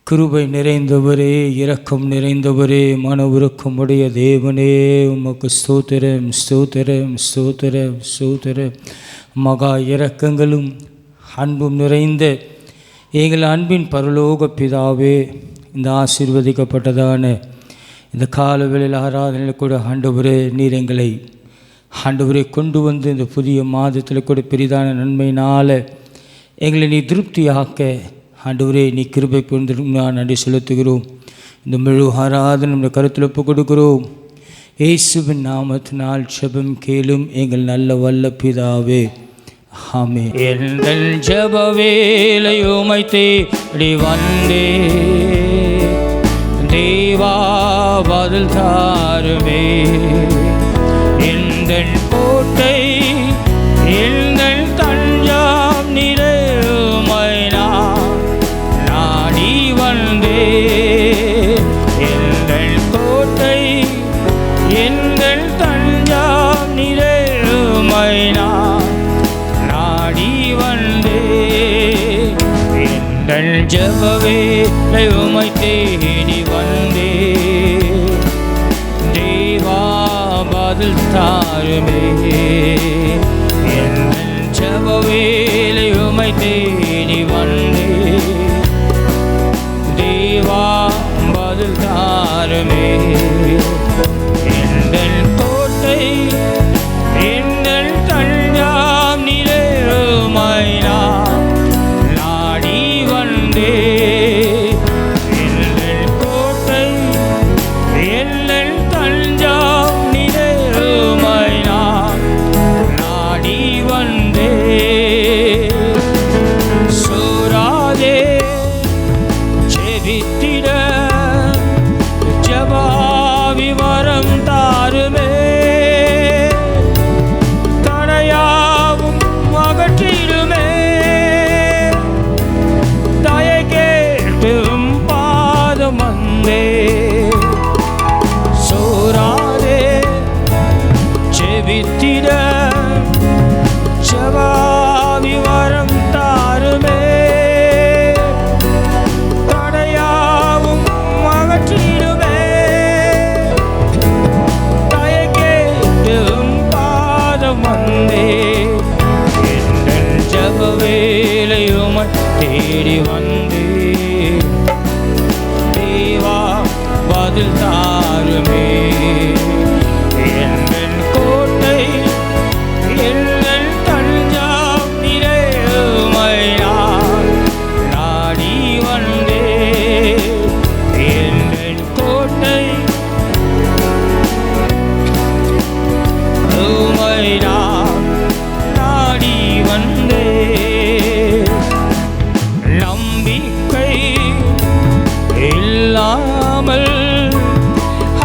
கிருபை நிறைந்தவரே, இரக்கம் நிறைந்தவரே, மன உருக்கமுடைய தேவனே, உமக்கு ஸ்தோத்திரம் ஸ்தோத்திரம் ஸ்தோத்திரம் ஸ்தோத்திரம். மகா இரக்கங்களும் அன்பும் நிறைந்த எங்கள் அன்பின் பரலோக பிதாவே, இந்த ஆசீர்வதிக்கப்பட்டதான இந்த காலவேளையில் ஆராதனையில் கூட ஆண்டவரே, நீர் எங்களை ஆண்டவரை கொண்டு வந்து இந்த புதிய மாதத்தில் கூட பெரிதான நன்மையினால் எங்களை நீ திருப்தியாக்க ஆண்டவரே, நீ கிருபை புரிந்திருக்கும் நான் நன்றி செலுத்துகிறோம். இந்த முழு ஆராதனை நம்முடைய கருத்தில் ஒப்புக் கொடுக்கிறோம். இயேசுவின் நாமத்தினால் ஜெபம் கேளும் எங்கள் நல்ல வல்ல பிதாவே, ஆமென். எங்கள் ஜெப வேளை உம்மை தேடி வந்தே, தேவா பதில் தாருமே. எங்கள் கோட்டை எங்கள் தஞ்சம் நீரே, உம்மை நாடி வந்தே. எங்கள் கோட்டை எங்கள் தஞ்சம் நீரே, உம்மை நாடி வந்தே. எங்கள் ஜெப வேளை உம்மை தேடி வந்தே, தேவா பதில் தாருமே. எங்கள் ஜெப வேளை உம்மை தேடி வந்தே, தேவா பதில் தாருமே. எங்கள் கோட்டை எங்கள் தஞ்சம் நீரே, உம்மை நாடி வந்தே. எங்கள் கோட்டை எங்கள் தஞ்சம் நீரே, உம்மை நாடி வந்தே. சோராதே ஜெபித்திட ஜெபாவி வரம் தாருமே. தடையாவும் அகற்றிடுமே, தயை கேட்டும் பாதம் வந்தே. சோராதே ஜெபித்திட ஜெபாவி வரம் தாருமே. தடையாவும் அகற்றிடுமே, தயை கேட்டும் பாதம் வந்தே. எங்கள் ஜெப வேளை உம்மை தேடி வந்தே, தேவா பதில் தாருமே. எங்கள் கோட்டை எங்கள் தஞ்சம் நீரே, உம்மை நாடி வந்தே. எங்கள் கோட்டை உம்மை நாடி வந்தே. நம்பிக்கை இல்லாமல்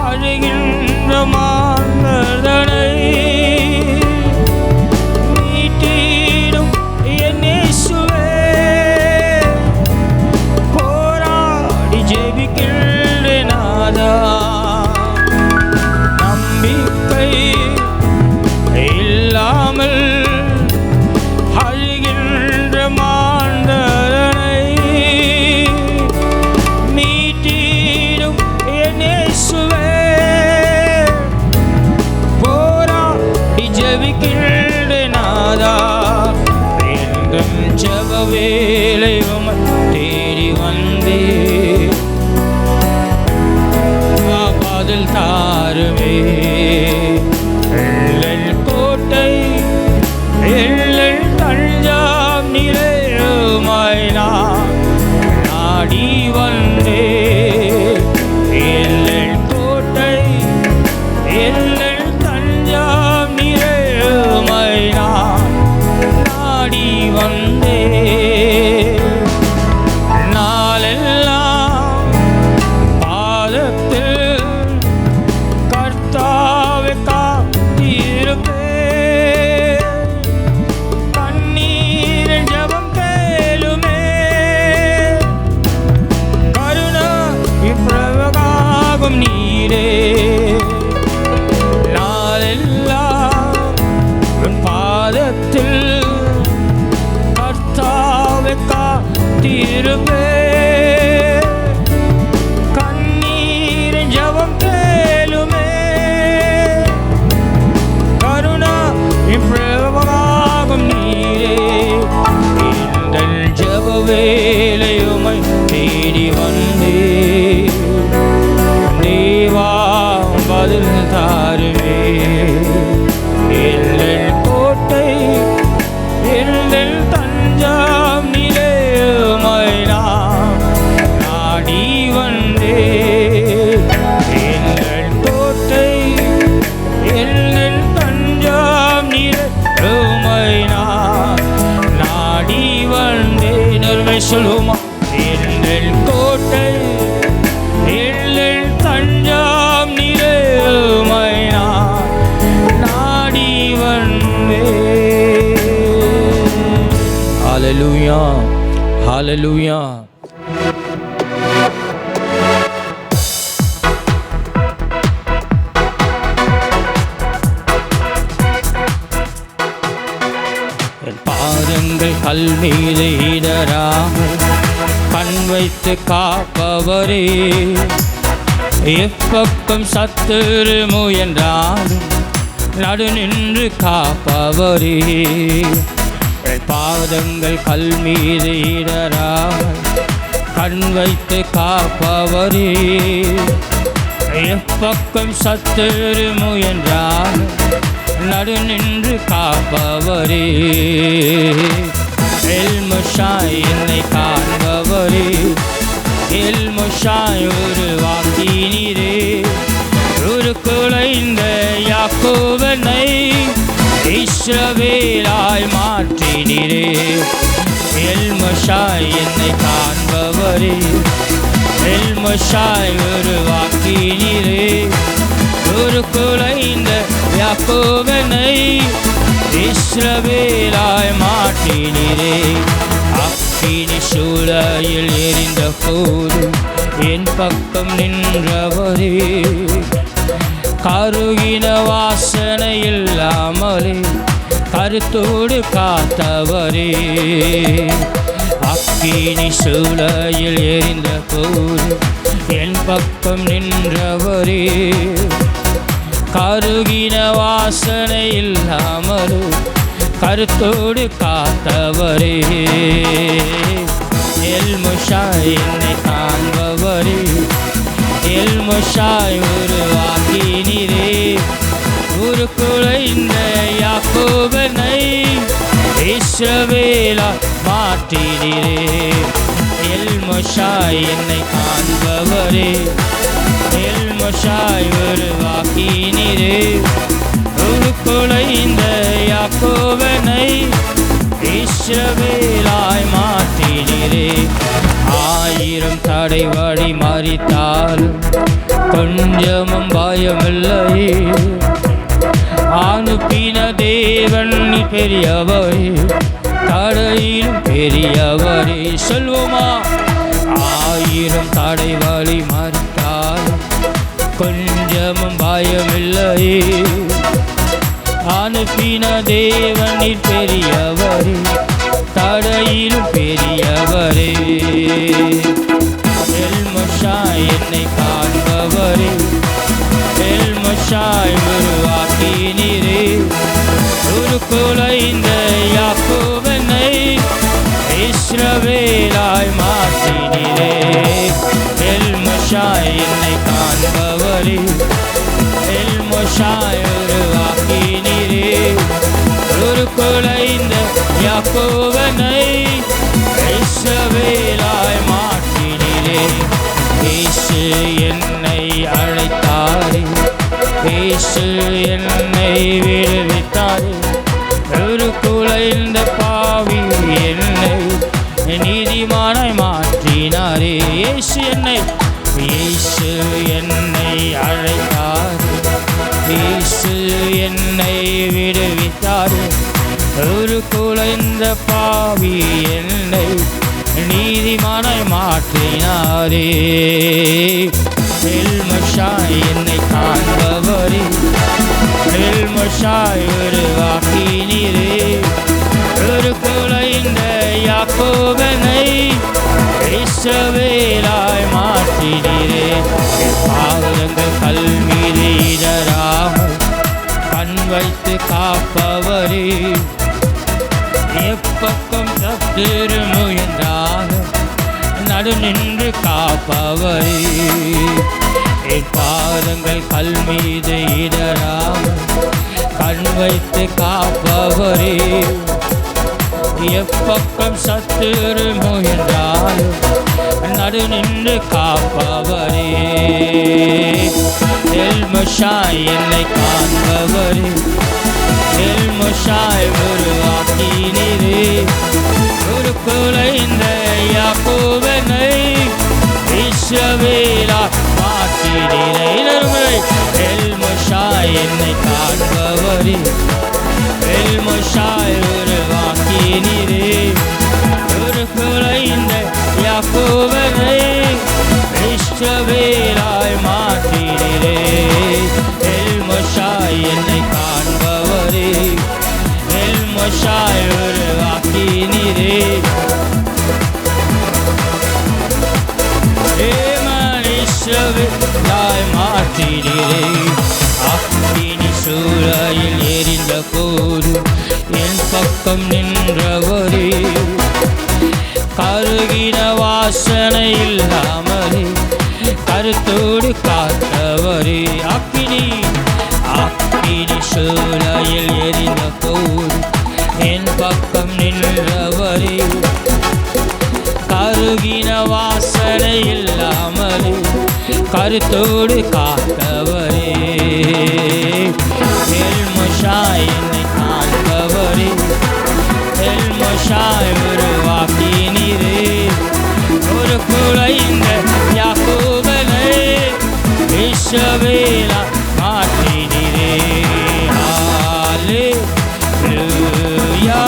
அழுகின்ற மாந்தனை மீட்டிடும் என் இயேசுவே, போராடி ஜெபிக்கின்றேன் நாதா. நம்பிக்கை இல்லாமல் அழுகின்ற மாந்தனை மீட்டிடும் என் இயேசுவே, போராடி ஜெபிக்கின்றேன் நாதா. எங்கள் ஜெப வேளை உம்மை தேடி வந்தே, பதில் தாருமே. எங்கள் கோட்டை எங்கள் தஞ்சம் நீரே, உம்மை நாடி வந்தே. எங்கள் கோட்டை எங்கள் தஞ்சம் நீரே, உம்மை நாடி வந்தே. நாளெல்லாம் பாதத்தில் கர்த்தா தாருமே. எங்கள் கோட்டை எங்கள் தஞ்சம் நீரே, உம்மை நான் நாடி வந்தே. எங்கள் கோட்டை எங்கள் தஞ்சம் நீரே, உம்மை நான் நாடி வந்தேன். ஒருமை சொல்லுமா? எங்கள் கோட்டை எங்கள் தஞ்சம் நீரே, உம்மை நான் நாடி வந்தேன். ஹல்லேலூயா, ஹல்லேலூயா. பாதங்கள் கல் மீது இடராமல் கண் வைத்து காப்பவரே, எப்பக்கம் சத்துரு முயன்றாலும் நடு நின்று காப்பவரே. பாதங்கள் கல் மீது இடராமல் கண் வைத்து காப்பவரே, எப்பக்கம் சத்துரு முயன்றாலும் நடு நின்று காப்பவரே. எல்முஷாய் என்னை காண்பவரே, எல்முஷாய் உருவாக்கினீரே. உருக்குலைந்த யாக்கோபனை இஸ்ரவேலாய் மாற்றினீரே. எல்முஷாய் என்னை காண்பவரே, எல்முஷாய் உருவாக்கினீரே. உருக்குலைந்த யாக்கோபனை இஸ்ரவேலாய் மாற்றினீரே. அக்கினி சூளையில் எரிந்த போது என் பக்கம் நின்றவரே, கருகின வாசனை இல்லாமலே கருத்தோடு காத்தவரே. அக்கினி சூளையில் எரிந்த போது என் பக்கம் நின்றவரே, கருகின வாசனை இல்லாமலும் கருத்தோடு காத்தவரே. எல்முஷாய் என்னை காண்பவரே, எல்முஷாய் உருவாக்கினீரே. உருக்குலைந்த யாக்கோபனை இஸ்ரவேலாய் மாற்றினீரே. எல்முஷாய் என்னை காண்பவரே, எல்முஷாய் உருவாக்கினீரே. உருக்குலைந்த யாக்கோபனை இஸ்ரவேலாய் மாற்றினீரே. 1000 தடைவழி மறித்தாலும் கொஞ்சமும் பயமில்லை. அனுப்பின தேவன் பெரியவரே, தடையிலும் பெரியவரே. சொல்வோமா? 1000 தடைவழி மறித்தாலும் கொஞ்சமும் பயமில்லை. அனுப்பின தேவனில் பெரியவரே, தடையிலும் பெரியவரே. எல்முஷாய் என்னை காண்பவரே, எல்முஷாய் உருவாக்கினீரே. உருக்குலைந்த யாக்கோபனை இஸ்ரவேலாய் மாற்றினீரே. எல்முஷாய் என்னை காண்பவரே, எல்முஷாய் உருவாக்கினீரே. உருக்குலைந்த யாக்கோபனை இஸ்ரவேலாய் மாற்றினீரே. இயேசு என்னை அழைத்தாரே, இயேசு என்னை விடுவித்தாரே. உருக்குலைந்த பாவி என்னை நீதிமானாய் மாற்றினாரே. இயேசு என்னை அழைத்தார், இயேசு என்னை விடுவித்தார். உருக்குலைந்த பாவி என்னை நீதிமானாய் மாற்றினாரே. எல்முஷாய் என்னை காண்பவரே, எல்முஷாய் உருவாக்கினீரே. உருக்குலைந்த யாக்கோபனை இஸ்ரவேலாய் மாற்றினீரே. பாதங்கள் கல் மீது இடராமல் கண் வைத்து காப்பவரே, எப்பக்கம் சத்துரு முயன்றாலும் நடு நின்று காப்பவரே. என் பாதங்கள் கல் மீது இடராமல் கண் வைத்து காப்பவரே, எப்பக்கம் சத்துரு முயன்றாலும் நடு நின்று காப்பவரே, எல்மோஷாய் என்னை காண்பவரே, எல்மோஷாய் உருவாக்கினீரே, ஒரு குலைந்த யாக்கோபனை இஸ்ரவேலாய் மாற்றினீரே. எல்மோஷாய் என்னை காண்பவரே, எல்மோஷாய் உருவாக்கினீரே, ஒரு குலைந்த யாக்கோபனை இஸ்ரவேலாய் மாற்றினீரே. எல்மோஷாய் என்னை காண்பவரே, எல்மோஷாய் உருவாக்கினீரே, இஸ்ரவேலாய் மாற்றினீரே. அக்கினி சூளையில் எரிந்த போது என் பக்கம் நின்றவரே, கருகின வாசனை இல்லாமலே கருத்தோடு காத்தவரே. அக்கினி சூளையில் எரிந்த போது என் பக்கம் நின்றவரே, கருகின வாசனை இல்லாமலே கருத்தோடு காத்தவரே. எல்மோஷாய் என்னை காண்பவரே, எல்மோஷாய் உருவாக்கினீரே, ஒரு குலைந்த யாக்கோபனை இஸ்ரவேலாய் மாற்றினீரே. ஹல்லேலூயா,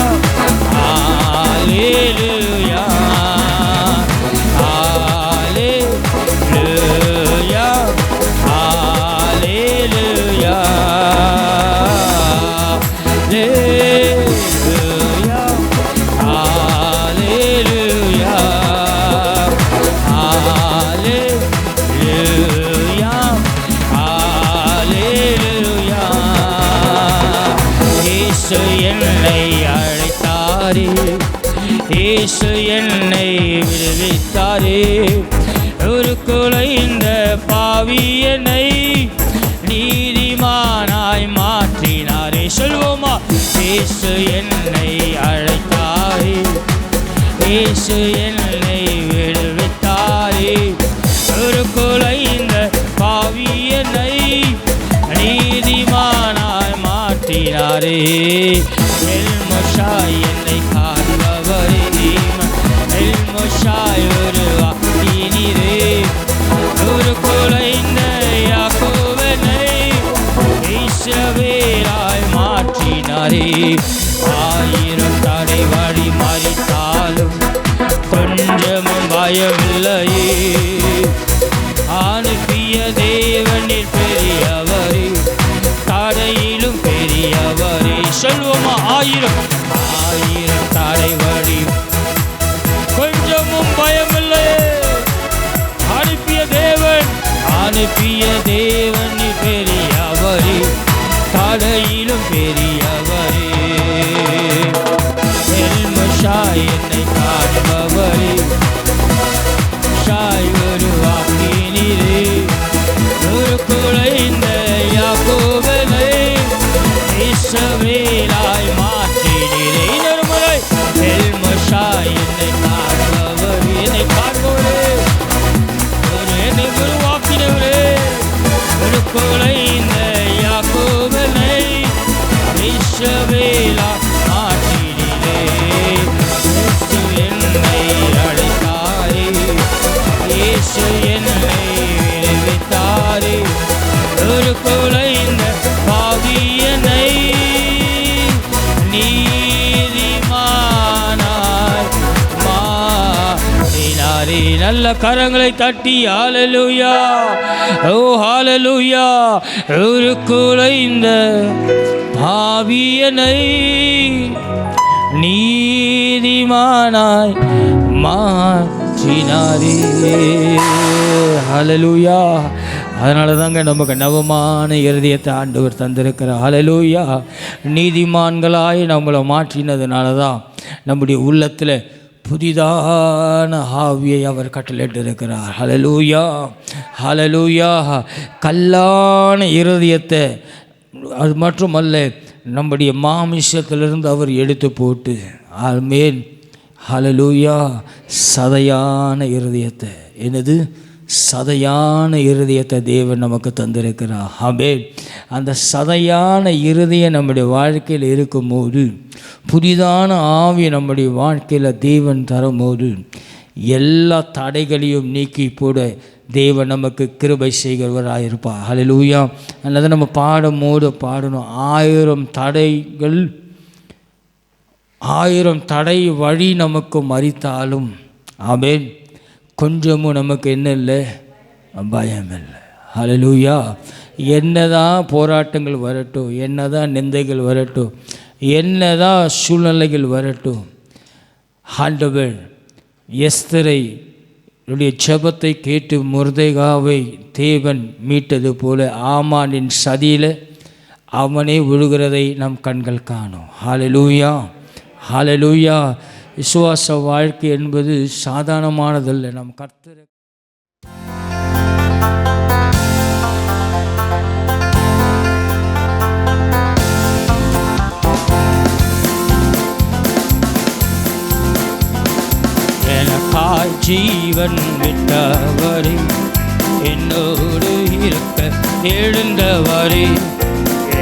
ஹல்லேலூயா, ஹல்லேலூயா, ஹல்லேலூயா, ஹல்லேலூயா, ஹல்லேலூயா, ஹல்லேலூயா, ஹல்லேலூயா. இயேசு என்னை அழைத்தாரே, இயேசு என்னை விடுவித்தாரே, ஒரு குலைந்த பாவி என்னை நீதிமானாய் மாற்றினாரே. சொல்வோமா? இயேசு என்னை அழைத்தாரே, இயேசு என்னை விடுவித்தாரே, ஒரு குலைந்த பாவி என்னை நீதிமானாய் மாற்றினாரே. எல்மோஷாய் என்னை காண்பவரே, எல்மோஷாய் உருவாக்கினீரே, ஒரு குலைந்த யாக்கோபனை இஸ்ரவேலாய் மாற்றினாரே. ஆயிரம் தடை வழி மறித்தாலும் கொஞ்சமும் பயமில்லையே, அனுப்பிய தேவனில் பெரியவரே, தடையிலும் பெரியவரே. சொல்வோமா? ஆயிரம் தடை வழி கொஞ்சமும் பயமில்லையே, அனுப்பிய தேவனில் பெரியவரே, தடையிலும் பெரியவரே. எல்மோஷாய் என்னை காண்பவரே, ஷாய் உருவாக்கினீரே, ஒரு குலைந்த யாக்கோபனை இஸ்ரவேலாய் மாற்றினீரே. இன்னொரு முறை எல்மோஷாய் என்னை காண்பவரே, என்னை காண்பவரே, என்னை உருவாக்கினவரே, ஒரு குலைந்த யாக்கோபனை இஸ்ரவேலாய் மாற்றினீரே. இயேசு என்னை அழைத்தாரே, இயேசு என்னை விடுவித்தாரே, ஒரு குலைந்த பாவி என்னை நீதிமானாய் மாற்றினாரே. நல்ல கரங்களை தட்டி ஹல்லேலூயா, ஓ ஹல்லேலூயா, ஒரு குலைந்த பாவி என்னை நீதிமானாய் மாற்றினாரே. ஹல்லேலூயா. அதனால தாங்க நமக்கு நவமான இருதயத்தை ஆண்டவர் தந்திருக்கிறார். ஹல்லேலூயா. நீதிமான்களாய் நம்மளை மாற்றினதுனால தான் நம்முடைய உள்ளத்தில் புதிதான ஆவியை அவர் கட்டளையிட்டிருக்கிறார். ஹல்லேலூயா, ஹல்லேலூயா. கல்லான இருதயத்தை அது மட்டுமல்ல, நம்முடைய மாமிசத்திலிருந்து அவர் எடுத்து போட்டு, ஆமென், ஹல்லேலூயா, சதையான இருதயத்தை, என்னது, சதையான இருதயத்தை தேவன் நமக்கு தந்திருக்கிறார். ஆமென். அந்த சதையான இருதயம் நம்முடைய வாழ்க்கையில் இருக்கும்போது, புதிதான ஆவி நம்முடைய வாழ்க்கையில் தேவன் தரும்போது, எல்லா தடைகளையும் நீக்கி போட தேவன் நமக்கு கிருபை செய்கிறவராக இருப்பார். ஹல்லேலூயா. அல்லது நம்ம பாடும்போது பாடணும், 1000 தடை வழி நமக்கு மறித்தாலும், ஆமென், கொஞ்சமும் நமக்கு என்ன இல்லை, பயம் இல்லை. ஹல்லேலூயா. என்னதான் போராட்டங்கள் வரட்டும், என்னதான் நிந்தைகள் வரட்டும், என்னதான் சூழ்நிலைகள் வரட்டும், ஆண்டவர் எஸ்தரை ஜெபத்தை கேட்டு மொர்தெகாவை தேவன் மீட்டது போல ஆமானின் சதியில் அவனே விழுகிறதை நம் கண்கள் காணும். ஹல்லேலூயா, ஹல்லேலூயா. விசுவாச வாழ்க்கை என்பது சாதாரணமானதல்ல. நம் கர்த்தர் எனக்காய் ஜீவன் விட்டவரே, என்னோடு இருக்க எழுந்தவரே,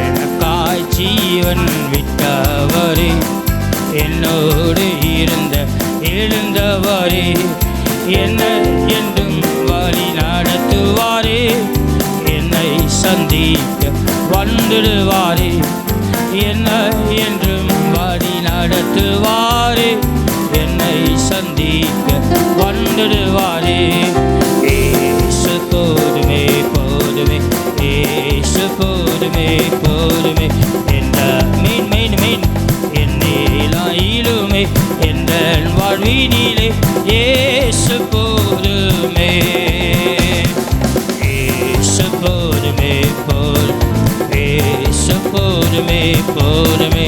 எனக்காய் ஜீவன் விட்டவரே, என்னோடு எழுந்தவரே, என்ன என்றும் வழி நடத்துவாரே, என்னை சந்திக்க வந்துடுவாரே, என்ன என்றும் வழி நடத்துவாரே, என்னை சந்திக்க வந்துடுவாரே. ஏசு போதுமே போதுமே, ஏசு போதுமே போதுமே, என்ற மீன் மீன் மீன் என்னிலாயிலுமே, என்ற வாழ்வினிலே ஏசு போதுமே, ஏசு போதுமே போதும், ஏசு போதுமே போதுமே,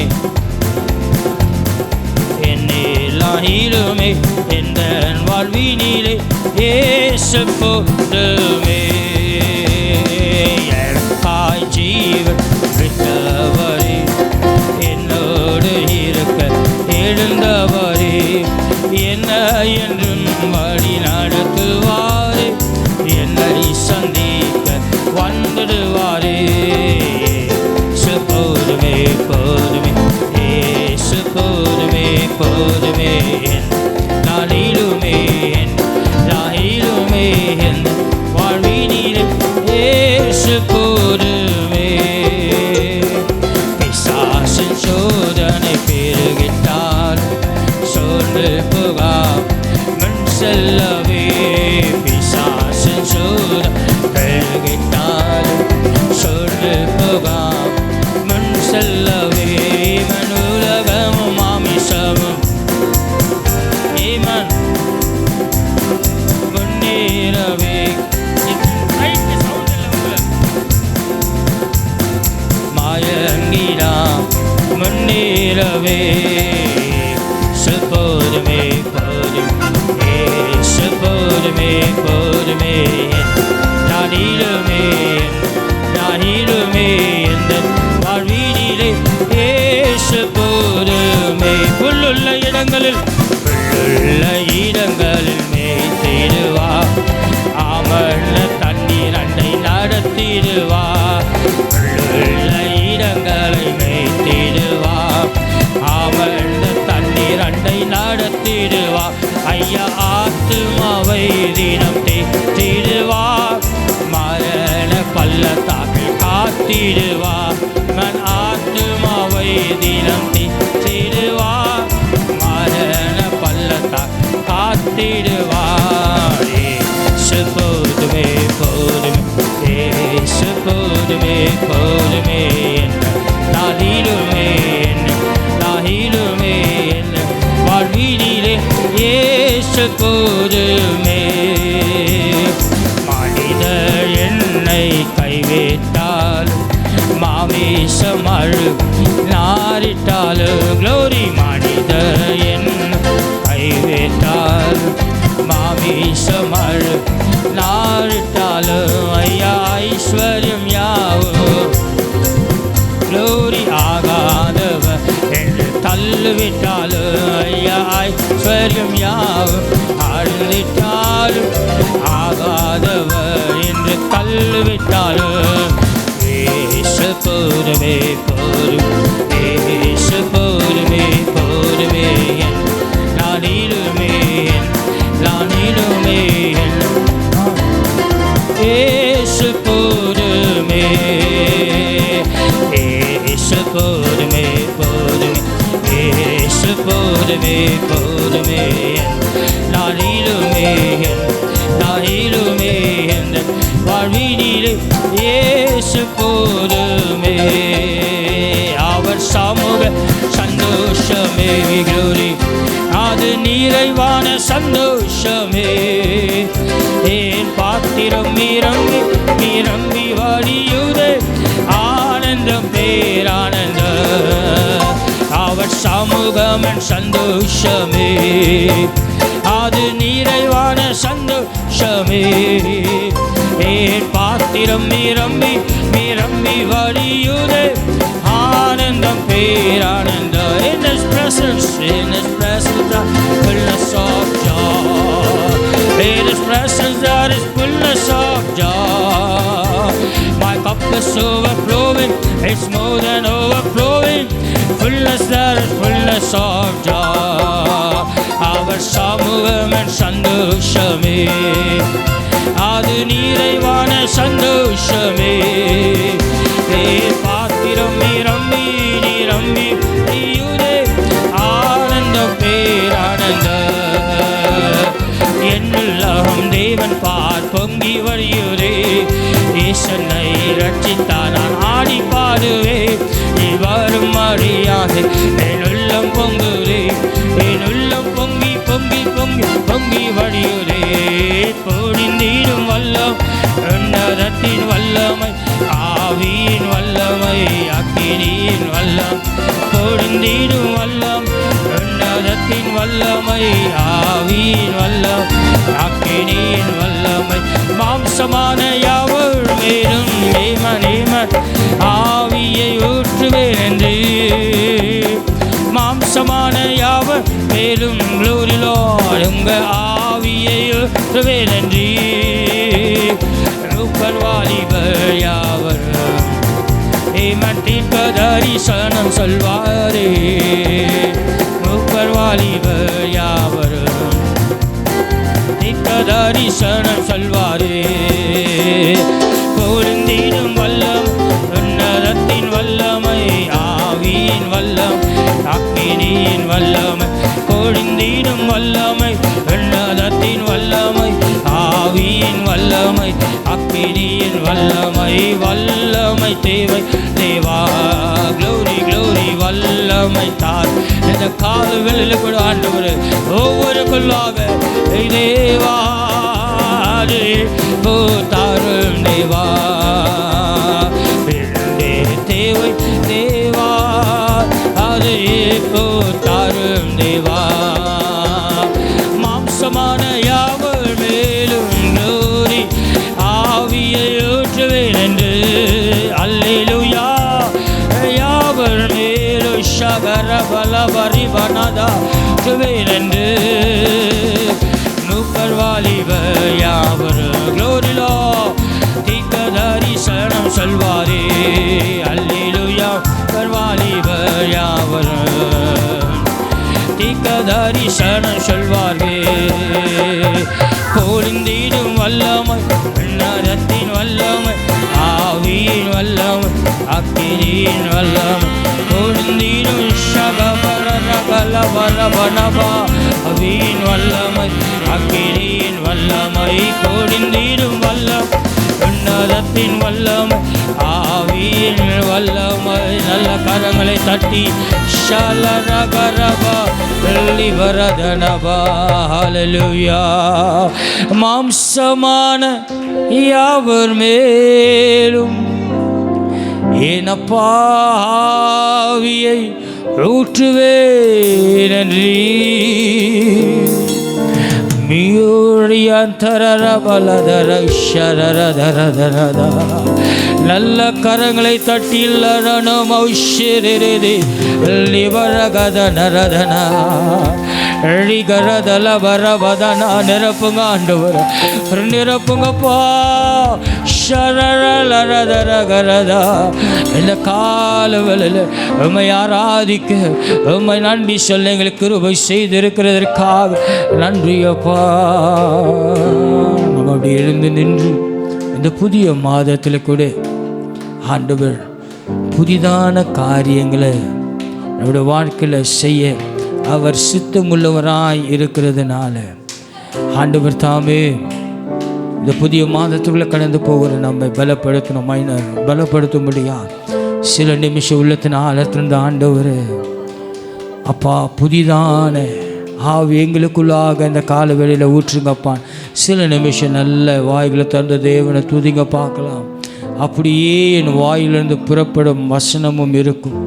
என்னிலாயிலுமே, என்ற வாழ்வினிலே ஏசு போதுமே. எனக்காய் ஜீவன் விட்டவரே, என்னோடு இருக்க எழுந்தவரே, என்ன என்றும் வழி நடத்துவாரே, என்னை சந்திக்க வந்துடுவாரே. ஏசு போதுமே போதுமே, ஏசு போதுமே போதுமே, நாளிலுமே நாளிலுமே வாழ்வினிலே ஏசு போதுமே. பிசாசின் சோதனை பெருகிட்டால் சோர்ந்து போகா முன் செல்லவே, பிசாசின் சோதனை பெருகிட்டால் சோர்ந்து போகா முன் செல்லவே, மனுலகமும் மாமிசமும் ஈமன் முன்னேறவே, மாயங்கிடா முன்னேறவே, போதுமே போதும், ஏசு போதுமே போதுமே, நானிலுமே நானிலுமே, எந்த வாழ்வினிலே ஏசு போதுமே. புல்லுள்ள இடங்களில் மேய்த்திடுவா, அமர்ந்த தண்ணீர் அண்டை நடத்திடுவா, உள்ள இடங்களை மேய்த்திடுவா, அமர்ந்த தண்ணீர் அண்டை நடத்திடுவா, ஐயா ஆத்துமாவை தினம் தேற்றிடுவா, மரண பள்ளத்தாக்கில் காத்திடுவா, மன் ஆத்துமாவை தினம் தேற்றிடுவா, மரண பள்ளத்தாக் காத்திடுவா. ஏசு போதுமே போதுமே, ஏசு போதுமே போதுமே, நாளிலுமே நாளிலுமே, வாழ்வினிலே ஏசு போதுமே. மனிதர் என்னை கைவிட்டால், மாமிசம் நாரிட்டாலும் க்ளோரி, மனிதர் என் கைவிட்டாலும் மாமீசமழ் நாரிட்டாலும் ஐயா ஐஸ்வர்யம் யாவும் க்ளோரி ஆகாதவர் என்று தள்ளுவிட்டாலும் ஐயா ஐஸ்வர்யம் யாவும் அழுதிட்டாலும் ஆகாதவர் என்று தள்ளுவிட்டாலும் ஏசு போதுமே போதும் ஏசு போதுமே போதுமே நானிலுமே நானிலுமே ஏசு போதுமே ஏசு போதுமே போதுமே ஏசு போதுமே போதுமே நானிலுமே நானிலுமே வாழ்வினிலே ஏசு போதுமே அவர் சமூக சந்தோஷமே glory அது நிறைவான சந்தோஷமே ஏன் பாத்திரம் நிரம்பி நிரம்பி வழியுதே ஆனந்தம் பேரானந்த அவர் சமூகம் சந்தோஷமே அது நிறைவான சந்தோஷமே ஏன் பாத்திரம் நிரம்பி நிரம்பி வழியுதே ஆனந்தம் பேரானந்த in his presence fullness of joy in his presence there is fullness of joy my cup is overflowing it's more than overflowing fullness there is fullness of joy our சமூகம் சந்தோஷமே அது நிறைவான சந்தோஷமே பாத்திரம் நிரம்பி நிரம்பி நீயுதே ஆனந்தம் பேரானந்த என்னுள்ளகம் தேவன் பார் பொங்கி வழியுதே ஈசனை ரட்சித்தார் நான் ஆடி பாடுவே நீ வரும் அறியாது என் உள்ளம் பொங்குதே என் உள்ளம் பொங்கி பொங்கி பொங்கி பொங்கி வழியுதே பொழிந்திடும் வல்லம் உன்னதத்தின் வல்லமை ஆவியின் வல்லமை அக்கினியின் வல்லம் பொழிந்திடும் வல்லம் உன்னதத்தின் வல்லமை ஆவியின் வல்லம் அக்கினியின் வல்லமை மாம்சமான யாவர் மேலும் நேமன் ஆவியை ஊற்றுவேன் என்று மாம்சமான யாவர் மேலும் உங்க ஆவியை ஊற்றுவேன் என்று வாலிபர் யாவர் ஏமட்டின் தரிசனம் சொல்வாரே மூப்பர் வாலிபர் யாவர் தரிசனம் சொல்வாரே பொருந்திடும் வல்லம் உன்னதத்தின் வல்லமை ஆவியின் வல்லம் அக்கினியின் வல்லமை பொருந்திடும் வல்லமை உன்னதத்தின் வல்லமை ஆவியின் வல்லமை அக்கினியின் வல்லமை வல்லமை தேவை தேவா க்ளோரி க்ளோரி வல்லமை தார் இந்த காதுகளில் கூட ஆண்டவர் ஒவ்வொருக்குள்ளாக தேவா தாரும் தேவா தேவை தேவா அது தாரும் தேவா மாம்சமான யாவர் மேலும் glory ஆவியை ஊற்றுவேன் என்று அல்லேலூயா யாவர் மேலும் ஷகர பலபரி வனதா ஊற்றுவேன் என்று மூப்பர் வாலிபர் யாவர் glory லோ தரிசனம் சொல்வாரே அல்லேலூயா வாலிபர் யாவர் தரிசனம் சொல்வாரே பொழிந்திடும் வல்லமை உன்னதத்தின் வல்லமை ஆவியின் வல்லமை அக்கினியின் வல்லமை பொழிந்திடும் ஷகபரபலபலபனபா ஆவியின் வல்லமை அக்கினியின் வல்லமை பொழிந்திடும் வல்லம் உன்னதத்தின் வல்லமை ஆவியின் வல்லமை நல்ல கரங்களை தட்டி ஷலரகரபா வெள்ளிவரதனபா ஹல்லேலூயா மாம்சமான யாவர் மேலும் ஏனப்பா ஆவியை ஊற்றுவேன் நல்ல கரங்களை தட்டில் நிரப்புங்க ஆண்டவர், நிரப்புங்கப்பா. இந்த காலவெளியில் உம்மை ஆராதிக்க, உம்மை நன்றி சொல்ல எங்களுக்கு கிருபை செய்திருக்கிறதற்காக நன்றியப்பா. நம்ம அப்படி எழுந்து நின்று இந்த புதிய மாதத்தில் கூட ஆண்டவர் புதிதான காரியங்களை நம்முடைய வாழ்க்கையில் செய்ய அவர் சித்தமுள்ளவராய் இருக்கிறதுனால ஆண்டவர் தாமே இந்த புதிய மாதத்துக்குள்ளே கடந்து போகிற நம்ம பலப்படுத்தணும். பலப்படுத்த முடியாது. சில நிமிஷம் உள்ளத்தின் ஆழத்திலிருந்து ஆண்டவர் அப்பா புதிதான ஆவி எங்களுக்குள்ளாக இந்த கால வேளையில் ஊற்றுங்கப்பான். சில நிமிஷம் நல்ல வாய்களை தந்த தேவனை துதிங்க பார்க்கலாம். அப்படியே என் வாயிலிருந்து புறப்படும் வசனமும் இருக்கும்.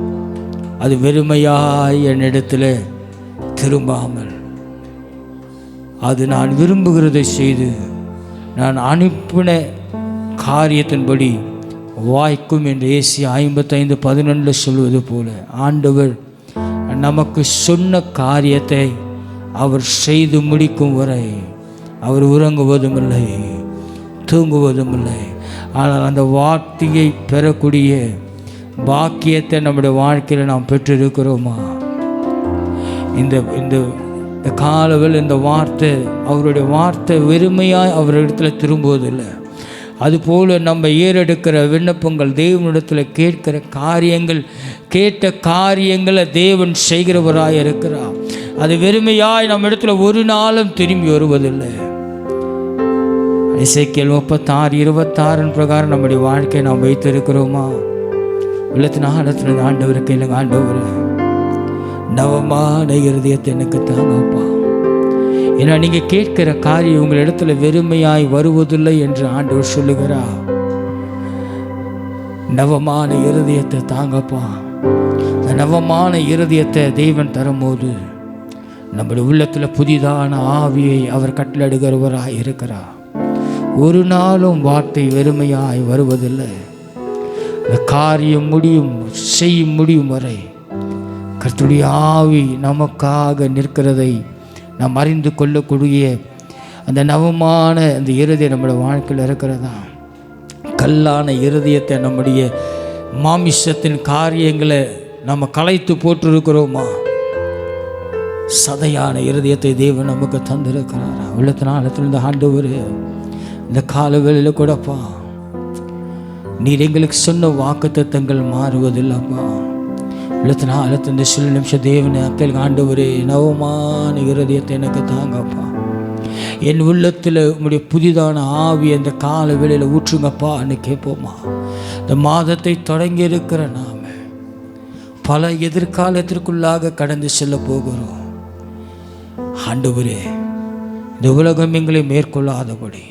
அது வெறுமையாய் என்னிடத்தில் திரும்பாமல் அது நான் விரும்புகிறதை செய்து நான் அனுப்பின காரியத்தின்படி வாய்க்கும் என்று ஏசி 55:11 சொல்வது போல ஆண்டவர் நமக்கு சொன்ன காரியத்தை அவர் செய்து முடிக்கும் வரை அவர் உறங்குவதும் இல்லை, தூங்குவதும் இல்லை. ஆனால் அந்த வார்த்தையை பெறக்கூடிய பாக்கியத்தை நம்முடைய வாழ்க்கையில் நாம் பெற்றிருக்கிறோமா? இந்த காலவில் இந்த வார்த்தை, அவருடைய வார்த்தை வெறுமையாய் அவரிடத்தில் திரும்புவதில்லை. அதுபோல் நம்ம ஏறெடுக்கிற விண்ணப்பங்கள், தேவனிடத்தில் கேட்கிற காரியங்கள், கேட்ட காரியங்களை தேவன் செய்கிறவராய் இருக்கிறார். அது வெறுமையாய் நம்ம இடத்துல ஒரு நாளும் திரும்பி வருவதில்லை. எசேக்கியேல் 36:26 பிரகாரம் நம்முடைய வாழ்க்கையை நாம் வைத்திருக்கிறோமா? உள்ளத்தின் ஆழத்தில் ஆண்டவர் கேளுங்க, ஆண்டவர் நவமான இருதயத்தை எனக்கு தாங்கப்பா. ஏன்னா நீங்கள் கேட்கிற காரியம் உங்கள் இடத்துல வெறுமையாய் வருவதில்லை என்று ஆண்டவர் சொல்லுகிறார். நவமான இருதயத்தை தாங்கப்பா. இந்த நவமான இருதயத்தை தேவன் தரும்போது நம்முடைய உள்ளத்தில் புதிதான ஆவியை அவர் கட்டளையிடுகிறவராய் இருக்கிறார். ஒரு நாளும் வார்த்தை வெறுமையாய் வருவதில்லை. இந்த காரியம் முடியும், செய்யும் முடியும் வரை கர்த்தருடைய ஆவி நமக்காக நிற்கிறதை நாம் அறிந்து கொள்ளக்கூடிய அந்த நவமான அந்த இருதயம் நம்முடைய வாழ்க்கையில் இருக்கிறதா? கல்லான இருதயத்தை, நம்முடைய மாமிசத்தின் காரியங்களை நம்ம களைத்து போட்டிருக்கிறோமா? சதையான இருதயத்தை தேவன் நமக்கு தந்திருக்கிறாரா? உள்ளத்தினால் இந்த ஆண்டவர் இந்த காலவேளையில் கூடப்பா நீர் எங்களுக்கு சொன்ன வாக்குத்தத்தங்கள் மாறுவதில்லப்பா. உள்ளத்தினால் இந்த சில நிமிஷம் தேவனை அக்கல் ஆண்டவரே நவமான இருதயத்தை எனக்கு தாங்கப்பா. என் உள்ளத்தில் உங்களுடைய புதிதான ஆவி அந்த கால வேளையில் ஊற்றுங்கப்பான்னு கேட்போமா? இந்த மாதத்தை தொடங்கி இருக்கிற நாம் பல எதிர்காலத்திற்குள்ளாக கடந்து செல்ல போகிறோம். ஆண்டவரே இந்த உலகம் எங்களை மேற்கொள்ளாதபடி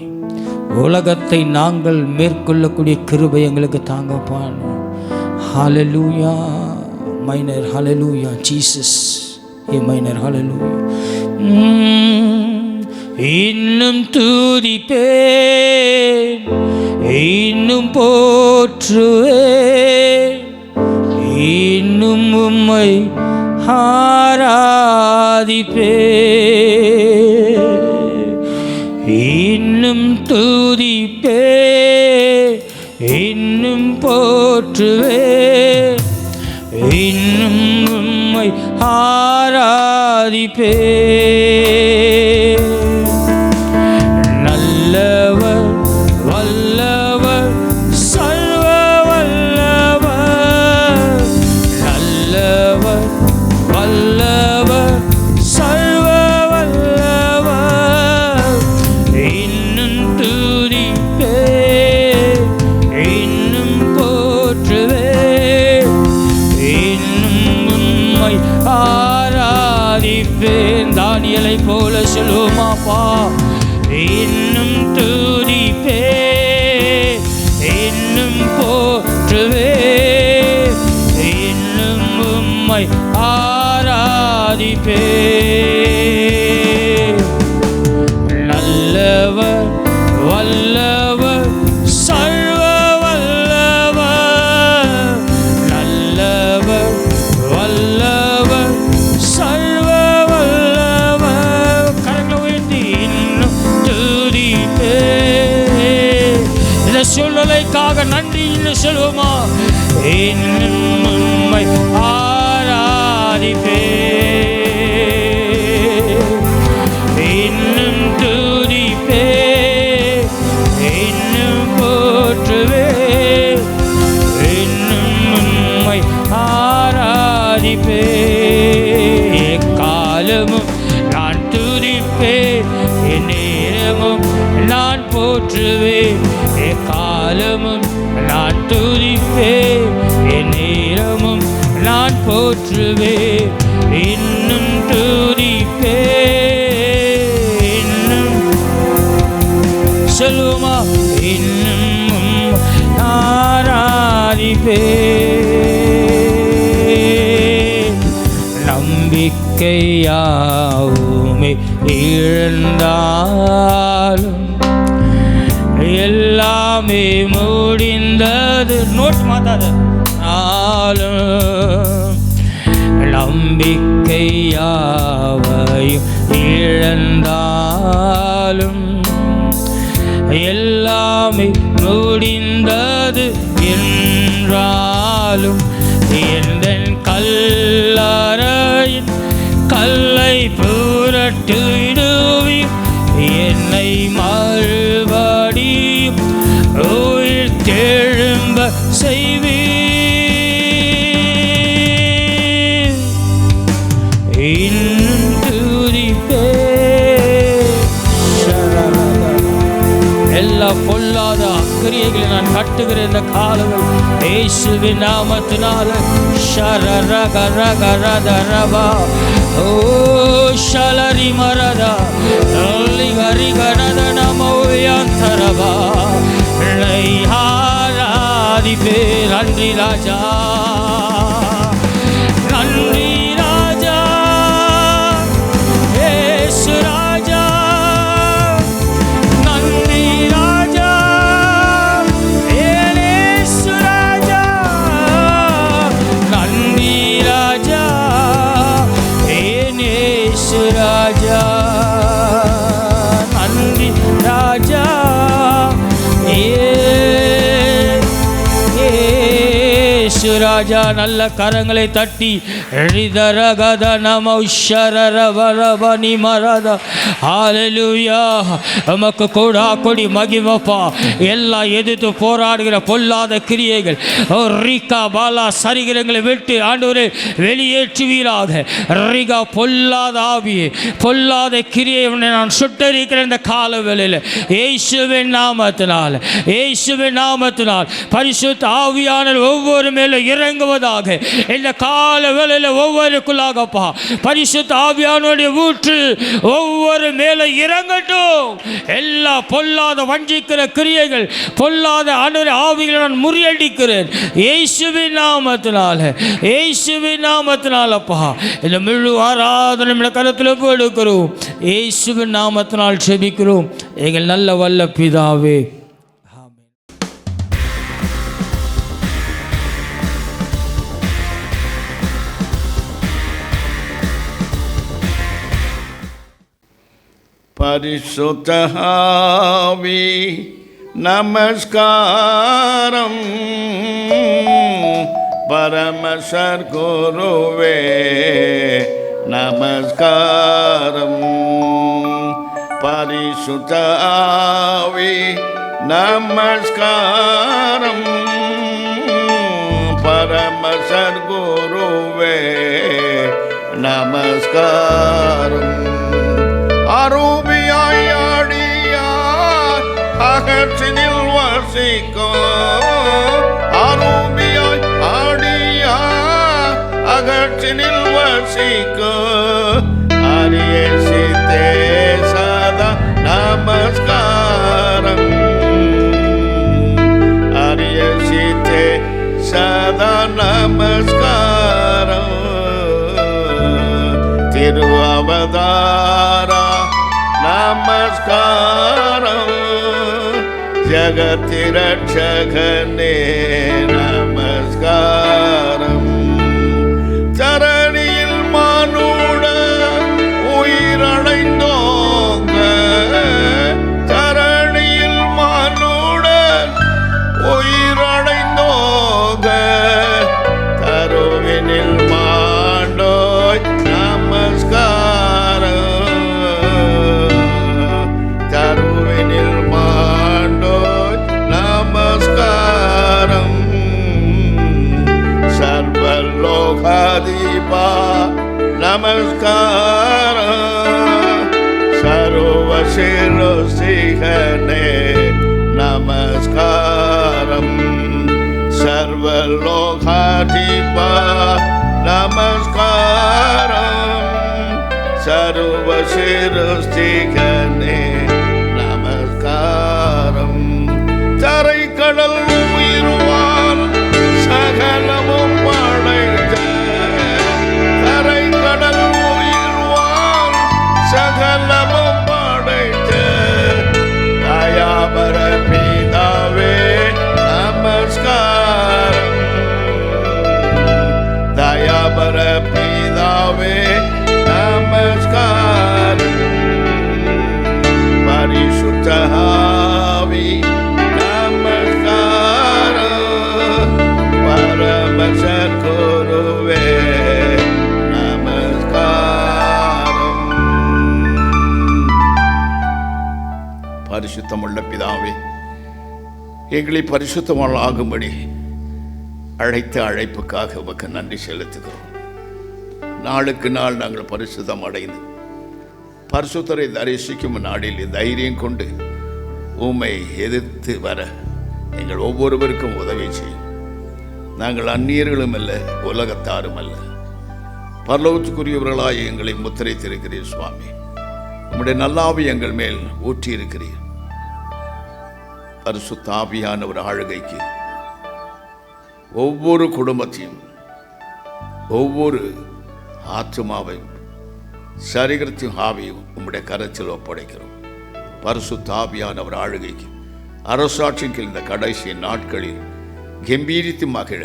உலகத்தை நாங்கள் மேற்கொள்ளக்கூடிய கிருபை எங்களுக்கு தாங்கப்பான்னு. ஹல்லேலூயா minor hallelujah Jesus a minor hallelujah. இன்னும் துதிப்பேன், இன்னும் போற்றுவேன், இன்னும் உம்மை ஆராதிப்பேன். இன்னும் துதிப்பேன், இன்னும் போற்றுவேன், இன்னும் உம்மை ஆராதிப்பேன். நல்லவர், வல்லவர், சர்வ வல்லவர். நல்லவர், வல்லவர், சர்வ வல்லவர். இன்னும் துதிப்பேன், இன்னும் போற்றுவேன், ஆராதிப்பேன். தானியேலை போல சொல்லுமாப்பா. இன்னும் துதிப்பேன், இன்னும் போற்றுவேன், இன்னும் உம்மை ஆராதிப்பேன். கிருபைக்காக நன்றின்னு சொல்லுவோமா? இன்னும் உம்மை ஆராதிப்பே, இன்னும் துதிப்பே, இன்னும் போற்றுவே, இன்னும் உம்மை ஆராதிப்பே. எக்காலமும் நான் துதிப்பேன், எந்நேரமும் நான் போற்றுவேன். எக்காலமும் நான் துதிப்பேன், எந்நேரமும் நான் போற்றுவேன். இன்னும் துதிப்பேன், இன்னும் சொல்லுமா? இன்னும் ஆராதிப்பேன். நம்பிக்கையாவுமே இழந்தாலும் எல்லாமே முடிந்தது. நோட் மாத்தாத. நம்பிக்கையாவையும் இழந்தாலும் எல்லாமே முடிந்தது என்றாலும் எந்தன் கல்லறையின் கல்லை புரட்டிடுவி, என்னை மறுபடியும் உயிர் தெழும்ப செய்வி. இன்னும் துதிப்பே, எல்லா பொல்லாத கிரியைகளை நான் கட்டுகிற இந்த காலங்கள் இயேசுவின் நாமத்தினால ஷரரகரகரதரபா ஓ ஷலரி மரதா லி ஹரி கனத நமோ யந்தரபா லை ஆராதிப்பே. நன்றி ராஜா, நன்றி ராஜா, இயேசு ராஜா, நன்றி ராஜா, இயேசு ராஜா, நன்றி ராஜா, இயேசு ராஜா, நன்றி ராஜா, இயேசு ராஜா. நல்ல கரங்களை தட்டி ரிதரகத நமோ ஷரரவரபனி மரத ஹல்லேலூயா. நமக்கு கொடா கொடி மகிமப்பா. எல்லா எதிர்த்து போராடுகிற பொல்லாத கிரியைகள் ரிகா பாலா சரிகிரங்களை விட்டு ஆண்டவரே வெளியேற்றுவீராக. ரிகா பொல்லாத ஆவியே, பொல்லாத கிரியை நான் சுட்டரிக்கிற இந்த கால வேளையில் இயேசுவின் நாமத்தினால், இயேசுவின் நாமத்தினால் பரிசுத்த ஆவியானவர் ஒவ்வொரு மேலும் இறங்குவதாக. இந்த கால வேளையில் ஒவ்வொருக்குள்ளாகப்பா பரிசுத்த ஆவியானுடைய ஊற்று ஒவ்வொரு மேல இறங்கட்டும். எல்லா பொல்லாத வஞ்சிக்கிற கிரியைகள், பொல்லாத ஆண்டவரே ஆவிகளை நான் முறியடிக்கிறேன் இயேசுவின் நாமத்தினால, இயேசுவின் நாமத்தினாலப்பா. இந்த முழு ஆராதனை கருத்தில் எடுக்கிறோம், இயேசுவின் நாமத்தினால் செபிக்கிறோம் எங்கள் நல்ல வல்ல பிதாவே. பரிசுத்த ஆவி நமஸ்காரம், பரமசர் குருவே நமஸ்காரம். பரிசுத்த ஆவி நமஸ்காரம், பரமசர் குருவே நமஸ்காரம். அரூபியாய் ஆடியார் அகற்றினில் வசிக்கும், அரூபியாய் ஆடியார் அகற்றினில் வசிக்கும். அரியசித்தே சதா நமஸ்காரம், அரியசித்தே சதா நமஸ்காரம். திருவவதாரா நமஸ்காரம், ஜகத்திரட்சகனே நமஸ்காரம். தரணியில் மானுட உயிரடைந்தோங்க, தரணியில் மானுட உயிர் லோகாதிபா நமஸ்காரம், சர்வ சிருஷ்டிகனே நமஸ்காரம், சர்வ லோகாதிபா நமஸ்காரம், சர்வ சிருஷ்டிகனே நமஸ்காரம். தரை கடல் உயிர்வான் சகலமும் படைத்த, தரை கடல் உயிர்வான் சகலமும் படைத்த தயாபர பிதாவே நமஸ்காரம், தயாபர பிதாவே நமஸ்காரம், பரிசுத்த ஆவி நமஸ்காரம், பரம சத்குருவே நமஸ்காரம். பரிசுத்தமுள்ள பிதாவே, எங்களை பரிசுத்தமாகும்படி அழைத்த அழைப்புக்காக உமக்கு நன்றி செலுத்துகிறோம். நாளுக்கு நாள் நாங்கள் பரிசுத்தம் அடைந்து பரிசுத்தரை தரிசிக்கும் நாளில் தைரியம் கொண்டு உம்மை எதிர்த்து வர எங்கள் ஒவ்வொருவருக்கும் உதவி செய்யும். நாங்கள் அந்நியர்களும் அல்ல, உலகத்தாரும் அல்ல, பரலோகத்துக்குரியவர்களாய் எங்களை முத்திரைத்திருக்கிறீர் சுவாமி. உம்முடைய நல்லாவி எங்கள் மேல் ஊற்றி இருக்கிறீர். பரிசுத்த ஆவியான ஒரு ஆளுகைக்கு ஒவ்வொரு குடும்பத்தையும், ஒவ்வொரு ஆத்மாவையும், சரீரத்தையும் ஆவியும் உம்முடைய கரத்தில் ஒப்படைக்கிறோம். பரிசுத்த ஆவியான ஒரு ஆளுகைக்கு அரசாட்சிக்கு இந்த கடைசி நாட்களில் கம்பீரித்து மகிழ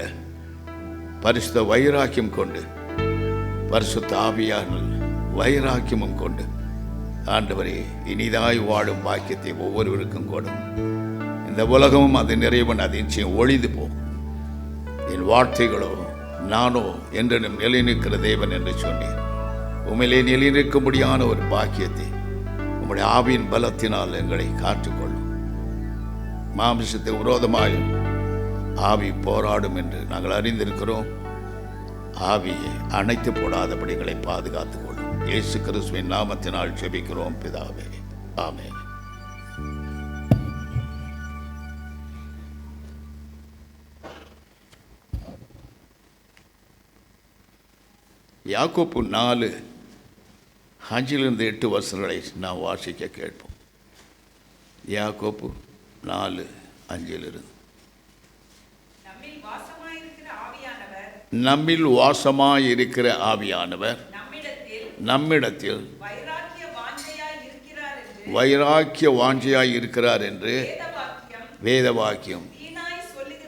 பரிசுத்த வைராக்கியம் கொண்டு, பரிசுத்த ஆவியான வைராக்கியமும் கொண்டு ஆண்டவரே இனிதாய் வாழும் பாக்கியத்தை ஒவ்வொருவருக்கும் கொடும். இந்த உலகமும் அது நிறைவன் அது நிச்சயம் ஒழிந்து போகும். என் வார்த்தைகளோ நானோ என்றும் நிலைநிற்கிற தேவன் என்று சொன்னேன். உண்மையிலே நிலைநிற்கும்படியான ஒரு பாக்கியத்தை உம்முடைய ஆவியின் பலத்தினால் எங்களை காத்துக்கொள்ளும். மாமிசத்தை விரோதமாயும் ஆவி போராடும் என்று நாங்கள் அறிந்திருக்கிறோம். ஆவியை அணைத்து போடாதபடி எங்களை பாதுகாத்துக் கொள்ளும். இயேசு கிறிஸ்துவின் நாமத்தினால் ஜெபிக்கிறோம் பிதாவே, ஆமென். யாக்கோப்பு 4:5-8 வசனங்களை நாம் வாசிக்க கேட்போம். யாக்கோப்பு 4:5 நம்மில் வாசமாயிருக்கிற ஆவியானவர் நம்மிடத்தில் வைராக்கிய வாஞ்சையாய் இருக்கிறார் என்று வேத வாக்கியம்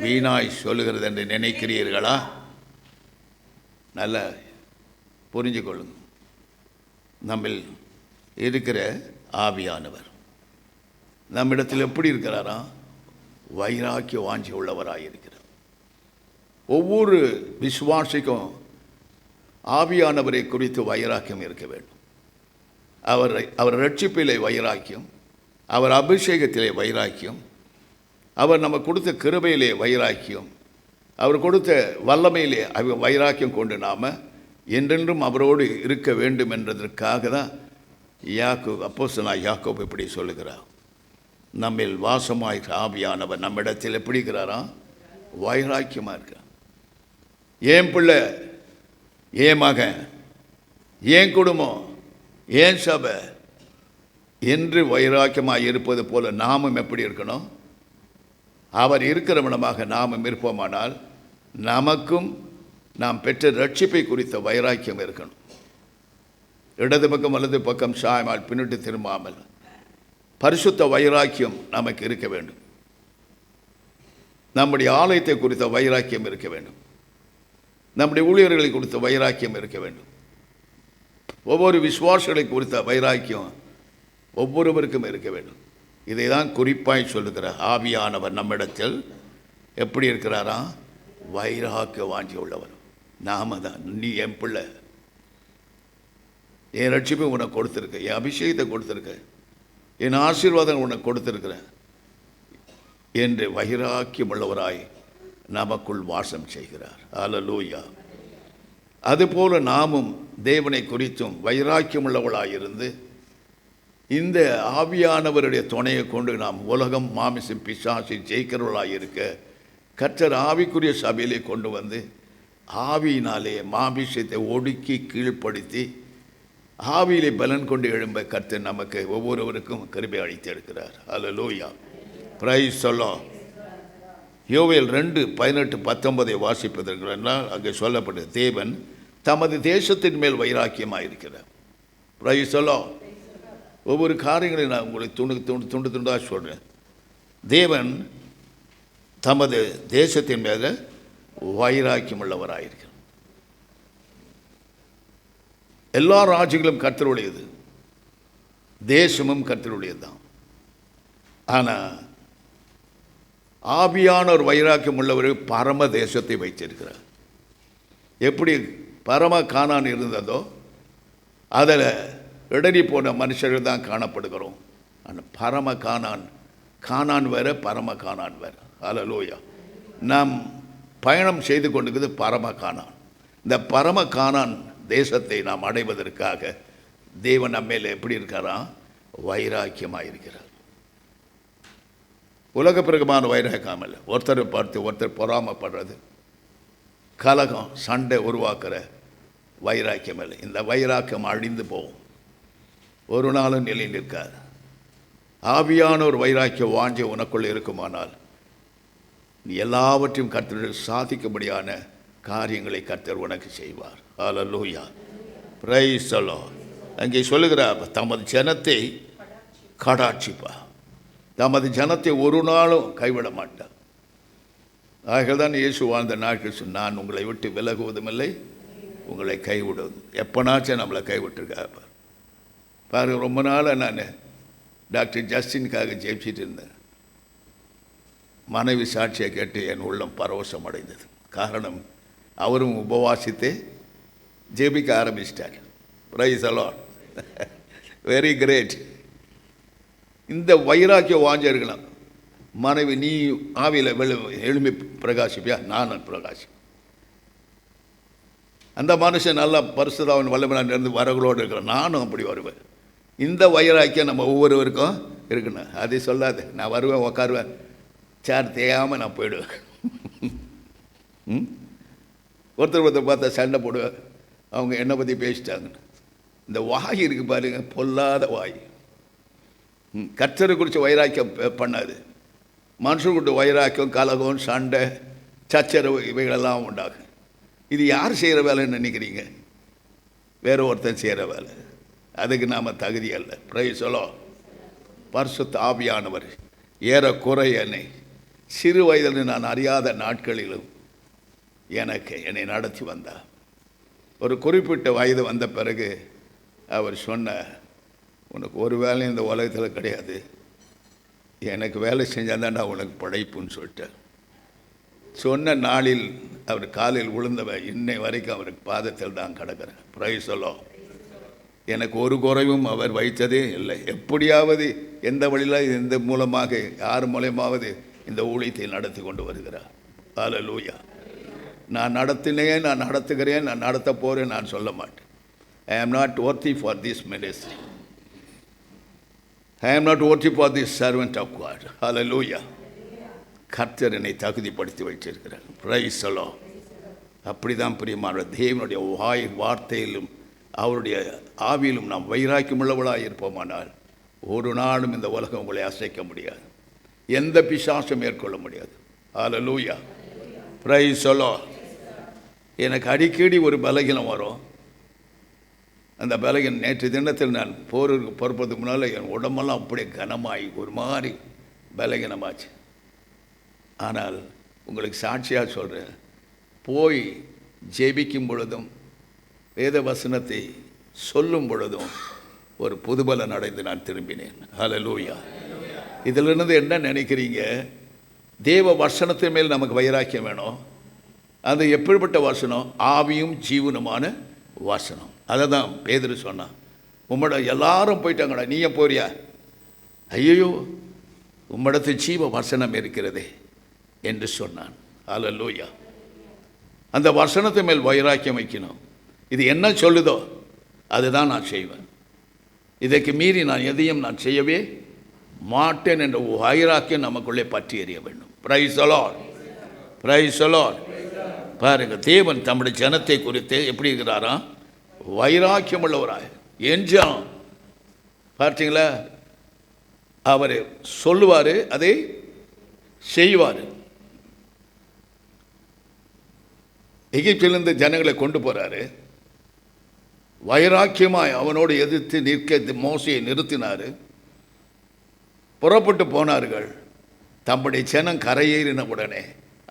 வீணாய் சொல்லுகிறது என்று நினைக்கிறீர்களா? நல்ல புரிஞ்சுக்கொள்ளுங்க. நம்மில் இருக்கிற ஆவியானவர் நம்மிடத்தில் எப்படி இருக்கிறாரா? வைராக்கிய வாஞ்சி உள்ளவராக இருக்கிறார். ஒவ்வொரு விசுவாசிக்கும் ஆவியானவரை குறித்து வைராக்கியம் இருக்க வேண்டும். அவர் ரட்சிப்பிலே வைராக்கியம், அவர் அபிஷேகத்திலே வைராக்கியம், அவர் நம்ம கொடுத்த கிருபையிலே வைராக்கியம், அவர் கொடுத்த வல்லமையிலே வைராக்கியம் கொண்டு நாம் என்றென்றும் அவரோடு இருக்க வேண்டும் என்றதற்காக தான் அப்போஸ்தலனாகிய யாக்கோபு இப்படி சொல்லுகிறார். நம்மில் வாசமாய் ஆவியானவர் நம்மிடத்தில் எப்படி இருக்கிறாரா? வைராக்கியமாக இருக்கிறார். ஏன் பிள்ளை, ஏன் மகன், ஏன் குடும்பம், ஏன் சபை என்று வைராக்கியமாக இருப்பது போல நாமும் எப்படி இருக்கணும்? அவர் இருக்கிறவனமாக நாமும் இருப்போமானால் நமக்கும் நாம் பெற்ற ரட்சிப்பை குறித்த வைராக்கியம் இருக்கணும். இடது பக்கம் வலது பக்கம் சாயமால் பின்னிட்டு திரும்பாமல் பரிசுத்த வைராக்கியம் நமக்கு இருக்க வேண்டும். நம்முடைய ஆலயத்தை குறித்த வைராக்கியம் இருக்க வேண்டும். நம்முடைய ஊழியர்களை குறித்த வைராக்கியம் இருக்க வேண்டும். ஒவ்வொரு விசுவாசிகளை குறித்த வைராக்கியம் ஒவ்வொருவருக்கும் இருக்க வேண்டும். இதை தான் குறிப்பாய் சொல்லுகிறார். ஆவியானவர் நம்மிடத்தில் எப்படி இருக்கிறாரா? வைராக்கிய வாஞ்சி உள்ளவர். நாம தான், நீ என் பிள்ளை, என் ரட்சிப்பை உனக்கு கொடுத்துருக்க, என் அபிஷேகத்தை கொடுத்துருக்க, என் ஆசீர்வாதம் உனக்கு கொடுத்துருக்கிறேன் என்று வைராக்கியம் உள்ளவராய் நமக்குள் வாசம் செய்கிறார். அல்லேலூயா. அதுபோல நாமும் தேவனை குறித்தும் வைராக்கியமுள்ளவளாயிருந்து இந்த ஆவியானவருடைய துணையை கொண்டு நாம் உலகம் மாமிசம் பிசாசை ஜெயிக்கிறவர்களாயிருக்க கர்த்தர் ஆவிக்குரிய சபையிலே கொண்டு வந்து ஆவியினாலே மாமிசத்தை ஒடுக்கி கீழ்ப்படுத்தி ஆவியிலே பலன் கொண்டு எழும்ப கர்த்தர் நமக்கு ஒவ்வொருவருக்கும் கிருபை அளித்து இருக்கிறார். அல்லேலூயா, பிரைஸ் தி லார்ட். யோவேல் 2:18-19 வாசிப்பதற்கென்றால் அங்கே சொல்லப்பட்டது, தேவன் தமது தேசத்தின் மேல் வைராக்கியமாக இருக்கிறார். Price the Lord. ஒவ்வொரு காரியங்களையும் நான் உங்களுக்கு துண்டு துண்டாக சொல்கிறேன். தேவன் தமது தேசத்தின் மேலே வைராக்கியம் உள்ளவராயிருக்கிறார். எல்லா ராஜ்யங்களும் கர்த்தருடையது, தேசமும் கர்த்தருடையது தான். ஆனால் ஆவியான ஒரு வைராக்கியம் உள்ளவர் பரம தேசத்தை வைத்திருக்கிறார். எப்படி பரம கானான் இருந்ததோ அதில் இடறி போன மனுஷர்கள் தான் காணப்படுகிறோம். ஆனால் பரம கானான் வேறு, பரம கானான் வேறு. அல்லேலூயா. நாம் பயணம் செய்து கொண்டிருக்கிறது பரம கானான். இந்த பரம கானான் தேசத்தை நாம் அடைவதற்காக தேவன் நம்மேல் எப்படி இருக்காரா? வைராக்கியமாக இருக்கிறார். உலக பிரகமான வைராக்கியம் இல்லை. ஒருத்தரை பார்த்து ஒருத்தர் பொறாமப்படுறது, கலகம், சண்டை உருவாக்குற வைராக்கியம் இல்லை. இந்த வைராக்கியம் அழிந்து போகும், ஒரு நாளும் நிலை நிற்காது. ஆவியான ஒரு வைராக்கிய வாஞ்சை உனக்குள்ள இருக்குமானால் நீ எல்லாவற்றையும் கர்த்தர் சாதிக்கும்படியான காரியங்களை கர்த்தர் உனக்கு செய்வார். அல்லேலூயா, பிரைஸ் தி லார்ட். அங்கே சொல்லுகிறார், தமது ஜனத்தை கடாட்சிப்பார், தமது ஜனத்தை ஒரு நாளும் கைவிட மாட்டார். ஆக தான் இயேசு வாழ்ந்த நாட்கள் நான் உங்களை விட்டு விலகுவதும் இல்லை, உங்களை கைவிடுவது. எப்போனாச்சும் நம்மளை கைவிட்டுருக்காரு பாருங்க. ரொம்ப நாளாக நான் டாக்டர் ஜஸ்டினுக்காக ஜெயிச்சிட்டு இருந்தேன். மனைவி சாட்சியை கேட்டு என் உள்ளம் பரவசம் அடைந்தது. காரணம், அவரும் உபவாசித்து ஜெபிக்க ஆரம்பிச்சிட்டார். Praise the Lord, very great. இந்த வைராக்கிய வாஞ்சை இருக்கலாம். மனைவி, நீ ஆவியில் எழும்பி பிரகாசிப்பியா? நானும் பிரகாசி. அந்த மனுஷன் நல்லா பரிசுத்தாவின் வல்லமையாக இருந்து வரங்களோடு இருக்கிறான், நானும் அப்படி வருவேன். இந்த வைராக்கியம் நம்ம ஒவ்வொருவருக்கும் இருக்கணும். அதை சொல்லாது, நான் வருவேன், உட்காருவேன், சேர் தேயாமல் நான் போயிடுவேன். ஒருத்தர் பார்த்தா சண்டை போடுவேன், அவங்க என்னை பற்றி பேசிட்டாங்க. இந்த வாய் இருக்குது பாருங்க, பொல்லாத வாய். கர்த்தரை குறித்து வைராக்கியம் பண்ணாது. மனுஷனுக்கு வைராக்கியம், கலகம், சண்டை, சச்சரவு இவைகளெல்லாம் உண்டாகும். இது யார் செய்கிற வேலைன்னு நினைக்கிறீங்க? வேற ஒருத்தன் செய்கிற வேலை. அதுக்கு நாம் தகுதி அல்ல. Price the Lord. பரிசுத்த ஆவியானவர் ஏறக்குறைய என்னை சிறு வயதில் நான் அறியாத நாட்களிலும் என்னை நடத்தி வந்தார். ஒரு குறிப்பிட்ட வயது வந்த பிறகு அவர் சொன்ன, உனக்கு ஒரு வேலையும் இந்த உலகத்தில் கிடையாது, எனக்கு வேலை செஞ்சால் தான் நான் உனக்கு படைப்புன்னு சொல்லிட்டார். சொன்ன நாளில் அவர் காலில் விழுந்தவன் இன்னை வரைக்கும் அவருக்கு பாதத்தில் தான் கிடக்கிறேன். Price the Lord. எனக்கு ஒரு குறைவும் அவர் வைத்ததே இல்லை. எப்படியாவது எந்த வழியில், எந்த மூலமாக, யார் மூலமாவது இந்த ஊழியத்தை நடத்தி கொண்டு வருகிறார். அல்லேலூயா. நான் நடத்தினேன், நான் நடத்துகிறேன், நான் நடத்த போகிறேன் நான் சொல்ல மாட்டேன். I am not worthy for this ministry. I am not worthy for this servant of God. Hallelujah. கர்த்தர் என்னை தகுதிப்படுத்தி வைத்திருக்கிறார். Price the Lord. அப்படி தான் பிரியமான தேவனுடைய வார்த்தையிலும் அவருடைய ஆவியிலும் நாம் வைராக்கியமுள்ளவளாக இருப்போமானால் ஒரு நாளும் இந்த உலகம் உங்களை அசைக்க முடியாது, எந்த பிசாசும் மேற்கொள்ள முடியாது. ஹல்லேலூயா, பிரைஸ் தி லார்ட். எனக்கு அடிக்கடி ஒரு பலகீனம் வரும். அந்த பலகீனம் நேற்று தினத்தில் நான் போருக்கு பொறுப்பதுக்கு முன்னால் என் உடம்பெல்லாம் அப்படியே கனமாகி ஒரு மாதிரி பலகீனமாச்சு. ஆனால் உங்களுக்கு சாட்சியாக சொல்கிறேன், போய் ஜெபிக்கும் பொழுதும் வேத வசனத்தை சொல்லும் பொழுதும் ஒரு புதுபலன் அடைந்து நான் திரும்பினேன். ஹல்லேலூயா. இதிலிருந்து என்ன நினைக்கிறீங்க? தேவ வசனத்தின் மேல் நமக்கு வைராக்கியம் வேணும். அது எப்படிப்பட்ட வசனம்? ஆவியும் ஜீவனுமான வசனம். அதை தான் பேதுரு சொன்னான். உம்மோட எல்லாரும் போயிட்டாங்கடா, நீயே போறியா? ஐயோ, உம்மிடத்து ஜீவ வசனம் இருக்கிறதே என்று சொன்னான். ஹல்லேலூயா. அந்த வசனத்தை மேல் வைராக்கியம் வைக்கணும். இது என்ன சொல்லுதோ அதுதான் நான் செய்வேன், இதற்கு மீறி நான் எதையும் நான் செய்யவே மாட்டேன் என்ற வைராக்கியம் நமக்குள்ளே பற்றி எறிய வேண்டும். Price the Lord, price the Lord. பாருங்க, தேவன் தம்முடைய ஜனத்தை குறித்து எப்படி இருக்கிறாராம்? வைராக்கியம் உள்ளவராய். எஞ்சாம் பார்த்தீங்களா, அவர் சொல்லுவார், அதை செய்வார். எகிப்திலிருந்து ஜனங்களை கொண்டு போகிறாரு, வைராக்கியமாய் அவனோடு எதிர்த்து நிற்க மோசையை நிறுத்தினார். புறப்பட்டு போனார்கள். தம்முடைய ஜனம் கரையேறின உடனே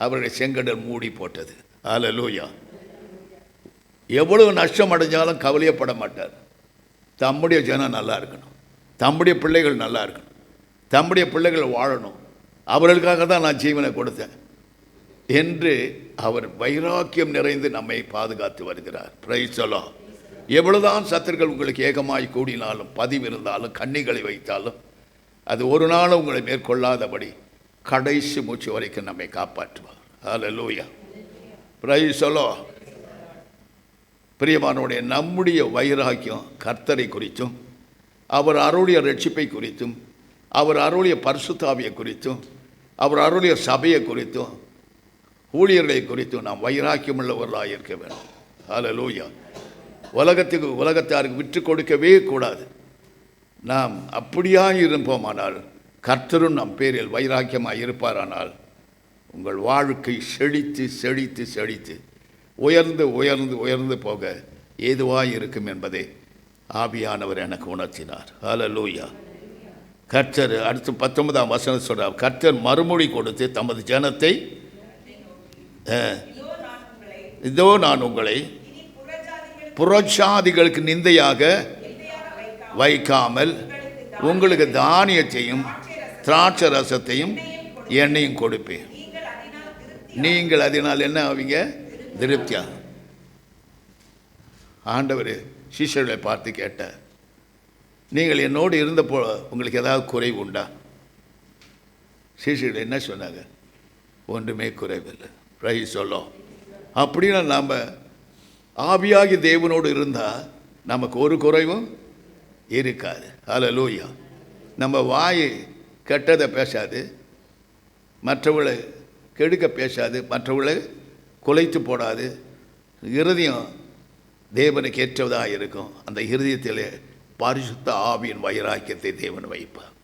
அவருடைய செங்கடல் மூடி போட்டது. அல்லேலூயா. எவ்வளவு நஷ்டம் அடைஞ்சாலும் கவலையப்பட மாட்டார். தம்முடைய ஜனம் நல்லா இருக்கணும், தம்முடைய பிள்ளைகள் நல்லா இருக்கணும், தம்முடைய பிள்ளைகள் வாழணும், அவர்களுக்காக தான் நான் ஜீவனை கொடுத்தேன் என்று அவர் வைராக்கியம் நிறைந்து நம்மை பாதுகாத்து வருகிறார். Price the Lord. எவ்வளவுதான் சத்துருக்கள் உங்களுக்கு ஏகமாய் கூடினாலும், பதிவு இருந்தாலும், கண்ணிகளை வைத்தாலும், அது ஒரு நாளும் உங்களை மேற்கொள்ளாதபடி கடைசி மூச்சு வரைக்கும் நம்மை காப்பாற்றுவார். அல்லேலூயா. Praise the Lord. பிரியமானவருடைய நம்முடைய வைராக்கியம் கர்த்தரை குறித்தும், அவர் அருளிய ரட்சிப்பை குறித்தும், அவர் அருளிய பரிசுத்த ஆவியை குறித்தும், அவர் அருளிய சபையை குறித்தும், ஊழியர்களை குறித்தும் நாம் வைராக்கியம் உள்ளவர்களாக இருக்க வேண்டும். அல்லேலூயா. உலகத்தாருக்கு விட்டு கொடுக்கவே கூடாது. நாம் அப்படியாக இருப்போமானால், கர்த்தரும் நம் பேரில் வைராக்கியமாக இருப்பாரானால், உங்கள் வாழ்க்கை செழித்து செழித்து செழித்து உயர்ந்து உயர்ந்து உயர்ந்து போக ஏதுவாக இருக்கும் என்பதை ஆவியானவர் எனக்கு உணர்த்தினார். அல்லேலூயா. கர்த்தர் அடுத்து 19ஆம் வசனம் சொல்றார், கர்த்தர் மறுமொழி கொடுத்து தமது ஜனத்தை, இதோ நான் உங்களை புறஜாதிகளுக்கு நிந்தையாக வைக்காமல் உங்களுக்கு தானியத்தையும் திராட்சை ரசத்தையும் எண்ணெயும் கொடுப்பேன். நீங்கள் அதனால் என்ன ஆவீங்க? திருப்தியா. ஆண்டவர் சீஷர்களை பார்த்து கேட்டார், நீங்கள் என்னோடு இருந்தப்போ உங்களுக்கு ஏதாவது குறைவு உண்டா? சீஷர்கள் என்ன சொன்னாங்க? ஒன்றுமே குறைவில்லை. Price the Lord. அப்படின்னா நாம் ஆவியாகி தேவனோடு இருந்தால் நமக்கு ஒரு குறைவும் இருக்காது. அல்லேலூயா. நம்ம வாய் கெட்டதை பேசாது, மற்றவர்களை கெடுக்க பேசாது, மற்றவர்களை குலைத்து போடாது. இருதயம் தேவனுக்கு ஏற்றதாக இருக்கும். அந்த இருதயத்தில் பரிசுத்த ஆவியின் வைராக்கியத்தை தேவன் வைப்பார்.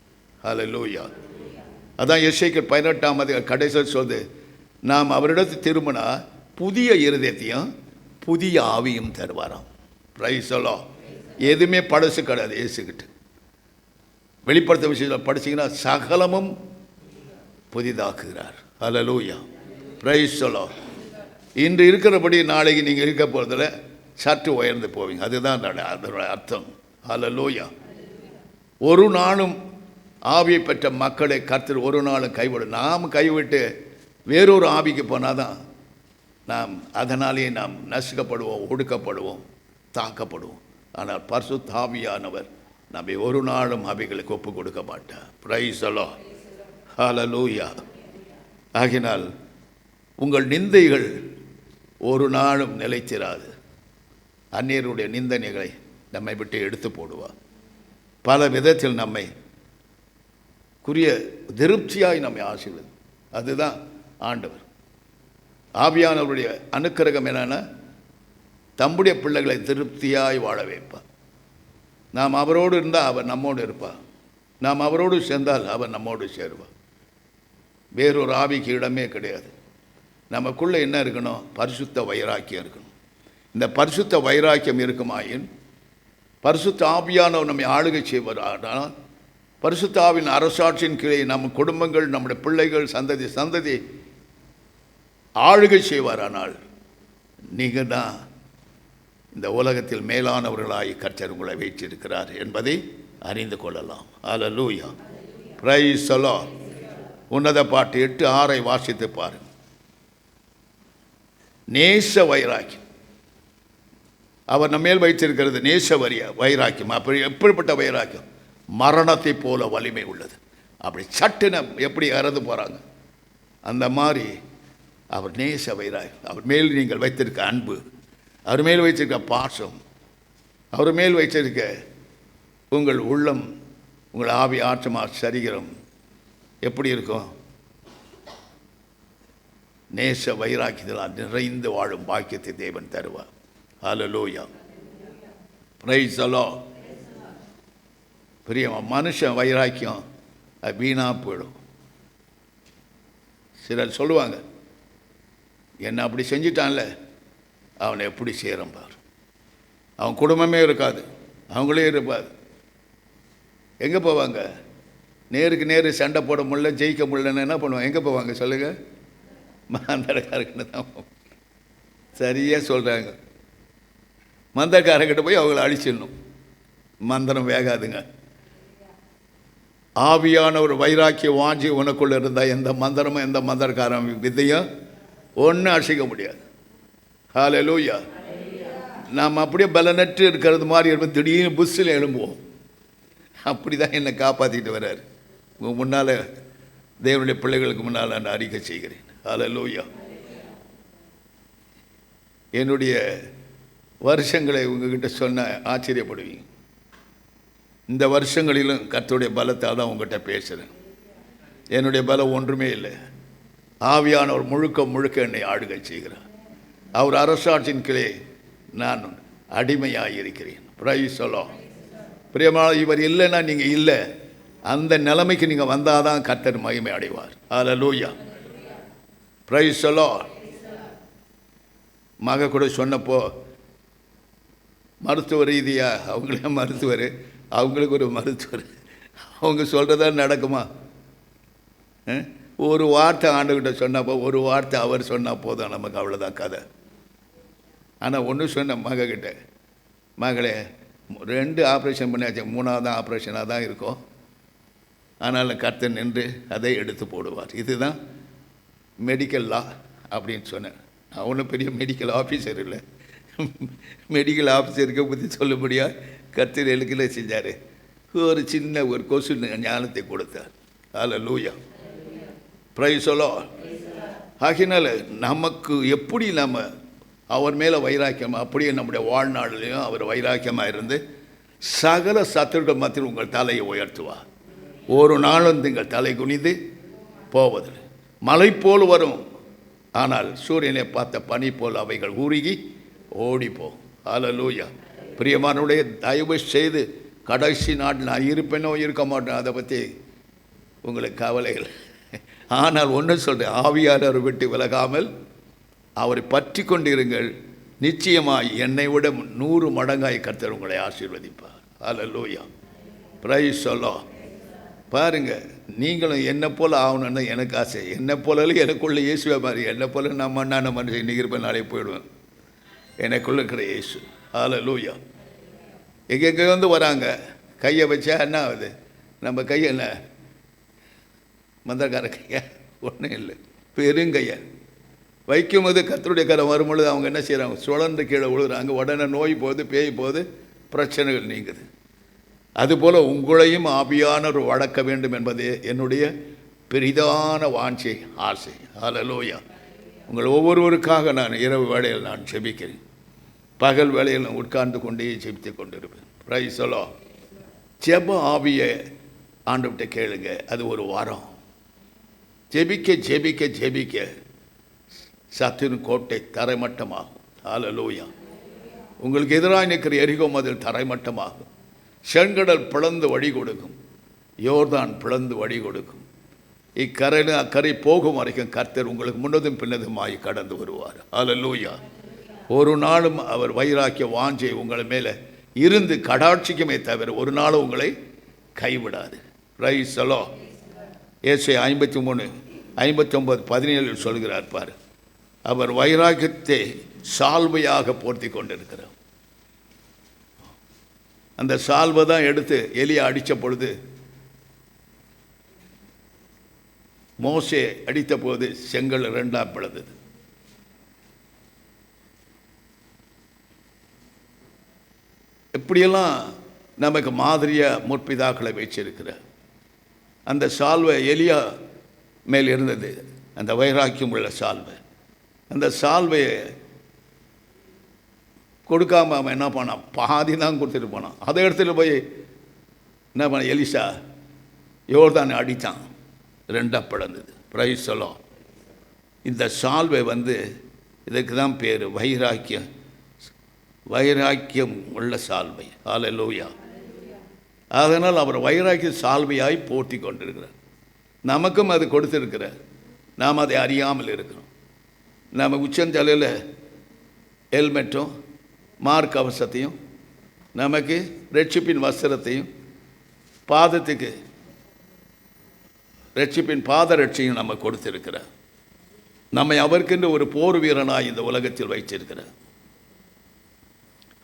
அல்லேலூயா. அதான் எசேக்கியேல் 18ஆம் அதிகாரம் கடைசியில் சொல்லுது, நாம் அவரிடத்து திரும்பினா புதிய இருதயத்தையும் புதிய ஆவியும் தருவாராம். Price the Lord. எதுவுமே பழசு கிடையாது இயேசுக்கிட்ட. வெளிப்படுத்த விஷயத்தில் படிச்சிங்கன்னா சகலமும் புதிதாக்குகிறார். அல்லேலூயா. Praise the Lord. இன்று இருக்கிறபடி நாளைக்கு நீங்கள் இருக்க போகிறதில் சற்று உயர்ந்து போவீங்க. அதுதான் அதோட அர்த்தம். அல்லேலூயா. ஒரு நாளும் ஆவியை பெற்ற மக்களை கர்த்தர் ஒரு நாளும் கைவிடும். நாம் கைவிட்டு வேறொரு ஆவிக்கு போனால் தான் நாம் அதனாலேயே நாம் நசுக்கப்படுவோம், ஒடுக்கப்படுவோம், தாக்கப்படுவோம். ஆனால் பரிசுத்த ஆவியானவர் நம்மை ஒரு நாளும் ஆவிகளுக்கு ஒப்பு கொடுக்க மாட்டார். Praise the Lord. ஹல்லேலூயா. ஆகினால் உங்கள் நிந்தைகள் ஒரு நாளும் நிலைத்திராது. அந்நியருடைய நிந்தனைகளை நம்மை விட்டு எடுத்து போடுவார். பல விதத்தில் நம்மை குறிய திருப்தியாய் நம்மை ஆசீர்வதி. அதுதான் ஆண்டவர். ஆவியானவருடைய அனுக்கிரகம் என்னன்னா, தம்முடைய பிள்ளைகளை திருப்தியாய் வாழ வைப்பார். நாம் அவரோடு இருந்தால் அவர் நம்மோடு இருப்பார். நாம் அவரோடு சேர்ந்தால் அவர் நம்மோடு சேருவார். வேறொரு ஆவிக்கு இடமே கிடையாது. நமக்குள்ளே என்ன இருக்கணும்? பரிசுத்த வைராக்கியம் இருக்கணும். இந்த பரிசுத்த வைராக்கியம் இருக்குமாயின் பரிசுத்த ஆவியானவர் நம்மை ஆளுகை செய்வாரானால், பரிசுத்த ஆவின் அரசாட்சியின் கீழே நம் குடும்பங்கள், நம்முடைய பிள்ளைகள், சந்ததி ஆளுகை செய்வாரானால் நீங்கள் தான் இந்த உலகத்தில் மேலானவர்களாய் கர்த்தர் உங்களை வைத்திருக்கிறார் என்பதை அறிந்து கொள்ளலாம். அல்லேலூயா. Praise the Lord. உன்னத பாட்டு 8:6 வாசித்து பாருங்கள். நேச வைராக்கியம் அவர் நம்ம மேல் வைத்திருக்கிறது. நேச வைராக்கியம். அப்படி எப்படிப்பட்ட வைராக்கியம்? மரணத்தை போல வலிமை உள்ளது. அப்படி சட்டுன எப்படி இறந்து போகிறாங்க அந்த மாதிரி அவர் நேச வைராக்கியம். அவர் மேல் நீங்கள் வைத்திருக்க அன்பு, அவர் மேல் வைச்சிருக்க பாசம், அவர் மேல் வைச்சிருக்க உங்கள் உள்ளம், உங்கள் ஆவி, ஆத்மா, சரீரம் எப்படி இருக்கும்? நேச வைராக்கியத்தில் நிறைந்து வாழும் பாக்கியத்தை தேவன் தருவார். ஹல்லேலூயா, பிரைஸ் தி லார்ட். பிரியமா, மனுஷன் வைராக்கியம் அது வீணாக போயிடும். சிலர் சொல்லுவாங்க, என்ன அப்படி செஞ்சிட்டான்ல, அவனை எப்படி செய்கிறான் பார், அவன் குடும்பமே இருக்காது, அவங்களே இருப்பார். எங்கே போவாங்க? நேருக்கு நேரு சண்டை போட முடியல, ஜெயிக்க முடியலன்னு என்ன பண்ணுவாங்க? எங்கே போவாங்க சொல்லுங்கள்? மந்திரக்காரர்கிட்ட தான். சரியாக சொல்கிறாங்க. மந்திரக்காரர்கிட்ட போய் அவங்கள அழிச்சிடணும். மந்திரம் வேகாதுங்க. ஆவியான ஒரு வைராக்கிய வாஞ்சி உனக்குள்ளே இருந்தால் எந்த மந்திரமும் எந்த மந்திரக்காரன் வித்தையும் ஒன்றும் அசைக்க முடியாது. ஹல்லேலூயா. நாம் அப்படியே பலனற்று இருக்கிறது மாதிரி இருக்கும், திடீர்னு புஷ்ஷில் எழும்புவோம். அப்படி தான் என்னை காப்பாற்றிட்டு வர்றார். உங்கள் முன்னால், தேவனுடைய பிள்ளைகளுக்கு முன்னால் நான் அறிக்கை செய்கிறேன். ஹல்லேலூயா. என்னுடைய வருஷங்களை உங்ககிட்ட சொன்ன ஆச்சரியப்படுவீங்க. இந்த வருஷங்களிலும் கர்த்தருடைய பலத்தால் தான் உங்கள்கிட்ட பேசுகிறேன். என்னுடைய பலம் ஒன்றுமே இல்லை. ஆவியானவர் முழுக்க முழுக்க என்னை ஆளுகை செய்கிறார். அவர் அரசாட்சியின் கீழே நான் அடிமையாக இருக்கிறேன். Price the Lord. பிரியமான, இவர் இல்லைன்னா நீங்கள் இல்லை. அந்த நிலைமைக்கு நீங்கள் வந்தால் தான் கர்த்தர் மகிமை அடைவார். ஹல்லேலூயா, பிரைஸ் தி லார்ட். மக கூட சொன்னப்போ மருத்துவ ரீதியாக, அவங்களே மருத்துவர், அவங்களுக்கு ஒரு மருத்துவர், அவங்க சொல்கிறதா நடக்குமா? ஒரு வார்த்தை ஆண்டுகிட்ட சொன்னப்போ, ஒரு வார்த்தை அவர் சொன்னால் போதும், நமக்கு அவ்வளோதான் கதை. ஆனால் ஒன்று சொன்ன மகக்கிட்ட, மகளே 2 ஆப்ரேஷன் பண்ணியாச்சு, 3வது ஆப்ரேஷனாக தான் இருக்கும், ஆனாலும் கர்த்தர் நின்று அதை எடுத்து போடுவார். இதுதான் மெடிக்கல் லா அப்படின்னு சொன்னேன். நான் ஒன்றும் பெரிய மெடிக்கல் ஆஃபீஸர் இல்லை. மெடிக்கல் ஆஃபீஸருக்கு பற்றி சொல்லும்படியாக கர்த்தர் எழுக்கல செஞ்சார். ஒரு சின்ன ஒரு கொசு ஞானத்தை கொடுத்தார். ஹல்லேலூயா, பிரைஸ் தி லார்ட். ஆகினால நமக்கு எப்படி நம்ம அவர் மேலே வைராக்கியம், அப்படியே நம்முடைய வாழ்நாளிலையும் அவர் வைராக்கியமாக இருந்து சகல சத்துருக்கள் மத்தியில் உங்கள் தலையை உயர்த்துவார். ஒரு நாளும் நீங்கள் தலை குனிந்து போவதில்லை. மலை போல் வரும், ஆனால் சூரியனை பார்த்த பனி போல் அவைகள் உருகி ஓடிப்போம். ஹல்லேலூயா. பிரியமானுடைய, தயவு செய்து கடைசி நாட்டில் நான் இருப்பேனோ இருக்க மாட்டேன், அதை பற்றி உங்களுக்கு கவலைகள். ஆனால் ஒன்று சொல்கிறேன், ஆவியானவர் விட்டு விலகாமல் அவரை பற்றி கொண்டிருங்கள். நிச்சயமாய் என்னை விட 100 மடங்காய் கர்த்தர் உங்களை ஆசீர்வதிப்பார். ஹல்லேலூயா, பிரைஸ் தி லார்ட். பாருங்கள், நீங்களும் என்னை போல் ஆகணுன்னு எனக்கு ஆசை. என்னை போல எனக்குள்ள இயேசுவை மாதிரி, என்னை போல நான் மண்ணான மனுஷன், இன்றைக்கி இருப்பேன், நாளை போயிடுவேன். எனக்குள்ளே இருக்கிற இயேசு. ஹல்லேலூயா. எங்கே வந்து வராங்க, கையை வச்சா என்ன ஆகுது? நம்ம கையை என்ன மந்திரக்கார கையா? ஒன்றும் இல்லை, பெருங்கையை வைக்கும்போது கர்த்தருடைய கரம் வரும்பொழுது அவங்க என்ன செய்கிறாங்க? சுழன்று கீழே விழுகிறாங்க. உடனே நோய் போகுது, பேய் போகுது, பிரச்சனைகள் நீங்குது. அதுபோல் உங்களையும் ஆவியானவர் வளர்க்க வேண்டும் என்பது என்னுடைய பெரிதான வாஞ்சை, ஆசை. ஹல்லேலூயா. உங்கள் ஒவ்வொருவருக்காக நான் இரவு வேளையில் நான் ஜெபிக்கிறேன். பகல் வேளையில் நான் உட்கார்ந்து கொண்டே ஜெபித்து கொண்டிருப்பேன். Price the Lord. ஜெப ஆவியை ஆண்டவர்கிட்ட கேளுங்க, அது ஒரு வாரம். ஜெபிக்க ஜெபிக்க ஜெபிக்க சத்துருவின் கோட்டை தரைமட்டமாகும். ஹல்லேலூயா. உங்களுக்கு எதிராக நிற்கிற எரிகோ மதில் தரைமட்டமாகும். செங்கடல் பிளந்து வழி கொடுக்கும், யோர்தான் பிளந்து வழி கொடுக்கும். இக்கரையில் அக்கறை போகும் வரைக்கும் கர்த்தர் உங்களுக்கு முன்னதும் பின்னதுமாய் கடந்து வருவார். ஹல்லேலூயா. ஒரு நாளும் அவர் வைராக்கிய வாஞ்சை உங்கள் மேலே இருந்து கடாட்சிக்குமே தவிர ஒரு நாளும் உங்களை கைவிடாது. Praise the Lord. ஏசாயா 53:59-17 சொல்கிறார் பார். அவர் வைராக்கியத்தை சால்வையாக போர்த்தி கொண்டிருக்கிறார். அந்த சால்வை தான் எடுத்து எலியா அடித்த பொழுது, மோசே அடித்த போது செங்கல் 2ஆக பிளந்தது. எப்படியெல்லாம் நமக்கு மாதிரியாக முற்பிதாக்களை வச்சிருக்கிறார். அந்த சால்வை எலியா மேல் இருந்தது, அந்த வைராக்கியம் உள்ள சால்வை. அந்த சால்வையை கொடுக்காம அவன் என்ன பண்ணான், பாதி தான் கொடுத்துட்டு போனான். அதை இடத்துல போய் என்ன பண்ண, எலிசா யோர்தானை அடித்தான், ரெண்டாக பிளந்தது. பிரைஸ் சொல்லோ. இந்த சால்வை இதுக்கு தான் பேர் வைராக்கியம் உள்ள சால்வை. ஹல்லேலூயா. அதனால் அவர் வைராக்கிய சால்வையாய் போற்றி கொண்டிருக்கிறார். நமக்கும் அது கொடுத்துருக்கிறார், நாம் அதை அறியாமல் இருக்கிறோம். நம்ம உச்சந்தலையில் ஹெல்மெட்டும் மார்க் கவசத்தையும், நமக்கு ரட்சிப்பின் வஸ்திரத்தையும், பாதத்துக்கு ரட்சிப்பின் பாத ரட்சியும் நம்ம கொடுத்திருக்கிறார். நம்மை அவருக்கென்று ஒரு போர் வீரனாய் இந்த உலகத்தில் வைத்திருக்கிறார்.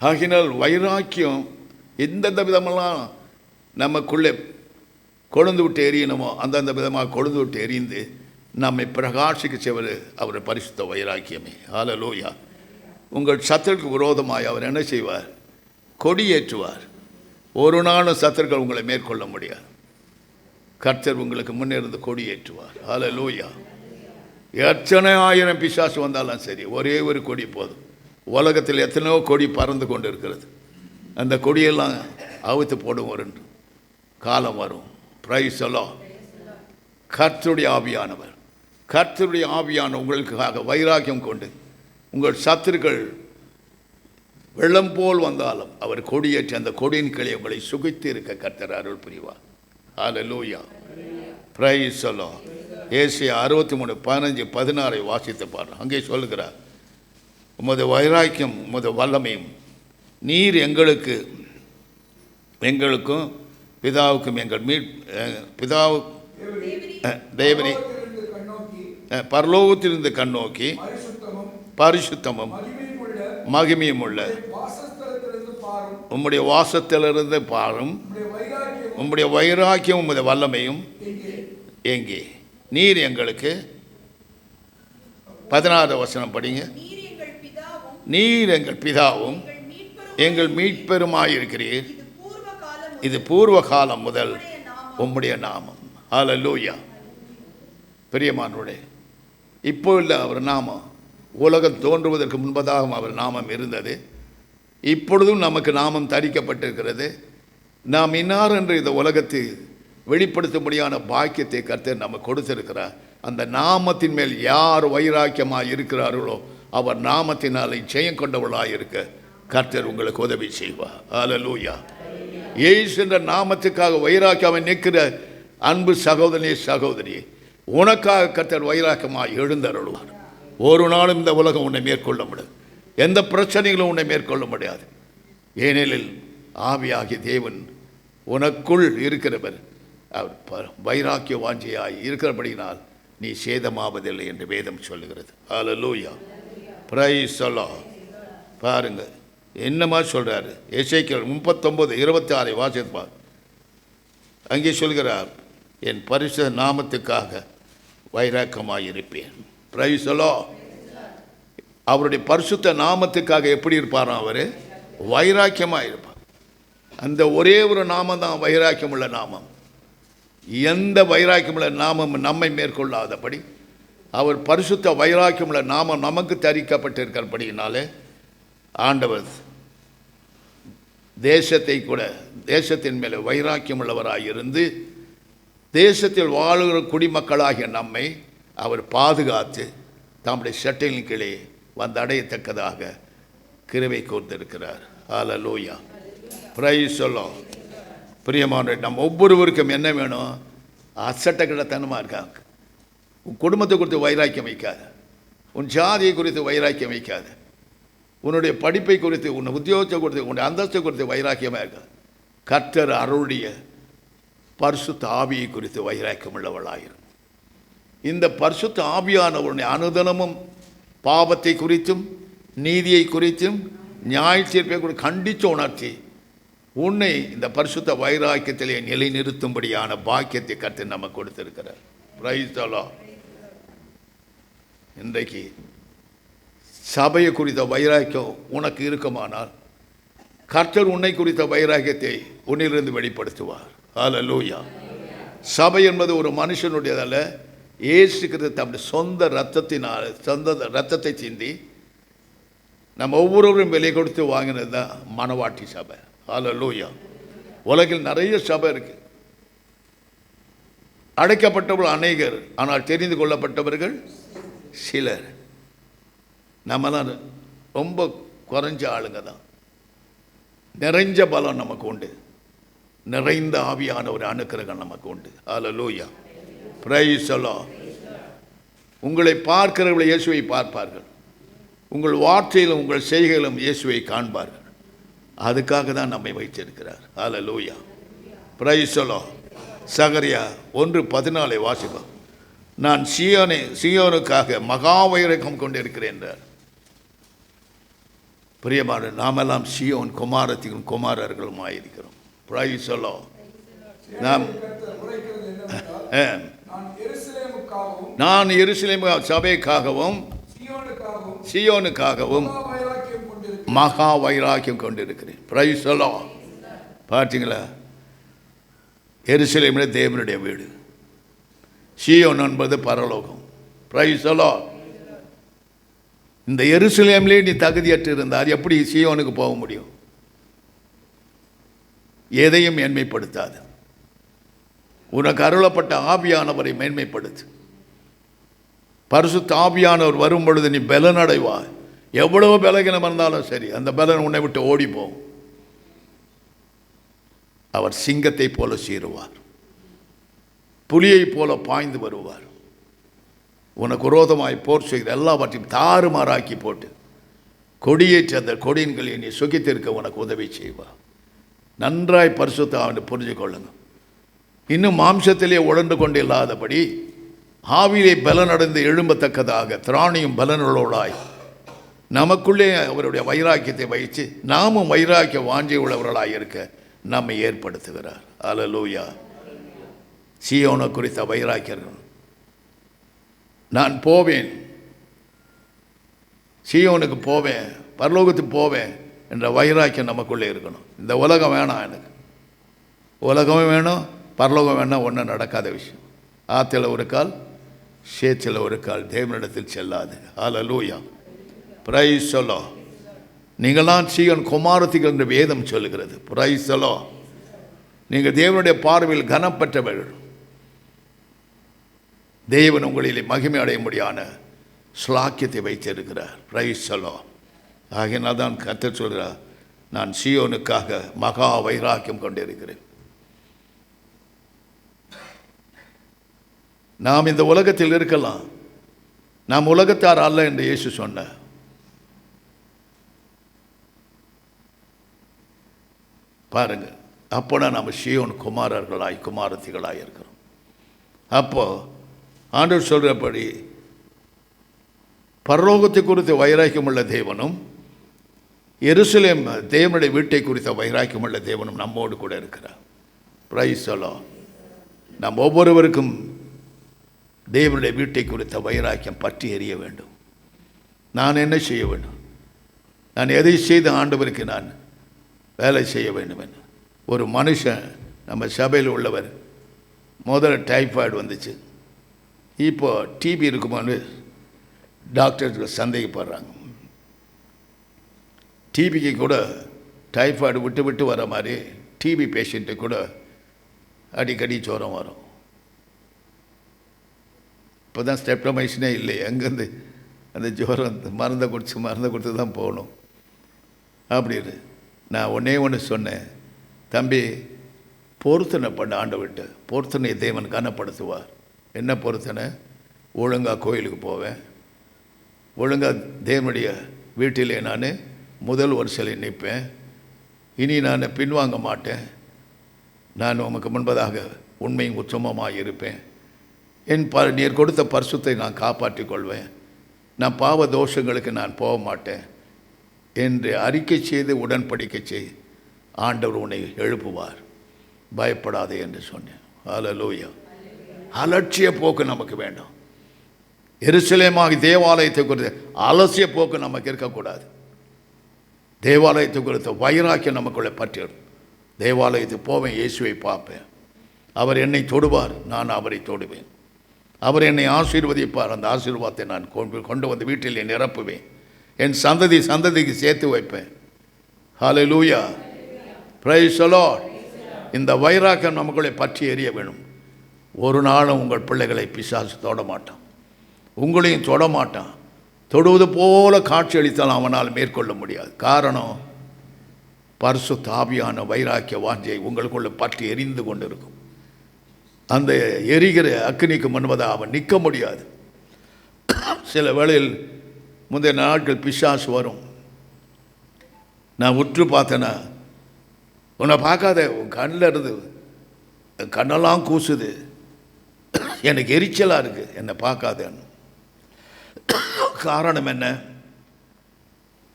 ஆகினால் வைராக்கியம் எந்தெந்த விதமெல்லாம் நமக்குள்ளே கொழுந்து விட்டு எரியணுமோ அந்தந்த விதமாக கொழுந்து விட்டு எரிந்து நம்மை பிரகாசிக்க செய்வது அவர் பரிசுத்த வைராக்கியமே. ஹல்லேலூயா. உங்கள் சத்துருக்கு விரோதமாய் அவர் என்ன செய்வார்? கொடியேற்றுவார். ஒரு நாளும் சத்துருக்கள் உங்களை மேற்கொள்ள முடியாது. கர்த்தர் உங்களுக்கு முன்னிருந்து கொடியேற்றுவார். ஹல்லேலூயா. எத்தனை ஆயிரம் பிசாசு வந்தாலும் சரி, ஒரே ஒரு கொடி போதும். உலகத்தில் எத்தனையோ கொடி பறந்து கொண்டு இருக்கிறது. அந்த கொடியெல்லாம் அவித்து போடும் ஒரு காலம் வரும். பிரைஸ் எல்லாம் கர்த்தருடைய ஆவியானவர், கர்த்தருடைய ஆவியான உங்களுக்காக வைராக்கியம் கொண்டு உங்கள் சத்துருக்கள் வெள்ளம் போல் வந்தாலும் அவர் கொடியேற்றி அந்த கொடியின் கிளை உங்களை சுகித்து இருக்க கர்த்தர் அருள் புரிவார். ஹல்லேலூயா. பிரைஸ் எல்லாம். ஏசாயா 63:15-16 வாசித்து பாருங்கள். அங்கே சொல்லுகிறார், உமது வைராக்கியம் உமது வல்லமையும் நீர் எங்களுக்கும் பிதாவுக்கும் எங்கள் பிதாவு தேவனே பரலோகத்திலிருந்து கண்ணோக்கி பரிசுத்தமும் மகிமையும் உள்ள உம்முடைய வாசத்திலிருந்து பாரும். உம்முடைய வைராக்கியம் உமது வல்லமையும் எங்கே? நீர் எங்களுக்கு 16 வசனம் படிங்க. நீர் எங்கள் பிதாவும் எங்கள் மீட்பெருமாயிருக்கிறீர். இது பூர்வ காலம் முதல் உம்முடைய நாமம். ஹல்லேலூயா. பிரியமானவர்களே, இப்போ இல்லை அவர் நாமம். உலகம் தோன்றுவதற்கு முன்பதாக அவர் நாமம் இருந்தது. இப்பொழுதும் நமக்கு நாமம் தரிக்கப்பட்டிருக்கிறது. நாம் இன்னார் என்று இந்த உலகத்தில் வெளிப்படுத்தும்படியான பாக்கியத்தை கர்த்தர் நம்ம கொடுத்திருக்கிறார். அந்த நாமத்தின் மேல் யார் வைராக்கியமாக இருக்கிறார்களோ அவர் நாமத்தினாலே ஜெயம் கொண்டவர்களாக இருக்க கர்த்தர் உங்களுக்கு உதவி செய்வார். ஹல்லேலூயா. இயேசு என்ற நாமத்துக்காக வைராக்கியமாக நிற்கிற அன்பு சகோதரனே சகோதரியே, உனக்காக கர்த்தர் வைராக்கியமாக எழுந்தருள்வார். ஒரு நாளும் இந்த உலகம் உன்னை மேற்கொள்ள முடியாது, எந்த பிரச்சனைகளும் உன்னை மேற்கொள்ள முடியாது. ஏனெனில் ஆவியாகிய தேவன் உனக்குள் இருக்கிறவர். அவர் வைராக்கிய வாஞ்சையாய் இருக்கிறபடினால் நீ சேதமாவதில்லை என்று வேதம் சொல்லுகிறது. ஹல்லேலூயா. பிரைஸ் அல்லாஹ். பாருங்க என்னமா சொல்றாரு. எசேக்கியேல் 39:26 வாசிப்பார். அங்கே சொல்கிறார், என் பரிசுத்த நாமத்துக்காக வைராக்கியமாய் இருப்பேன். பிரைஸ் அல்லாஹ். அவருடைய பரிசுத்த நாமத்துக்காக எப்படி இருப்பாராம்? அவர் வைராக்கியமாக இருப்பார். அந்த ஒரே ஒரு நாமம் தான் வைராக்கியம் உள்ள நாமம். எந்த வைராக்கியமுள்ள நாமம் நம்மை மேற்கொள்ளாதபடி அவர் பரிசுத்த வைராக்கியமுள்ள நாமம் நமக்கு தரிக்கப்பட்டிருக்கிறபடினாலே ஆண்டவர் தேசத்தின் மேலே வைராக்கியமுள்ளவராயிருந்து தேசத்தில் வாழுகிற குடிமக்களாகிய நம்மை அவர் பாதுகாத்து தம்முடைய சட்டையின் கீழே வந்து அடையத்தக்கதாக கிருபை கூர்ந்திருக்கிறார். ஹல்லேலூயா. பிரைஸ் அல்லாஹ். பிரியமான நம்ம ஒவ்வொருவருக்கும் என்ன வேணும்? அசட்ட கிடத்தனமாக இருக்காங்க. உன் குடும்பத்தை குறித்து வைராக்கியம் வைக்காது, உன் ஜாதியை குறித்து வைராக்கியம் வைக்காது, உன்னுடைய படிப்பை குறித்து, உன் உத்தியோகத்தை குறித்து, உன்னுடைய அந்தஸ்தை குறித்து வைராக்கியமாக இருக்காது. கர்த்தர் அருளுடைய பரிசுத்த ஆவியை குறித்து வைராக்கியம் உள்ளவளாயிரும். இந்த பரிசுத்த ஆவியானவருடைய அனுதினமும் பாவத்தை குறித்தும் நீதியை குறித்தும் நியாய தீர்ப்பை குறித்து கண்டித்து உணர்த்தி உன்னை இந்த பரிசுத்த வைராக்கியத்திலே நிலைநிறுத்தும்படியான பாக்கியத்தை கர்த்தர் நம்ம கொடுத்திருக்கிறார். Price the Lord. இன்றைக்கு சபையை குறித்த வைராக்கியம் உனக்கு இருக்குமானால் கர்த்தர் உன்னை குறித்த வைராக்கியத்தை உன்னிலிருந்து வெளிப்படுத்துவார். ஹல்லேலூயா. சபை என்பது ஒரு மனுஷனுடையதல்ல. இயேசு கிறிஸ்து தம்முடைய சொந்த இரத்தத்தை சிந்தி நம்ம ஒவ்வொருவரும் விலை கொடுத்து வாங்கினது தான் மனவாட்டி சபை. ஹல்லேலூயா. உலகில் நிறைய சபை இருக்கு. அழைக்கப்பட்டவர்கள் அநேகர், ஆனால் தெரிந்து கொள்ளப்பட்டவர்கள் சிலர். நம்மலாம் ரொம்ப குறைஞ்ச ஆளுங்க தான். நிறைஞ்ச பலம் நமக்கு உண்டு, நிறைந்த ஆவியான ஒரு அனுக்கிரகம் நமக்கு உண்டு. ஹல்லேலூயா. Praise the Lord. உங்களை பார்க்கிறவர்கள் இயேசுவை பார்ப்பார்கள், உங்கள் வார்த்தையிலும் உங்கள் செய்கையிலும் இயேசுவை காண்பார்கள். அதுக்காக தான் நம்மை வைத்திருக்கிறார். ஹல்லேலூயா. Praise the Lord. சகரியா 1:14 வாசிப்போம். நான் சீயோனுக்காக மகா வைராக்கியம் கொண்டிருக்கிறேன் என்றார். பிரியமான, நாமெல்லாம் சீயோன் குமாரத்தின் குமாரர்களும் ஆயிருக்கிறோம். Price the Lord. நான் எருசலேம் சபைக்காகவும் சீயோனுக்காகவும் மகா வைராக்கியம் கொண்டிருக்கிறேன். Price the Lord. பார்த்தீங்களா? எருசலேம் தேவனுடைய வீடு, சீயோன் என்பது பரலோகம். Price the Lord. இந்த எருசலேம்லேயே நீ தகுதியற்று இருந்தால் எப்படி சீயோனுக்கு போக முடியும்? எதையும் மேன்மைப்படுத்தாது. உனக்கு அருளப்பட்ட ஆவியானவரை மேன்மைப்படுத்து. பரிசுத்த ஆவியானவர் வரும் பொழுது நீ பலன் அடைவாய். எவ்வளவு பலகீனம் இருந்தாலும் சரி, அந்த பலன் உன்னை விட்டு ஓடி போகும். அவர் சிங்கத்தை போல சீருவார், புலியை போல பாய்ந்து வருவார். உனக்கு விரோதமாய் போர் செய்கிற எல்லாவற்றையும் தாறுமாறாக்கி போட்டு கொடியேற்றி அந்த கொடியின்களை நீ சுகித்திருக்க உனக்கு உதவி செய்வார். நன்றாய் பரிசுத்த ஆவியை புரிஞ்சு கொள்ளுங்க. இன்னும் மாம்சத்திலே உழந்து கொண்டு இல்லாதபடி ஆவியிலே பலனடைந்து எழும்பத்தக்கதாக திராணியும் பலனுள்ளவளாய் நமக்குள்ளே அவருடைய வைராக்கியத்தை வைத்து நாமும் வைராக்கிய வாஞ்சி உள்ளவர்களாக இருக்க நம்மை ஏற்படுத்துகிறார். ஹல்லேலூயா. சீயோனை குறித்த வைராக்கியர்கள், நான் போவேன், சீயோனுக்கு போவேன், பரலோகத்துக்கு போவேன் என்ற வைராக்கியம் நமக்குள்ளே இருக்கணும். இந்த உலகம் வேணாம், எனக்கு உலகமும் வேணும் பரலோகம் வேணாம், ஒன்றும் நடக்காத விஷயம். ஆற்றில் ஒரு கால் சேற்றில் ஒரு கால் தேவனிடத்தில் செல்லாது. ஹல்லேலூயா. Praise the Lord. நீங்களாம் சீயோன் குமாரத்திகள் என்று வேதம் சொல்லுகிறது. Praise the Lord. நீங்கள் தேவனுடைய பார்வையில் கனம் பெற்றவர்கள். தேவன் உங்களிலே மகிமை அடைய முடியான ஸ்லாக்கியத்தை வைத்திருக்கிறார். Price the Lord. ஆகையினால் தான் கர்த்தர் சொல்கிறார், நான் சீயோனுக்காக மகா வைராக்கியம் கொண்டிருக்கிறேன். நாம் இந்த உலகத்தில் இருக்கலாம், நாம் உலகத்தார் அல்ல என்று இயேசு சொன்னார். பாருங்க, அப்போனா நம்ம சீயோன் குமாரர்களாய் குமாரத்திகளாய் இருக்கிறோம். அப்போ ஆண்டவர் சொல்கிறபடி பரலோகத்தை குறித்த வைராக்கியம் உள்ள தேவனும் எருசலேம் தேவனுடைய வீட்டை குறித்த வைராக்கியம் உள்ள தேவனும் நம்மோடு கூட இருக்கிறார். Price the Lord. நாம் ஒவ்வொருவருக்கும் தேவனுடைய வீட்டை குறித்த வைராக்கியம் பற்றி எறிய வேண்டும். நான் என்ன செய்ய வேண்டும்? நான் எதை செய்து ஆண்டவருக்கு நான் வேலை செய்ய வேண்டும் என்று. ஒரு மனுஷன் நம்ம சபையில் உள்ளவர், முதல்ல டைஃபாய்டு வந்துச்சு, இப்போ டிபி இருக்குமான்னு டாக்டர்கள் சந்தேகப்படுறாங்க. டிபிக்கு கூட டைஃபாய்டு விட்டு விட்டு வர மாதிரி டிபி பேஷண்ட்டு கூட அடிக்கடி ஜுரம் வரும். இப்போ தான் ஸ்டெப்டமைஷனே இல்லை, எங்கேருந்து அந்த ஜுரம் மருந்தை கொடுத்து தான் போகணும் அப்படின்னு. நான் ஒன்று சொன்னேன், தம்பி பொருத்தனை பண்ண ஆண்டவர்கிட்ட. பொருத்தனை தேவன் கனப்படுத்துவார். என்ன பொருத்தனை? ஒழுங்காக கோயிலுக்கு போவேன், ஒழுங்காக தேவனுடைய வீட்டிலே நான் முதல் வரிசையில் நிற்பேன், இனி நான் பின்வாங்க மாட்டேன், நான் உமக்கு முன்பதாக உண்மையும் உச்சமமாக இருப்பேன், நீர் கொடுத்த பரிசுத்தை நான் காப்பாற்றிக் கொள்வேன், நான் பாவ தோஷங்களுக்கு நான் போக மாட்டேன் என்று அறிக்கை செய்து உடன்படிக்கை செய், ஆண்டவர் உன்னை எழுப்புவார், பயப்படாதே என்று சொன்னேன். ஹல்லேலூயா. அலட்சிய போக்கு நமக்கு வேண்டாம். எருசலேமாக தேவாலயத்தை குறித்த அலட்சிய போக்கு நமக்கு இருக்கக்கூடாது. தேவாலயத்தை குறித்த வைராக்கியம் நமக்குள்ளே பற்றிடும். தேவாலயத்துக்கு போவேன், இயேசுவை பார்ப்பேன், அவர் என்னை தொடுவார், நான் அவரை தொடுவேன், அவர் என்னை ஆசீர்வதிப்பார், அந்த ஆசீர்வாதத்தை நான் கொண்டு வந்து வீட்டில் நிரப்புவேன் என் சந்ததி சந்ததிக்கு சேர்த்து வைப்பேன். ஹல்லேலூயா, பிரைஸ் தி லார்ட். இந்த வைராக்கியம் நமக்குள்ளே பற்றி எரிய வேணும். ஒரு நாளும் உங்கள் பிள்ளைகளை பிசாசு தொட மாட்டான், உங்களையும் தொட மாட்டான். தொடுவது போல காட்சி அளித்தால் அவனால் மேற்கொள்ள முடியாது. காரணம், பரிசுத்த ஆவியான வைராக்கிய வாஞ்சை உங்களுக்குள்ள பற்றி எரிந்து கொண்டு இருக்கும். அந்த எரிகிற அக்கினிக்கு முன்பதாக அவன் நிற்க முடியாது. சில வேளையில் முந்தைய நாட்கள் பிசாசு வரும். நான் உற்று பார்த்தேன்னா, உன்னை பார்க்காத, உன் கண்ணில் இருந்து கண்ணெல்லாம் கூசுது, எனக்கு எரிச்சலாக இருக்குது, என்னை பார்க்காதன்னு. காரணம் என்ன?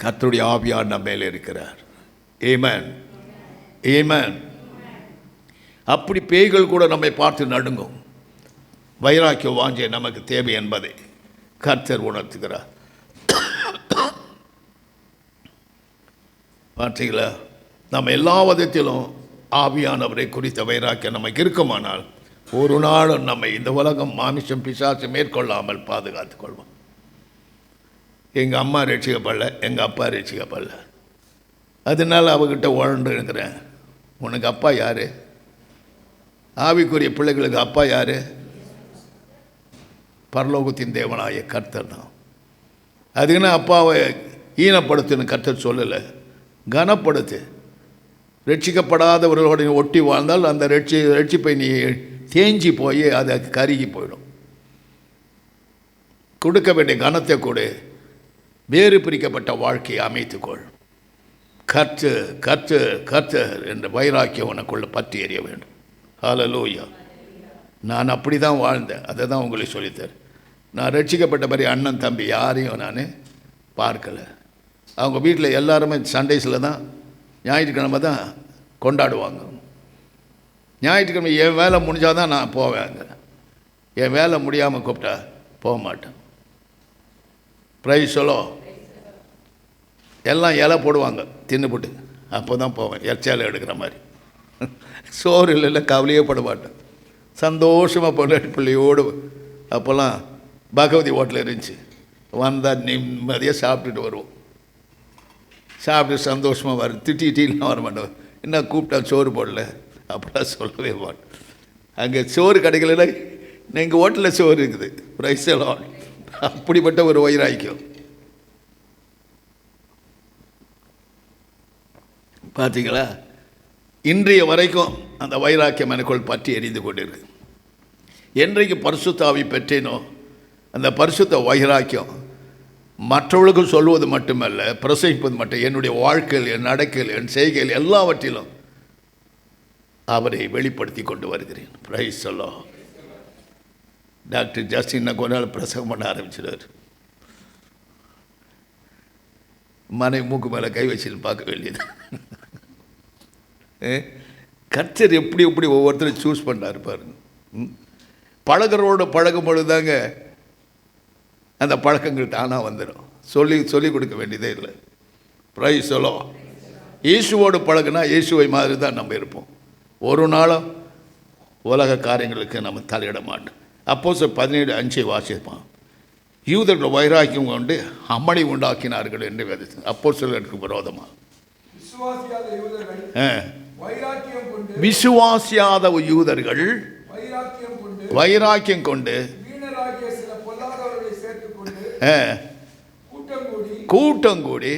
கர்த்தருடைய ஆவியார் நம்ம மேலே இருக்கிறார். ஆமென், ஆமென். அப்படி பேய்கள் கூட நம்மை பார்த்து நடுங்கும். வைராக்கிய வாஞ்சை நமக்கு தேவை என்பதை கர்த்தர் உணர்த்துகிறார். பார்த்தீங்களா, நம்ம எல்லா விதத்திலும் ஆவியானவரை குறித்த வைராக்கியம் நமக்கு இருக்குமானால் ஒரு நாளும் நம்மை இந்த உலகம் மாமிசம் பிசாசு மேற்கொள்ளாமல் பாதுகாத்துக் கொள்வோம். எங்கள் அம்மா ரட்சிக்கப்படல, எங்கள் அப்பா ரட்சிக்கப்படல, அதனால அவகிட்ட உழண்டு இருக்கிறேன். உனக்கு அப்பா யார்? ஆவிக்குரிய பிள்ளைகளுக்கு அப்பா யார்? பரலோகத்தின் தேவனாய கர்த்தர் தான். அதுக்குன்னு அப்பாவை ஈனப்படுத்துன்னு கர்த்தர் சொல்லலை, கனப்படுத்து. ரட்சிக்கப்படாதவர்களோட ஒட்டி வாழ்ந்தால் அந்த ரட்சிப்பை நீ தேஞ்சி போய் அதை கருகி போயிடும். கொடுக்க வேண்டிய கனத்தை கொடு, வேறு பிரிக்கப்பட்ட வாழ்க்கையை அமைத்துக்கொள். கர்த்து கர்த்து கர்த்து என்ற வைராக்கியம் உனக்குள்ள பற்றி எறிய வேண்டும். ஹல்லேலூயா. நான் அப்படி தான் வாழ்ந்தேன், அதை தான் உங்களுக்கு சொல்லித்தரேன். நான் ரட்சிக்கப்பட்ட மாதிரி அண்ணன் தம்பி யாரையும் நான் பார்க்கலை. அவங்க வீட்டில் எல்லாருமே சண்டேஸில் தான், ஞாயிற்றுக்கிழமை தான் கொண்டாடுவாங்க. ஞாயிற்றுக்கிழமை என் வேலை முடிஞ்சால் தான் நான் போவேன். என் வேலை முடியாமல் கூப்பிட்டா போக மாட்டேன். Price the Lord. எல்லாம் இலை போடுவாங்க, தின்னுபுட்டு அப்போ தான் போவேன், எச்சலை எடுக்கிற மாதிரி. சோறு இல்லை, கவலையே பட மாட்டேன். சந்தோஷமாக பொண்டாட்டி பிள்ளையோடு. அப்போல்லாம் பகவதி ஹோட்டல் இருந்துச்சு, வந்தால் நிம்மதியாக சாப்பிட்டுட்டு வருவோம். சாப்பிட்டு சந்தோஷமாக வரும், திட்டிலாம் வர மாட்டேன். என்ன கூப்பிட்டா சோறு போடல அப்படிலாம் சொல்லவே மாட்டேன். அங்கே சோறு கிடைக்கலன்னா எங்கள் ஹோட்டலில் சோறு இருக்குது. Price the Lord. அப்படிப்பட்ட ஒரு வைராக்கியம். பார்த்தீங்களா, இன்றைய வரைக்கும் அந்த வைராக்கியம் எனக்குள் பற்றி எரிந்து கொண்டிருக்கு. என்றைக்கு பரிசுத்த ஆவி பெற்றேனோ அந்த பரிசுத்த வைராக்கியம் மற்றவர்களுக்கு சொல்வது மட்டுமல்ல, பிரசங்கிப்பது மட்டும், என்னுடைய வாழ்க்கையில், என் நடக்கையில், என் செய்கையில் எல்லாவற்றிலும் அவரை வெளிப்படுத்தி கொண்டு வருகிறேன். Price the Lord. Doctor Justin கொஞ்ச நாள் பிரசங்கம் பண்ண ஆரம்பிச்சிடார். மனை மூக்கு மேலே கை வச்சுன்னு பார்க்க வேண்டியது. கர்த்தர் எப்படி எப்படி ஒவ்வொருத்தரும் சூஸ் பண்ணார் பாருங்க. பழகிறோடு பழகும் பொழுதுதாங்க அந்த பழக்கங்கள் தானாக வந்துடும். சொல்லி கொடுக்க வேண்டியதே இல்லை. Price the Lord. இயேசுவோடு பழகுனா இயேசுவை மாதிரி தான் நம்ம இருப்போம். ஒரு நாளும் உலக காரியங்களுக்கு நம்ம தலையிட மாட்டோம். அப்போஸ்தலர் 17:5 வாசிப்பான். யூதர்கள் வைராக்கியம் கொண்டு அம்மனை உண்டாக்கினார்கள் என்று வேதத்தில். அப்போஸ்தலருக்கு விரோதமாக விசுவாசியாத யூதர்கள் வைராக்கியம் கொண்டு கூட்டம் கூடி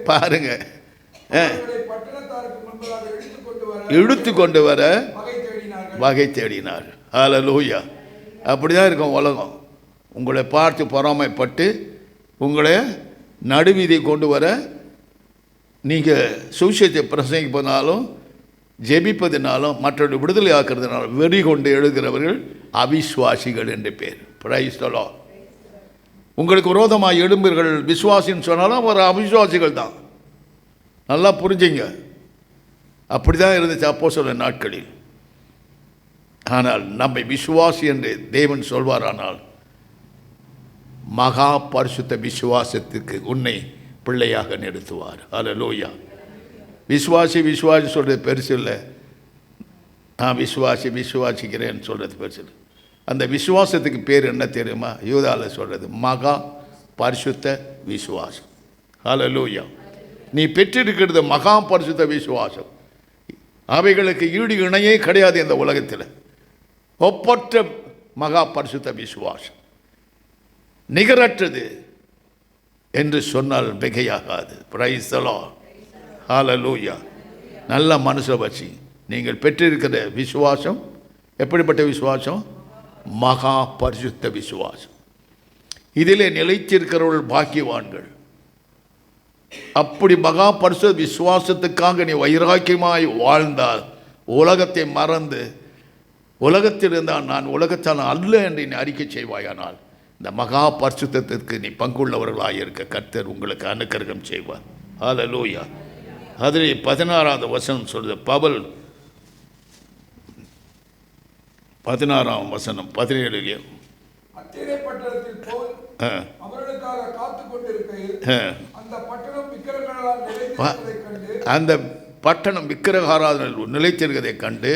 பாருங்க, இழுத்து கொண்டு வர வகை தேடினார். ஹல்லேலூயா. அப்படிதான் இருக்கும் உலகம். உங்களை பார்த்து பொறாமைப்பட்டு உங்களை நடுவீதி கொண்டு வர, நீங்கள் சுவிசேஷத்தை பிரசங்கிப்பதனாலும் ஜெபிப்பதினாலும் மற்றவர்கள் விடுதலை ஆக்கிறதுனாலும் வெறி கொண்டு எழுதுகிறவர்கள் அவிசுவாசிகள் என்று பேர். Price the Lord. உங்களுக்கு விரோதமாக எழும்புகள் விசுவாசின்னு சொன்னாலும் அவர் அவிசுவாசிகள் தான். நல்லா புரிஞ்சுங்க. அப்படி தான் இருந்துச்சு அப்போஸ்தலர் நாட்களில். ஆனால் நம்மை விசுவாசி என்று தேவன் சொல்வாரானால் மகா பரிசுத்த விசுவாசத்துக்கு உன்னை பிள்ளையாக நிறுத்துவார். ஹல்லேலூயா. விசுவாசி சொல்கிறது பெருசு இல்லை, நான் விசுவாசிக்கிறேன்னு சொல்கிறது பெருசு இல்லை. அந்த விசுவாசத்துக்கு பேர் என்ன தெரியுமா? யூதால சொல்கிறது மகா பரிசுத்த விசுவாசம். ஹல்லேலூயா. நீ பெற்றிருக்கிறது மகா பரிசுத்த விசுவாசம். அவைகளுக்கு ஈடு இணையே கிடையாது இந்த உலகத்தில். ஒப்பற்ற மகா பரிசுத்த விசுவாசம், நிகரற்றது என்று சொன்னால் மிகையாகாது. Praise the Lord. ஹல்லேலூயா. நல்ல மனசை வச்சு நீங்கள் பெற்றிருக்கிற விசுவாசம் எப்படிப்பட்ட விசுவாசம்? மகா பரிசுத்த விசுவாசம். இதிலே நிலைத்திருக்கிறவர்கள் பாக்கியவான்கள். அப்படி மகா பரிசுத்த விசுவாசத்துக்காக நீ வைராக்கியமாய் வாழ்ந்தால், உலகத்தை மறந்து உலகத்தில் இருந்தால் நான் உலகத்தால் அல்ல என்று நீ அறிக்கை செய்வாயானால், இந்த மகா பரிசுத்தத்திற்கு நீ பங்குள்ளவர்களாக இருக்க கர்த்தர் உங்களுக்கு அனுக்கிரகம் செய்வார். ஹல்லேலூயா. அதில் 16வது வசனம் சொல்றது. பவுல் 16ஆம் வசனம் 17 அந்த பட்டணம் விக்கிரகாராதனையில் நிலைத்திருக்கிறதை கண்டு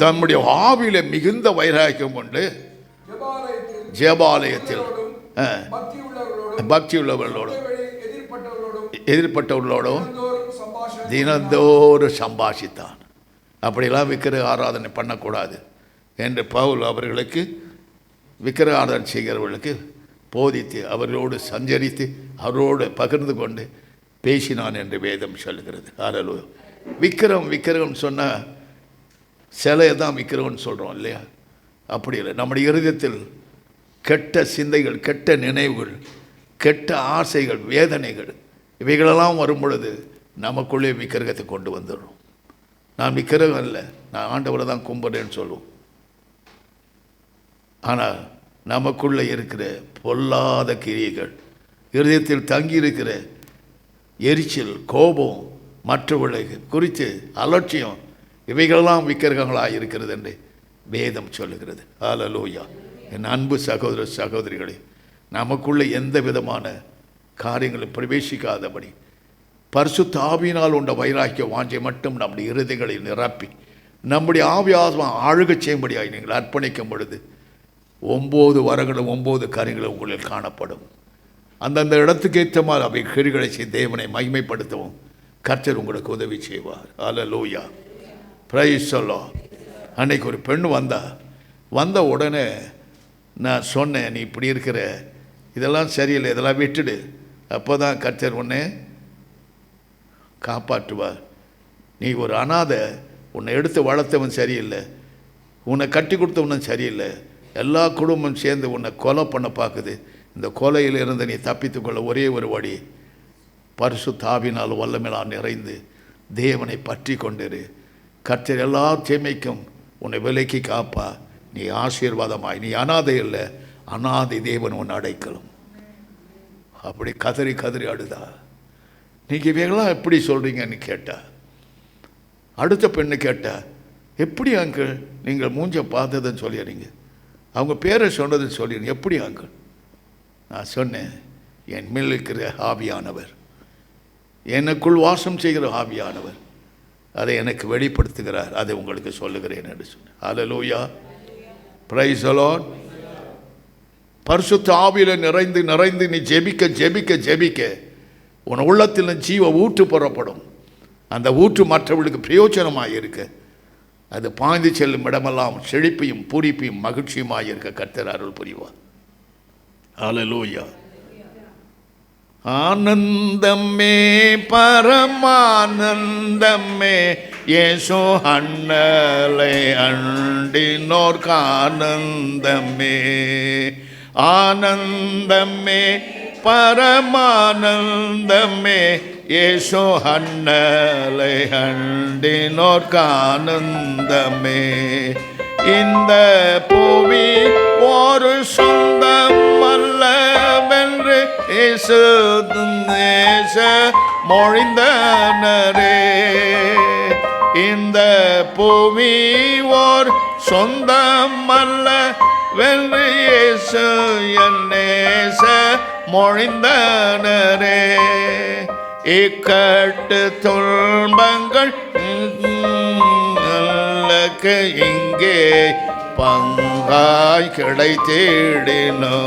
தம்முடைய ஆவியில மிகுந்த வைராக்கியம் கொண்டு ஜெபாலயத்தில் பக்தி உள்ளவர்களோடும் எதிர்பட்டவர்களோடும் தினந்தோறும் சம்பாஷித்தான். அப்படிலாம் விக்கிரக ஆராதனை பண்ணக்கூடாது என்று பவுல் அவர்களுக்கு, விக்கிரக ஆராதனை செய்கிறவர்களுக்கு போதித்து, அவர்களோடு சஞ்சரித்து, அவரோடு பகிர்ந்து கொண்டு பேசினான் என்று வேதம் சொல்கிறது. ஹல்லேலூயா. விக்கிரகம் சொன்னால் சிலையை தான் விக்கிரகம்னு சொல்கிறோம் இல்லையா? அப்படி இல்லை. நம்முடைய இருதயத்தில் கெட்ட சிந்தைகள், கெட்ட நினைவுகள், கெட்ட ஆசைகள், வேதனைகள் இவைகளெல்லாம் வரும் பொழுது நமக்குள்ளே விக்கிரகத்தை கொண்டு வந்துடுறோம். நான் விக்கிரகம் இல்லை, நான் ஆண்டவரை தான் கும்பிட்றேன்னு சொல்லுவோம். ஆனால் நமக்குள்ளே இருக்கிற பொல்லாத கிரியைகள், இருதயத்தில் தங்கியிருக்கிற எரிச்சல், கோபம், மற்றவர்களை குறித்து அலட்சியம், இவைகளெல்லாம் விக்கிரகங்களாக இருக்கிறது என்று வேதம் சொல்லுகிறது. ஹல்லேலூயா. என் அன்பு சகோதர சகோதரிகளே, நமக்குள்ளே எந்த விதமான காரியங்களும் பிரவேசிக்காதபடி பரிசுத்த ஆவியினால் உண்ட வைராக்கிய வாஞ்சை மட்டும் நம்முடைய இருதயங்களை நிரப்பி நம்முடைய ஆவியாத்மா ஆளுகச் செய்யும்படியாக நீங்கள் அர்ப்பணிக்கும் பொழுது 9 வரங்களும் 9 காரியங்களும் உங்களில் காணப்படும். அந்தந்த இடத்துக்கு ஏற்ற மாதிரி அவை கிரிகளை செய்து தேவனை மகிமைப்படுத்தவும் கர்த்தர் உங்களுக்கு உதவி செய்வார். ஹல்லேலூயா. Praise the Lord. அன்னைக்கு ஒரு பெண் வந்த உடனே நான் சொன்னேன், நீ இப்படி இருக்கிற, இதெல்லாம் சரியில்லை, இதெல்லாம் விட்டுடு, அப்போ தான் கர்த்தர் உன்னை காப்பாற்றுவார். நீ ஒரு அனாதை, உன்னை எடுத்து வளர்த்தவன் சரியில்லை, உன்னை கட்டி கொடுத்தவனும் சரியில்லை, எல்லா குடும்பம் சேர்ந்து உன்னை கொலை பண்ண பார்க்குது. இந்த கொலையிலிருந்து நீ தப்பித்துக்கொள்ள ஒரே ஒரு வழி, பரிசுத்த ஆவியினால் வல்லமையால் நிறைந்து தேவனை பற்றி கொண்டிரு. கர்த்தர் எல்லா தீமைக்கும் உன்னை விலக்கி காப்பா. நீ ஆசீர்வாதமாய், நீ அனாதை இல்லை, அனாதை தேவன் உன்னை அடைக்கலும். அப்படி கதறி அழுதா. நீங்கள் இவைகளாம் எப்படி சொல்கிறீங்கன்னு கேட்டா. அடுத்த பெண்ணு கேட்டா, எப்படி அங்கிள் நீங்கள் மூஞ்ச பார்த்ததுன்னு சொல்லிடுறீங்க, அவங்க பேரை சொன்னதுன்னு சொல்லிடுங்க, எப்படி அங்கிள்? நான் சொன்னேன், என் மேல் இருக்கிற ஆவியானவர், எனக்குள் வாசம் செய்கிற ஆவியானவர் அதை எனக்கு வெளிப்படுத்துகிறார், அதை உங்களுக்கு சொல்லுகிறேன் என்று சொன்னேன். ஹல்லேலூயா. Praise the Lord. பரிசுத்த ஆவியில நிறைந்து நீ ஜெபிக்க உன் உள்ளத்தில் ஜீவ ஊற்று புறப்படும். அந்த ஊற்று மற்றவர்களுக்கு பிரயோஜனமாக இருக்க, அது பாய்ந்து செல்லும் இடமெல்லாம் செழிப்பையும் பூரிப்பையும் மகிழ்ச்சியுமாக இருக்க கர்த்தர் அருள் புரிவார். ஹல்லேலூயா. ஆனந்தமே பரமானந்தமே இயேசு அண்ணலை அண்டினோர்க்கு ஆனந்தமே. ஆனந்தமே பரமானந்தமே இயேசு அண்ணலை அண்டினோர்க்கு ஆனந்தமே. இந்த புவி ஒரு சொந்தம் அல்லவென்று இயேசு மொழிந்தனரே. இந்த புவி ஓர் சொந்தம் அல்லவென்று இயேசு என்னேச மொழிந்தனரே. இக்கட்டு துன்பங்கள் இங்கே பங்காய் கிடைத்திடினோ.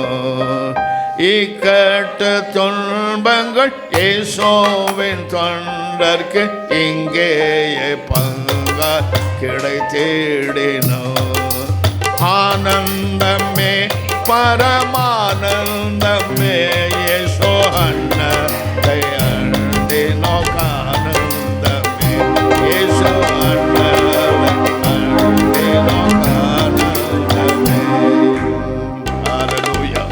இக்கட்ட துன்பங்கள் இயேசுவின் தொண்டர்க்கு இங்கேயே பங்காய் கிடைத்திடினோ. ஆனந்தமே பரமானந்தமே இயேசு அன்னத்தை அண்டினோ. ஆனந்தமே இயேசு அன்னத்தை அண்டினோ. ஆனந்தமே. ஹல்லேலூயா.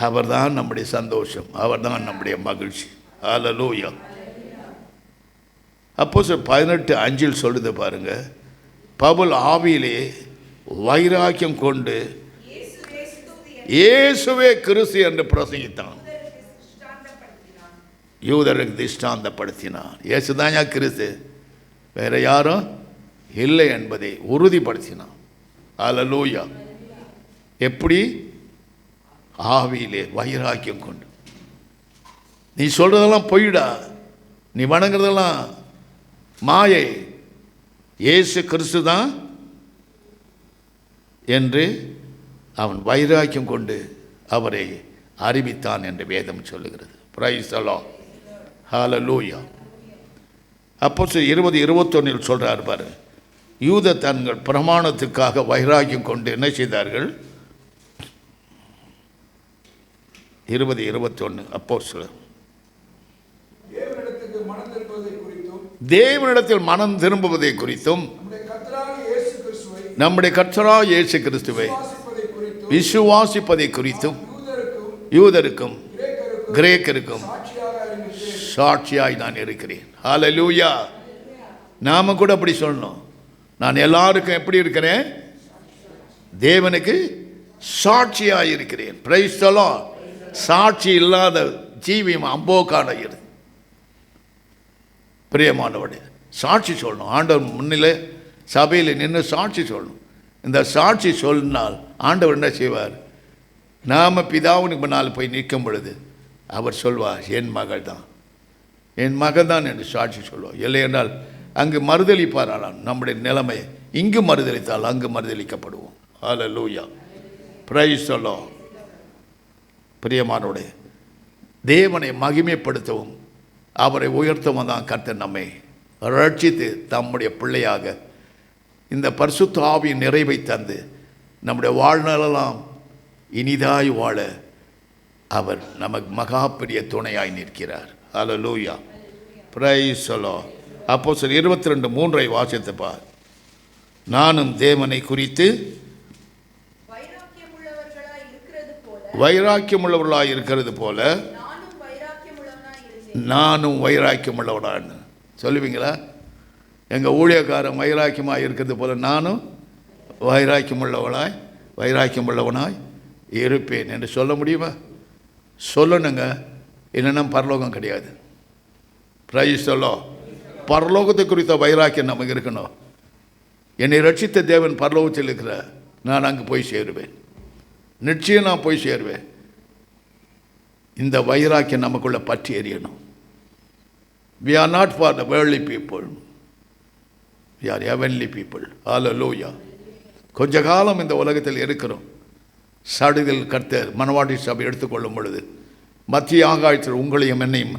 அவர்தான் நம்முடைய சந்தோஷம், அவர்தான் நம்முடைய மகிழ்ச்சி. ஹல்லேலூயா. அப்போஸ்தலர் 18:5 சொல்லுது பாருங்க, பவுல் ஆவியிலே வைராக்கியம் கொண்டு இயேசுவே கிறிஸ்து என்று பிரசங்கித்தான். யூதருக்கு திஷ்டாந்தப்படுத்தினான். இயேசுதான் கிறிஸ்து, வேற யாரும் இல்லை என்பதை உறுதிப்படுத்தினான். ஹல்லேலூயா. எப்படி? ஆவியிலே வைராக்கியம் கொண்டு. நீ சொல்றதெல்லாம் பொய்டா, நீ வணங்குறதெல்லாம் மாயை, இயேசு கிறிஸ்து தான் என்று அவன் வைராக்கியம் கொண்டு அவரை அறிவித்தான் என்று வேதம் சொல்லுகிறது. Praise the Lord. ஹல்லேலூயா. அப்போஸ்தலர் 20:21 சொல்றார் பாரு, யூத தங்கள் பிரமாணத்துக்காக வைராக்கியம் கொண்டு என்ன செய்தார்கள்? 20:21 அப்போஸ்தலர். தேவனிடத்தில் மனம் திரும்புவதை குறித்தும் நம்முடைய கர்த்தராகிய இயேசு கிறிஸ்துவை விசுவாசிப்பதை குறித்தும் யூதருக்கும் கிரேக்கருக்கும் சாட்சியாய் நான் இருக்கிறேன். ஹல்லேலூயா. நாம கூட அப்படி சொல்லணும். நான் எல்லாருக்கும் எப்படி இருக்கிறேன்? தேவனுக்கு சாட்சியாய் இருக்கிறேன். Price the Lord. சாட்சி இல்லாத ஜீவியம் அம்போக்கான இரு. பிரியமானவனே, சாட்சி சொல்லணும். ஆண்டவர் முன்னிலே சபையில் நின்று சாட்சி சொல்லணும். இந்த சாட்சி சொன்னால் ஆண்டவர் என்ன செய்வார்? நாம் பிதாவுக்கு முன்னால் போய் நிற்கும் பொழுது அவர் சொல்வார், என் மகள் தான், என் மகன் தான் என்று சாட்சி சொல்வார். இல்லை என்றால் அங்கு மறுதளிப்பாராம். நம்முடைய நிலைமை இங்கு மறுதளித்தால் அங்கு மறுதளிக்கப்படுவோம். ஹல்லேலூயா. Praise the Lord. பிரியமானவரே, தேவனை மகிமைப்படுத்தவும் அவரை உயர்த்தவும் தான் கர்த்தர் நம்மை ரட்சித்து தம்முடைய பிள்ளையாக இந்த பரிசுத்த ஆவியின் நிறைவை தந்து நம்முடைய வாழ்நாளெல்லாம் இனிதாய் வாழ அவர் நமக்கு மகா பெரிய துணையாய் நிற்கிறார். ஹல்லேலூயா. Praise the Lord. அப்போஸ்தலர் 22:3 வாசித்து பார். நானும் தேவனை குறித்து வைராக்கியமுள்ளவர்களாய் இருக்கிறது போல நானும் வைராக்கியமுள்ளவனான் சொல்லுவீங்களா? எங்கள் ஊழியக்காரன் வைராக்கியமாக இருக்கிறது போல நானும் வைராக்கியமுள்ளவனாய் இருப்பேன் என்று சொல்ல முடியுமா? சொல்லணுங்க. இல்லைன்னா பரலோகம் கிடையாது. Price the Lord. பரலோகத்தை குறித்த வைராக்கியம் நமக்கு இருக்கணும். என்னை ரட்சித்த தேவன் பரலோகத்தில் இருக்கிறார், நான் அங்கே போய் சேருவேன். நிச்சயம் நான் போய் சேருவேன். இந்த வைராக்கியம் நமக்குள்ள பற்றி எறியணும். We are not for the worldly people. We are heavenly people. Hallelujah. கொஞ்ச காலம் இந்த உலகத்தில் இருக்கிறோம். சடுதில் கர்த்தர் மனவாட்டி சபை எடுத்துக்கொள்ளும் பொழுது மத்திய ஆகாயத்தில் உங்களையும் என்னையும்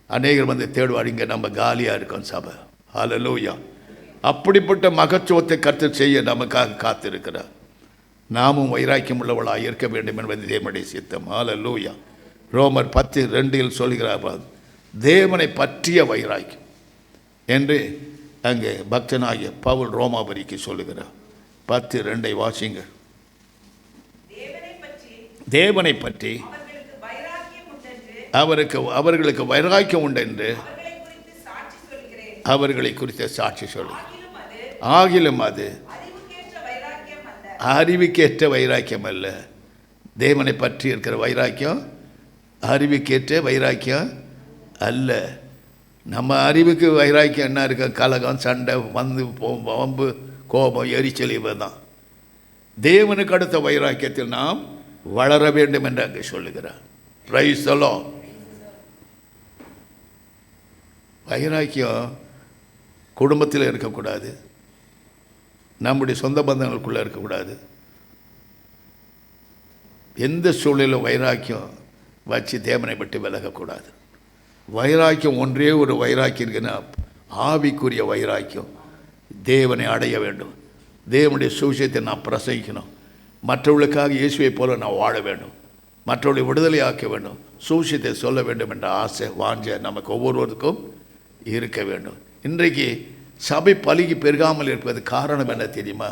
அநேகர் வந்து தேடுவார். இங்கே நம்ம காலியாக இருக்கோம் சபை. ஹல்லேலூயா. அப்படிப்பட்ட மகத்துவத்தை கர்த்தர் செய்ய நமக்காக காத்திருக்கிறார். நாமும் வைராக்கியம் உள்ளவளாக இருக்க வேண்டும் என்பது தேவனுடைய சித்தம். ஹல்லேலூயா. ரோமர் 10:2 சொல்கிறார், தேவனை பற்றிய வைராக்கியம் என்று அங்கே பக்தனாகிய பவுல் ரோமாபுரிக்கு சொல்லுகிறார். 10:2 வாசிங்க. தேவனை பற்றி அவர்களுக்கு வைராக்கியம் உண்டு என்று அவர்களை குறித்த சாட்சி சொல்லு. ஆகிலும் அது அறிவுக்கேற்ற வைராக்கியம் அல்ல. தேவனை பற்றி இருக்கிற வைராக்கியம் அறிவுக்கேற்ற வைராக்கியம் அல்ல. நம்ம அறிவுக்கு வைராக்கியம் என்ன இருக்க? கலகம், சண்டை, வம்பு, கோபம், எரிச்சல் இவதான். தேவனுக்கு அடுத்த வைராக்கியத்தில் நாம் வளர வேண்டும் என்று அங்கே சொல்லுகிறார். Price the Lord. வைராக்கியம் குடும்பத்தில் இருக்கக்கூடாது, நம்முடைய சொந்த பந்தங்களுக்குள்ளே இருக்கக்கூடாது. எந்த சூழலிலும் வைராக்கியம் வச்சு தேவனை விட்டு விலகக்கூடாது. வைராக்கியம் ஒன்றே ஒரு வைராக்கியம் இருக்குன்னா ஆவிக்குரிய வைராக்கியம். தேவனை அடைய வேண்டும், தேவனுடைய சுவிசேஷத்தை நான் பிரசங்கிக்கணும், மற்றவர்களுக்காக இயேசுவை போல நான் வாழ வேண்டும், மற்றவர்களை விடுதலை ஆக்க வேண்டும், சுவிசேஷத்தை சொல்ல வேண்டும் என்ற ஆசை வாஞ்ச நமக்கு ஒவ்வொருவருக்கும் இருக்க வேண்டும். இன்றைக்கு சபை பலுகி பெருகாமல் இருப்பது காரணம் என்ன தெரியுமா?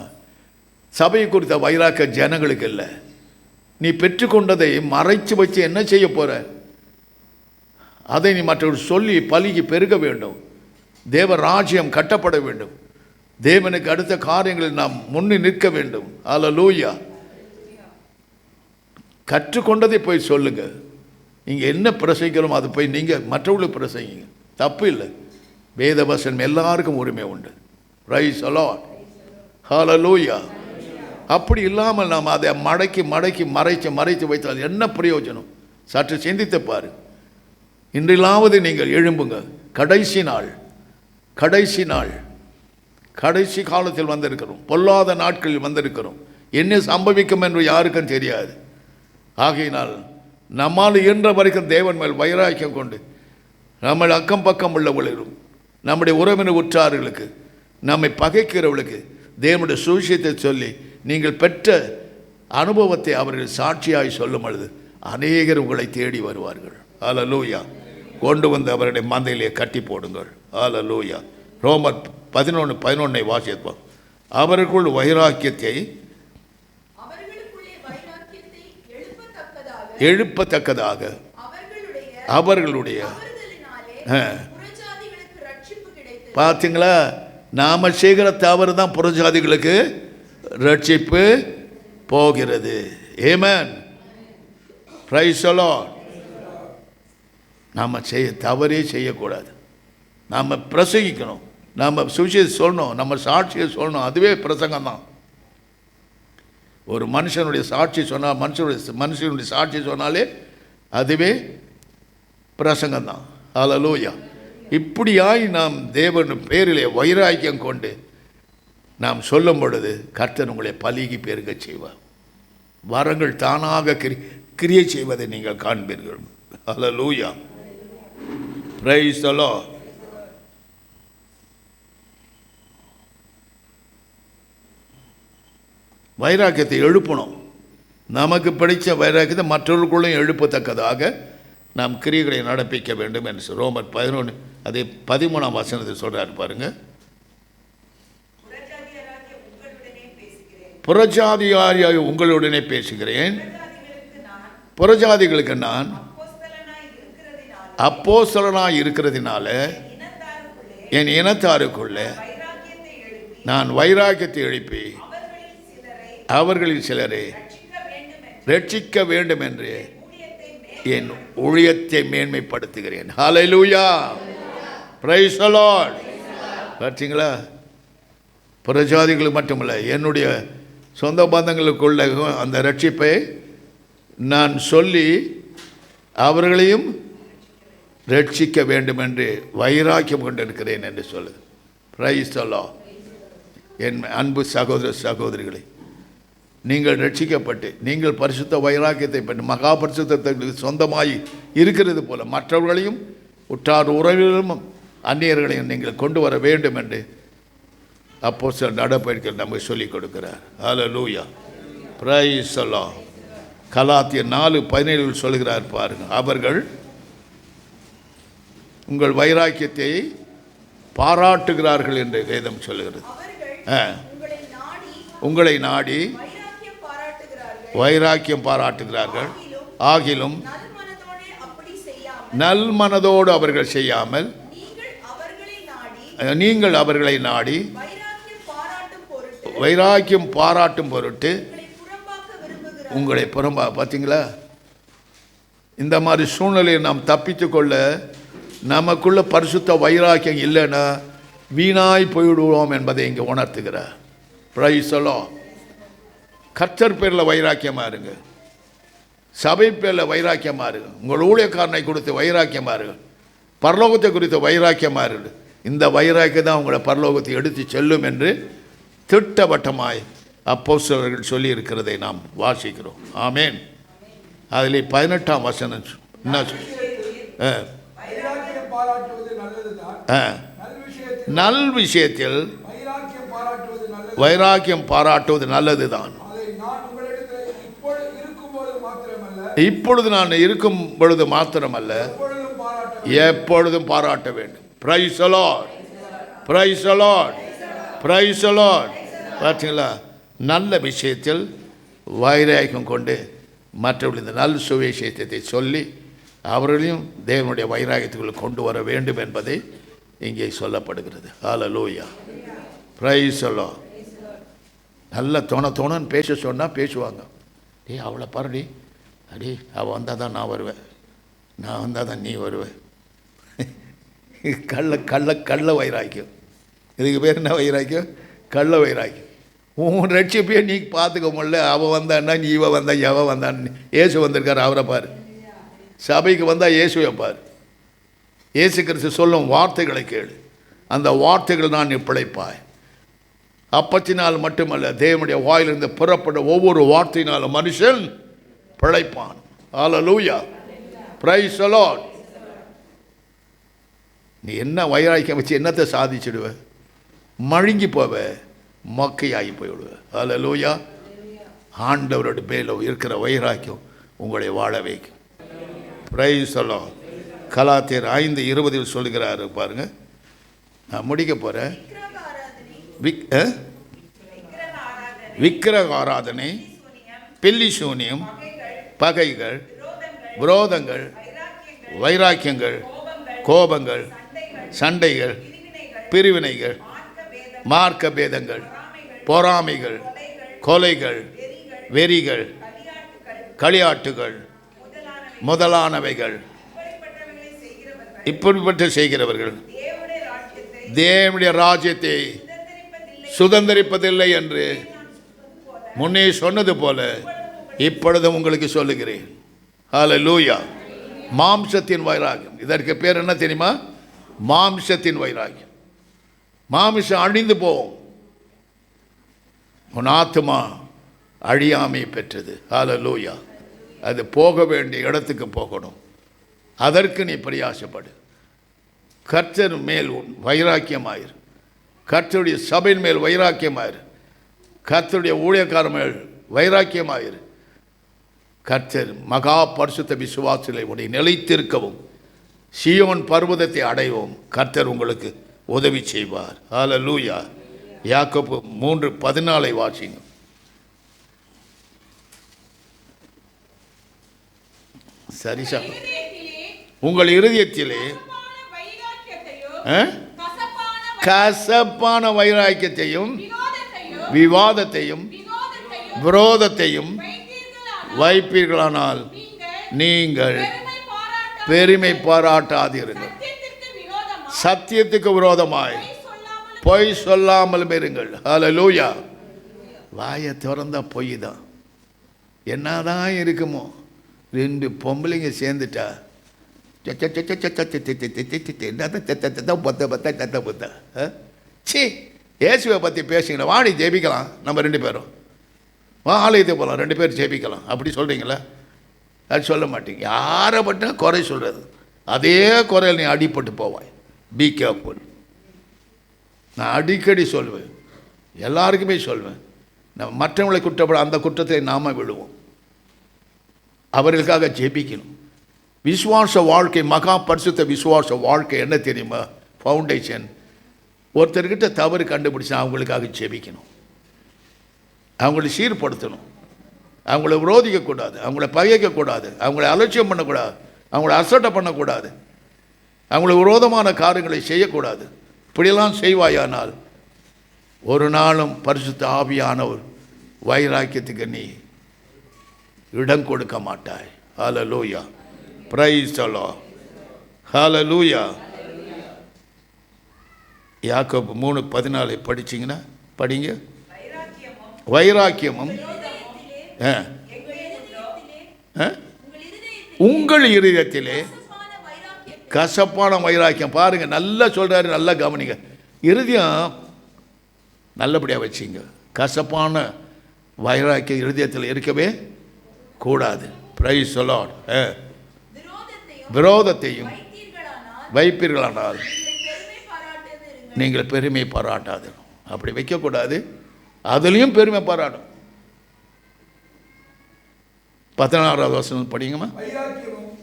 சபையை குறித்த வைராக்கியம் ஜனங்களுக்கு இல்லை. நீ பெற்றுக்கொண்டதை மறைச்சு வச்சு என்ன செய்ய போகிற? அதை நீ மற்றவர்கள் சொல்லி பலுகி பெருக வேண்டும். தேவ ராஜ்யம் கட்டப்பட வேண்டும். தேவனுக்கு அடுத்த காரியங்களில் நாம் முன்னே நிற்க வேண்டும். அல்லேலூயா. கற்றுக்கொண்டதை போய் சொல்லுங்க. நீங்கள் என்ன பிரசங்கிக்கிறோமோ அதை போய் நீங்கள் மற்றவர்களுக்கு பிரசங்கிங்க, தப்பு இல்லை. வேதவசனம் எல்லாருக்கும் உரிமை உண்டு. Praise the Lord. ஹல்லேலூயா. அப்படி இல்லாமல் நாம் அதை மறைச்சு வைத்தால் என்ன பிரயோஜனம்? சற்று சிந்தித்து பாரு. இன்றிலாவது நீங்கள் எழும்புங்க. கடைசி நாள், கடைசி காலத்தில் வந்திருக்கிறோம், பொல்லாத நாட்களில் வந்திருக்கிறோம். என்ன சம்பவிக்கும் என்று யாருக்கும் தெரியாது. ஆகையினால் நம்மால் இயன்ற வரைக்கும் தேவன் மேல் வைராக்கியம் கொண்டு நம்ம அக்கம் பக்கம் உள்ளவர்களும் நம்முடைய உறவினர் உற்றார்களுக்கு நம்மை பகைக்கிறவர்களுக்கு தேவனுடைய சுவிசேஷத்தை சொல்லி நீங்கள் பெற்ற அனுபவத்தை அவர்கள் சாட்சியாய் சொல்லும் பொழுது அநேகர் உங்களை தேடி வருவார்கள். அல்லேலூயா. கொண்டு வந்து அவருடைய மந்தையிலே கட்டி போடுங்கள். அல்லேலூயா. ரோமர் 11:11 வாசிப்போம். அவருக்குள் வைராக்கியத்தை எழுப்பத்தக்கதாக அவர்களுடைய பார்த்தீங்களா, நாம செய்கிற தவறு தான் புறஜாதிகளுக்கு ரட்சிப்பு போகிறது. ஆமென். Praise the Lord. நாம் தவறே செய்யக்கூடாது. நாம் பிரசங்கிக்கணும், நாம் சுவிசேஷம் சொல்லணும், நம்ம சாட்சியை சொல்லணும். அதுவே பிரசங்கம் தான். ஒரு மனுஷனுடைய சாட்சி சொன்னால் மனுஷனுடைய சாட்சி சொன்னாலே அதுவே பிரசங்கம் தான். அல்லேலூயா. இப்படியாய் நாம் தேவன் பேரிலே வைராக்கியம் கொண்டு நாம் சொல்லும் பொழுது கர்த்தர் உங்களை பலுகி பெருக செய்வார். வரங்கள் தானாக கிரியை செய்வதை நீங்கள் காண்பீர்கள். அல்லேலூயா. Praise the Lord. வைராக்கியத்தை எழுப்பணும். நமக்கு படித்த வைராக்கியத்தை மற்றவர்களுக்குள்ளும் எழுப்பத்தக்கதாக நாம் கிரியைகளை நடப்பிக்க வேண்டும் என்று ரோமர் 11 அதே 13ஆம் வசனத்தை சொல்கிறார் பாருங்க. புறஜாதியாரியாக உங்களுடனே பேசுகிறேன், புறஜாதிகளுக்கு நான் அப்போஸ்தலனாய் இருக்கிறதினால என் இனத்தாருக்குள்ளே நான் வைராக்கியத்தை எழுப்பி அவர்களில் சிலரை ரட்சிக்க வேண்டும் என்று என் ஊழியத்தை மேன்மைப்படுத்துகிறேன். ஹல்லேலூயா. Praise the Lord. பார்த்தீங்களா, புறஜாதிகளுக்கு மட்டுமல்ல, என்னுடைய சொந்த பந்தங்களுக்குள்ள அந்த ரட்சிப்பை நான் சொல்லி அவர்களையும் ரட்சிக்க வேண்டும் என்று வைராக்கியம் கொண்டிருக்கிறேன் என்று சொல்லுது. Price the Lord. என் அன்பு சகோதர சகோதரிகளை, நீங்கள் ரட்சிக்கப்பட்டு நீங்கள் பரிசுத்த வைராக்கியத்தை பெற்று மகா பரிசுத்தத்துக்கு சொந்தமாய் இருக்கிறது போல மற்றவர்களையும் உற்றார் உறவினரும் அந்நியர்களையும் நீங்கள் கொண்டு வர வேண்டும் என்று அப்போஸ்தலர் நடவடிக்கைகள் நமக்கு சொல்லிக் கொடுக்கிறார். ஹல்லேலூயா. Praise the Lord. கலாத்தியர் 4:17 சொல்கிறார் பாருங்கள். அவர்கள் உங்கள் வைராக்கியத்தை பாராட்டுகிறார்கள் என்று வேதம் சொல்லுகிறது. உங்களை நாடி வைராக்கியம் பாராட்டுகிறார்கள். ஆகிலும் நல் மனதோடு அவர்கள் செய்யாமல் நீங்கள் அவர்களை நாடி வைராக்கியம் பாராட்டும் பொருட்டு உங்களை புறம்பா. பார்த்தீங்களா, இந்த மாதிரி சூழ்நிலையை நாம் தப்பித்து கொள்ள நமக்குள்ள பரிசுத்த வைராக்கியம் இல்லைன்னா வீணாய் போய்விடுவோம் என்பதை இங்கே உணர்த்துகிறார். Price the Lord. கர்த்தர் பேரில் வைராக்கியமாக இருங்க, சபை பேரில் வைராக்கியமாக இருங்க, உங்கள் ஊழியக்காரனை கொடுத்து வைராக்கியமாக இருங்க, பரலோகத்தை குறித்த வைராக்கியமாக இருங்க. இந்த வைராக்கியம் தான் உங்களை பரலோகத்தை எடுத்து செல்லும் என்று திட்டவட்டமாய் அப்போஸ்தலர்கள் சொல்லி இருக்கிறதை நாம் வாசிக்கிறோம். ஆமேன். அதில் 18ஆம் வசனம் என்ன நல் விஷயத்தில் வைராக்கியம் பாராட்டுவது நல்லதுதான். இப்பொழுது நான் இருக்கும் பொழுது மாத்திரமல்ல, எப்பொழுதும் பாராட்ட வேண்டும். Price the Lord, price the Lord, price the Lord. பார்த்தீங்களா, நல்ல விஷயத்தில் வைராக்கியம் கொண்டு மற்றவர்கள் இந்த நல்ல சுவிசேஷத்தை சொல்லி அவர்களையும் தேவனுடைய வைராக்கியத்துக்குள் கொண்டு வர வேண்டும் என்பதை இங்கே சொல்லப்படுகிறது. ஹல்லேலூயா, பிரைஸ் தி லார்ட். நல்ல தோணன்னு பேச சொன்னால் பேசுவாங்க. அவளை பாருடி, அடி அவள் வந்தால் தான் நான் வருவேன், நான் வந்தால் தான் நீ வருவேன். கள்ள வைராக்கியம். இதுக்கு பேர் என்ன வைராக்கியம்? கள்ள வைராக்கியம். உன் ரட்சிப்பையே நீ பார்த்துக்க முடியல. அவள் வந்தான்னா நீ இவ வந்தா எவன் வந்தான்னு. இயேசு வந்திருக்காரு, அவரை பாரு. சபைக்கு வந்தால் இயேசுவை பாரு. இயேசு கிறிஸ்து சொல்லும் வார்த்தைகளை கேளு, அந்த வார்த்தைகள் நான் நீ பிழைப்பாய். அப்பத்தினால் மட்டுமல்ல, தேவனுடைய வாயிலிருந்து புறப்பட்ட ஒவ்வொரு வார்த்தையினாலும் மனுஷன் பிழைப்பான். ஹல்லேலூயா, பிரைஸ் தி லார்ட். நீ என்ன வைராக்கியம் வச்சு என்னத்தை சாதிச்சிடுவ? மழுங்கி போவ, மக்கையாகி போய்விடுவ. ஹல்லேலூயா. ஆண்டவரோட மேல இருக்கிற வைராக்கியம் உங்களை வாழ வைக்கும். Price the Lord. கலாத்தியர் 5:20 சொல்லுகிறாரு பாருங்க. நான் முடிக்க போகிறேன். விக்கிரக ஆராதனை, பில்லி சூனியம், பகைகள், விரோதங்கள், வைராக்கியங்கள், கோபங்கள், சண்டைகள், பிரிவினைகள், மார்க்க பேதங்கள், பொறாமைகள், கொலைகள், வெறிகள், களியாட்டுகள் முதலானவைகள் இப்படிப்பட்ட செய்கிறவர்கள் தேவனுடைய ராஜ்யத்தை சுதந்தரிப்பதில்லை என்று முன்னே சொன்னது போல இப்பொழுதும் உங்களுக்கு சொல்லுகிறேன். ஹல்லேலூயா. மாம்சத்தின் வைராக்கியம், இதற்கு பேர் என்ன தெரியுமா? மாம்சத்தின் வைராக்கியம். மாம்சம் அழிந்து போகும், உன் ஆத்துமா அழியாமை பெற்றது. ஹல்லேலூயா. அது போக வேண்டிய இடத்துக்கு போகணும். அதற்கு நீ பிரயாசப்படு. கர்த்தர் மேல் வைராக்கியமாயிரு. கர்த்தருடைய சபையின் மேல் வைராக்கியமாயிரு. கர்த்தருடைய ஊழியக்கார மேல் வைராக்கியமாயிரு. கர்த்தர் மகா பரிசுத்த விசுவாசத்திலே உன்னை நிலைத்திருக்கவும் சீயோன் பர்வதத்தை அடையவும் கர்த்தர் உங்களுக்கு உதவி செய்வார். ஹல்லேலூயா. யாக்கோபு 3:14 வாசிங்க. சரிசா, உங்கள் இருதயத்திலே கசப்பான வைராக்கியத்தையும் விவாதத்தையும் விரோதத்தையும் வைப்பீர்களானால் நீங்கள் பெருமை பாராட்டாதீர்கள். சத்தியத்துக்கு விரோதமாய் பொய் சொல்லாமல் இருங்கள். ஹல்லேலூயா. வாயை திறந்தா பொய் தான். என்னதான் இருக்குமோ, 2 பொம்பளைங்க சேர்ந்துட்டா சி இயேசுவை பற்றி பேசுங்களா, வாடி ஜெபிக்கலாம், நம்ம 2 பேரும் ஆலயத்தை போகலாம், 2 பேர் ஜெபிக்கலாம். அப்படி சொல்கிறீங்களா? அது சொல்ல மாட்டீங்க. யாரை பற்றினா குறை சொல்கிறது, அதே குறையில் நீ அடிபட்டு போவாய். Be careful. நான் அடிக்கடி சொல்வேன், எல்லாருக்குமே சொல்வேன், நம்ம மற்றவங்களை குற்றப்பட அந்த குற்றத்தை நாம் விழுவோம். அவர்களுக்காக ஜெபிக்கணும். விசுவாச வாழ்க்கை, மகா பரிசுத்த விசுவாச வாழ்க்கை என்ன தெரியுமா? ஃபவுண்டேஷன். ஒருத்தர்கிட்ட தவறு கண்டுபிடிச்சா அவங்களுக்காக ஜெபிக்கணும், அவங்களை சீர்படுத்தணும், அவங்கள விரோதிக்கக்கூடாது, அவங்கள பகைக்கக்கூடாது, அவங்கள அலட்சியம் பண்ணக்கூடாது, அவங்கள அசட்டை பண்ணக்கூடாது, அவங்களுக்கு விரோதமான காரியங்களை செய்யக்கூடாது. இப்படியெல்லாம் செய்வாயானால் ஒரு நாளும் பரிசுத்த ஆவியானவர் வைராக்கியத்துக்கு நீ இடம் கொடுக்க மாட்டாய். ஹல்லேலூயா, பிரைஸ் தி லார்ட், ஹல்லேலூயா. யாக்கோபு 3:14 படிச்சிங்கன்னா படிங்க. வைராக்கியமும் உங்கள் இருதயத்திலே கசப்பான வைராக்கியம். பாருங்க, நல்லா சொல்றாரு, நல்லா கவனிங்க. இருதயம் நல்லபடியாக வச்சிங்க. கசப்பான வைராக்கியம் இருதயத்தில் இருக்கவே கூடாது. Price the Lord. விரோதத்தையும் வைப்பீர்களானால் நீங்கள் பெருமை பாராட்டாது. அப்படி வைக்கக்கூடாது. அதுலேயும் பெருமை பாராட்டும். 16வது வசனம் படிங்கம்மா.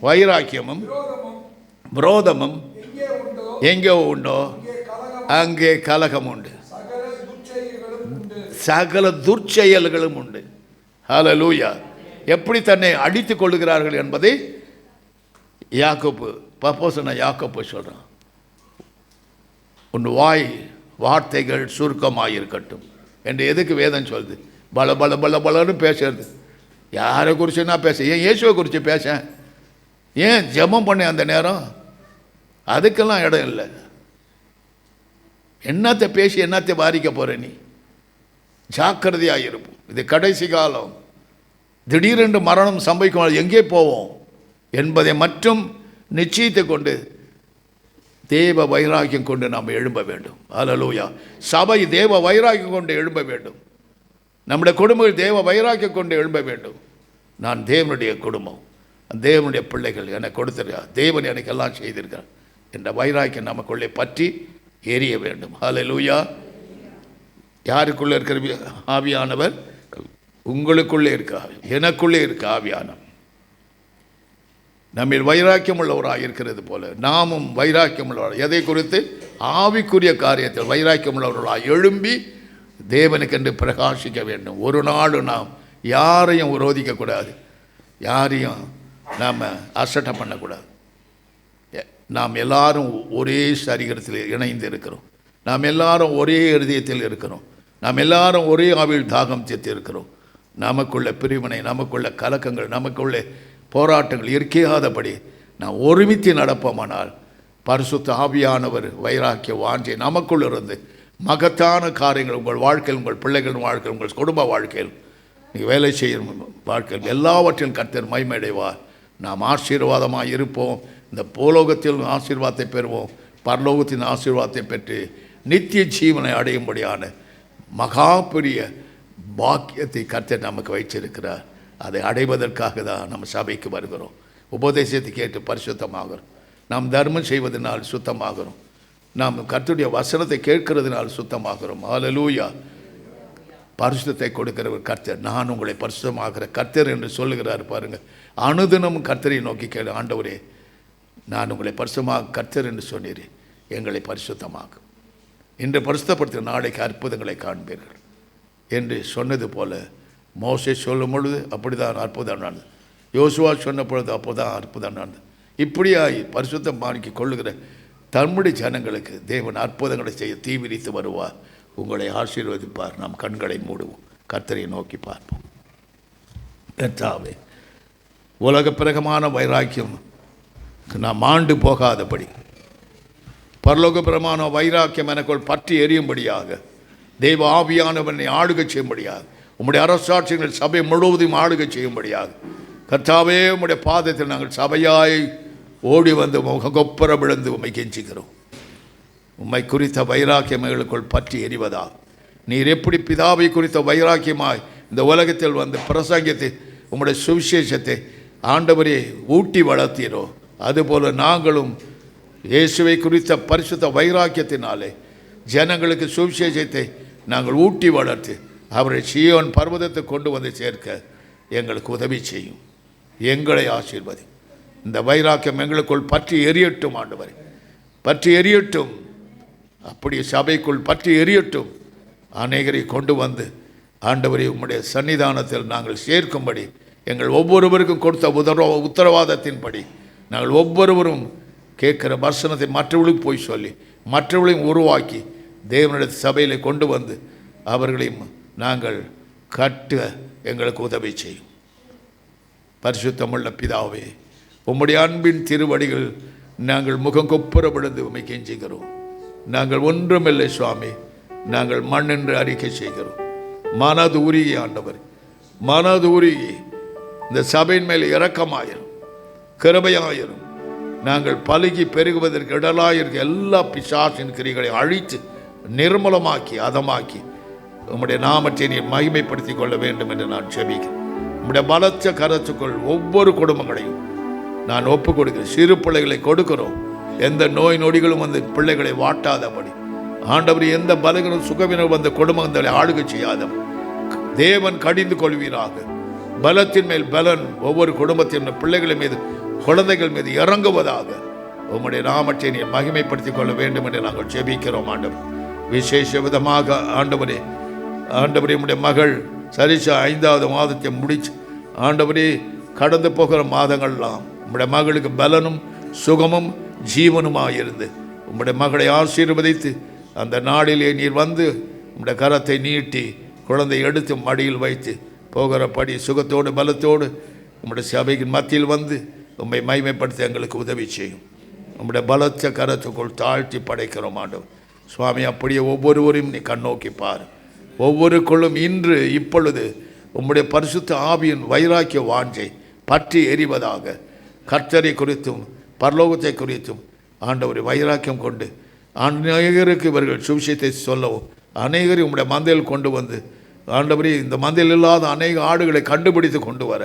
வைராக்கியமும் விரோதமும் எங்கே உண்டோ அங்கே கலகம் உண்டு, சகல துர்ச்செயல்களும் உண்டு. ஹல்லேலூயா. எப்படி தன்னை அடித்துக் கொள்ளுகிறார்கள் என்பதை யாக்கோப்பு, பப்போசன யாக்கோப்பு சொல்கிறான். உன் வாய் வார்த்தைகள் சுருக்கமாயிருக்கட்டும் என்று எதுக்கு வேதம் சொல்லுது? பல பல பல பலன்னு பேசுறது. யாரை குறித்து நான் பேச? ஏன் இயேசுவை குறித்து பேச? ஏன் ஜெபம் பண்ண அந்த நேரம்? அதுக்கெல்லாம் இடம் இல்லை. என்னத்தை பேசி என்னத்தை பாதிக்க போகிற நீ? ஜாக்கிரதையாக இருப்போம். இது கடைசி காலம். திடீரென்று மரணம் சம்பவிக்கும், எங்கே போவோம் என்பதை மட்டும் நிச்சயித்து கொண்டு தேவ வைராக்கியம் கொண்டு நாம் எழும்ப வேண்டும். ஹல்லேலூயா. சபை தேவ வைராக்கியம் கொண்டு எழும்ப வேண்டும். நம்முடைய குடும்பங்கள் தேவ வைராக்கியம் கொண்டு எழும்ப வேண்டும். நான் தேவனுடைய குடும்பம், தேவனுடைய பிள்ளைகள் எனக்கு கொடுத்திருக்கார், தேவன் எனக்கு எல்லாம் செய்திருக்கார் என்ற வைராக்கியம் நமக்குள்ளே பற்றி எரிய வேண்டும். ஹல்லேலூயா. யாருக்குள்ளே இருக்கிற ஆவியானவர்? உங்களுக்குள்ளே இருக்க, எனக்குள்ளே இருக்க ஆவியானவர். நம்ம வைராக்கியம் உள்ளவராக இருக்கிறது போல நாமும் வைராக்கியம் உள்ளவர். எதை குறித்து? ஆவிக்குரிய காரியத்தில் வைராக்கியம் உள்ளவர்களாக எழும்பி தேவனுக்கென்று பிரகாசிக்க வேண்டும். ஒரு நாள் நாம் யாரையும் விரோதிக்கக்கூடாது, யாரையும் நாம் அசட்டை பண்ணக்கூடாது. நாம் எல்லாரும் ஒரே சரீரத்தில் இணைந்து இருக்கிறோம். நாம் எல்லாரும் ஒரே இருதயத்தில் இருக்கிறோம். நாம் எல்லாரும் ஒரே ஆவியில் தாகம் தீர்த்து இருக்கிறோம். நமக்குள்ள பிரிவினை, நமக்குள்ள கலக்கங்கள், நமக்குள்ள போராட்டங்கள் இருக்காதபடி நாம் ஒருமித்து நடப்போமானால் பரிசுத்த ஆவியானவர் வைராக்கிய வாஞ்சை நமக்குள் இருந்து மகத்தான காரியங்கள் உங்கள் வாழ்க்கையில், உங்கள் பிள்ளைகள் வாழ்க்கையில், உங்கள் குடும்ப வாழ்க்கையில், நீங்கள் வேலை செய்யும் வாழ்க்கையில் எல்லாவற்றிலும் கர்த்தர் மகிமையடைவார். நாம் ஆசீர்வாதமாக இருப்போம். இந்த பூலோகத்தில் ஆசீர்வாதத்தை பெறுவோம், பரலோகத்தின் ஆசீர்வாதத்தை பெற்று நித்திய ஜீவனை அடையும்படியான மகா பெரிய பாக்கியத்தை கர்த்தர் நமக்கு வைச்சிருக்கிறார். அதை அடைவதற்காக தான் நம்ம சபைக்கு வருகிறோம். உபதேசத்தை கேட்டு பரிசுத்தமாகிறோம். நாம் தர்மம் செய்வதனால் சுத்தமாகிறோம். நாம் கர்த்தருடைய வசனத்தை கேட்கிறதுனால் சுத்தமாகிறோம். ஹல்லேலூயா. பரிசுத்தத்தை கொடுக்கிறவர் கர்த்தர். நான் உங்களை பரிசுத்தமாகிற கர்த்தர் என்று சொல்லுகிறார் பாருங்கள். அனுதினமும் கர்த்தரை நோக்கி கேளு, ஆண்டவரே நான் உங்களை பரிசுத்தமாக கர்த்தர் என்று சொன்னீரே, எங்களை பரிசுத்தமாகும். இன்று பரிசுத்தப்படுத்த நாளைக்கு அற்புதங்களை காண்பீர்கள் என்று சொன்னது போல மோசே சொல்லும் பொழுது அப்படிதான் அற்புதம் நடந்தது. யோசுவா சொன்ன பொழுது அப்போதான் அற்புதம் நடந்தது. இப்படியாய் பரிசுத்தம் மாணிக்கி கொள்ளுகிற தம்முடைய ஜனங்களுக்கு தேவன் அற்புதங்களை செய்ய தீவிரித்து வருவார். உங்களை ஆசீர்வதிப்பார். நாம் கண்களை மூடுவோம், கர்த்தரை நோக்கி பார்ப்போம். கர்த்தாவே, உலக பிரகமான வைராக்கியம் நாம் ஆண்டு போகாதபடி, பரலோக பிரமாண வைராக்கியம் எனக்குள் பற்றி எரியும்படியாக, தெய்வ ஆவியானவனை ஆளுக செய்யும்படியாக, உம்முடைய அரசாட்சிகள் சபை முழுவதும் ஆளுக செய்யும்படியாக கர்த்தாவே உம்முடைய பாதத்தில் நாங்கள் சபையாய் ஓடி வந்து முகங்கொப்பர விழுந்து உம்மை கெஞ்சுகிறோம். உம்மை குறித்த வைராக்கியம் எங்களுக்குள் பற்றி எரிவதா, நீர் எப்படி பிதாவை குறித்த வைராக்கியமாய் இந்த உலகத்தில் வந்து பிரசங்கத்தை உம்முடைய சுவிசேஷத்தை ஆண்டவரே ஊட்டி வளர்த்தீரோ, அதுபோல் நாங்களும் இயேசுவை குறித்த பரிசுத்த வைராக்கியத்தினாலே ஜனங்களுக்கு சுவிசேஷத்தை நாங்கள் ஊட்டி வளர்த்து அவரை சீயோன் பர்வதத்தை கொண்டு வந்து சேர்க்க எங்களுக்கு உதவி செய்யும். எங்களை ஆசீர்வதி. இந்த வைராக்கியம் எங்களுக்குள் பற்றி எரியட்டும் ஆண்டவரே, பற்றி எரியட்டும். அப்படி சபைக்குள் பற்றி எரியட்டும். அநேகரை கொண்டு வந்து ஆண்டவரை உம்முடைய சன்னிதானத்தில் நாங்கள் சேர்க்கும்படி எங்கள் ஒவ்வொருவருக்கும் கொடுத்த உத்தரவாதத்தின்படி நாங்கள் ஒவ்வொருவரும் கேட்குற வசனத்தை மற்றவர்களுக்கு போய் சொல்லி மற்றவர்களையும் உருவாக்கி தேவனுடைய சபையில் கொண்டு வந்து அவர்களையும் நாங்கள் கட்ட எங்களுக்கு உதவி செய்யும். பரிசுத்தமுள்ள பிதாவே, உம்முடைய அன்பின் திருவடிகள் நாங்கள் முகம் கொப்புற விழுந்து உம்மை கெஞ்சுகிறோம். நாங்கள் ஒன்றுமில்லை சுவாமி, நாங்கள் மண் என்று அறிக்கை செய்கிறோம். மனது உருகி ஆண்டவர், மனது உருகி இந்த சபையின் மேல் இரக்கமாயிரும், கிருபையாயிரும். நாங்கள் பலுகி பெருகுவதற்கு இடலாயிருக்க எல்லா பிசாசின் கிரிகளை அழித்து நிர்மலமாக்கி அதமாக்கி உம்முடைய நாமத்தை நீர் மகிமைப்படுத்திக் கொள்ள வேண்டும் என்று நான் ஜெபிக்கிறேன். உம்முடைய பலத்த கரத்துக்குள் ஒவ்வொரு குடும்பங்களையும் நான் ஒப்புக் கொடுக்கிறேன். சிறு பிள்ளைகளை கொடுக்கிறோம். எந்த நோய் நொடிகளும் வந்து பிள்ளைகளை வாட்டாதபடி, ஆண்டவர் எந்த பலங்களும் சுகவினர் வந்த குடும்பங்களை ஆளுகை செய்யாதபடி தேவன் கடிந்து கொள்வீராக. பலத்தின் மேல் பலன் ஒவ்வொரு குடும்பத்தின் பிள்ளைகள் மீது, குழந்தைகள் மீது இறங்குவதாக. உம்முடைய நாமத்தை நீர் மகிமைப்படுத்திக் கொள்ள வேண்டும் என்று நாங்கள் ஜெபிக்கிறோம். ஆண்டவர் விசேஷ விதமாக ஆண்டவரே உம்முடைய மகள் சரிசா 5வது மாதத்தை முடிச்சு ஆண்டவரே கடந்து போகிற மாதங்கள்லாம் உம்முடைய மகளுக்கு பலனும் சுகமும் ஜீவனுமாயிருந்து உம்முடைய மகளை ஆசீர்வதித்து அந்த நாளிலே நீர் வந்து உம்முடைய கரத்தை நீட்டி குழந்தை எடுத்து மடியில் வைத்து போகிறபடி சுகத்தோடு பலத்தோடு உம்முடைய சபையின் மத்தியில் வந்து உம்மை மகிமைப்படுத்த எங்களுக்கு உதவி செய்யும். உம்முடைய பலத்த கரத்துக்குள் தாழ்த்தி படைக்கிறோம் ஆண்டவர். சுவாமி, அப்படியே ஒவ்வொருவரையும் நீ கண்ணோக்கி பார். ஒவ்வொருக்குள்ளும் இன்று இப்பொழுது உம்முடைய பரிசுத்த ஆவியின் வைராக்கிய வாஞ்சை பற்றி எறிவதாக. கர்த்தரை குறித்தும் பரலோகத்தை குறித்தும் ஆண்டவரை வைராக்கியம் கொண்டு அநேகருக்கு இவர்கள் சுவிசேஷத்தை சொல்லவும், அநேகரை உம்முடைய மந்தையில் கொண்டு வந்து ஆண்டவரே இந்த மந்தையில் இல்லாத அநேக ஆடுகளை கண்டுபிடித்து கொண்டு வர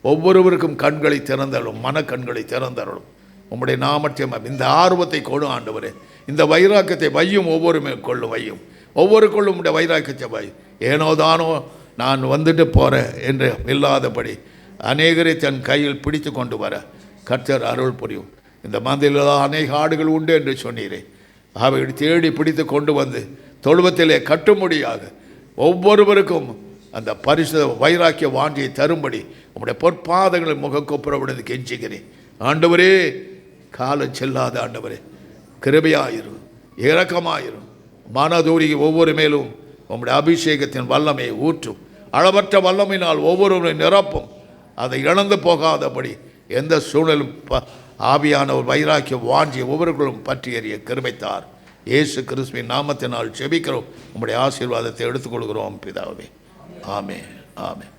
ஒவ்வொருவருக்கும் கண்களை திறந்தரும், மனக்கண்களை திறந்தரும். உம்முடைய நாமத்தை இந்த ஆர்வத்தை கொடு ஆண்டவரே. இந்த வைராக்கியத்தை வையும், ஒவ்வொரு மேற்கொள்ளும் வையும், ஒவ்வொருக்குள்ளும் உடைய வைராக்கியத்தை வை. ஏனோ தானோ நான் வந்துட்டு போகிறேன் என்று இல்லாதபடி அநேகரை தன் கையில் பிடித்து கொண்டு வர கர்த்தர் அருள் புரியும். இந்த மந்தையில் அநேக ஆடுகள் உண்டு என்று சொன்னீரே, அவைகளை தேடி பிடித்து கொண்டு வந்து தொழுவத்திலே கட்டும்படியாக ஒவ்வொருவருக்கும் அந்த பரிசு வைராக்கிய வாஞ்சியை தரும்படி உம்முடைய பொற்பாதங்களை முகக்கொப்புறவிடுவது கெஞ்சுகிறேன். ஆண்டவரே, காலம் செல்லாத ஆண்டவரே, கிருபையாயிரும், இரக்கமாயிரும். மனதூரி ஒவ்வொரு மேலும் உம்முடைய அபிஷேகத்தின் வல்லமையை ஊற்றும். அளவற்ற வல்லமையினால் ஒவ்வொருவரை நிரப்பும். அதை இழந்து போகாதபடி எந்த சூழலும் ஆவியான ஒரு வைராக்கிய வாஞ்சியை ஒவ்வொருவர்களும் பற்றி எறிய கிருபைத்தார். இயேசு கிறிஸ்துவின் நாமத்தினால் ஜெபிக்கிறோம். உம்முடைய ஆசீர்வாதத்தை எடுத்துக்கொள்கிறோம் பிதாவே. ஆமென், ஆமென்.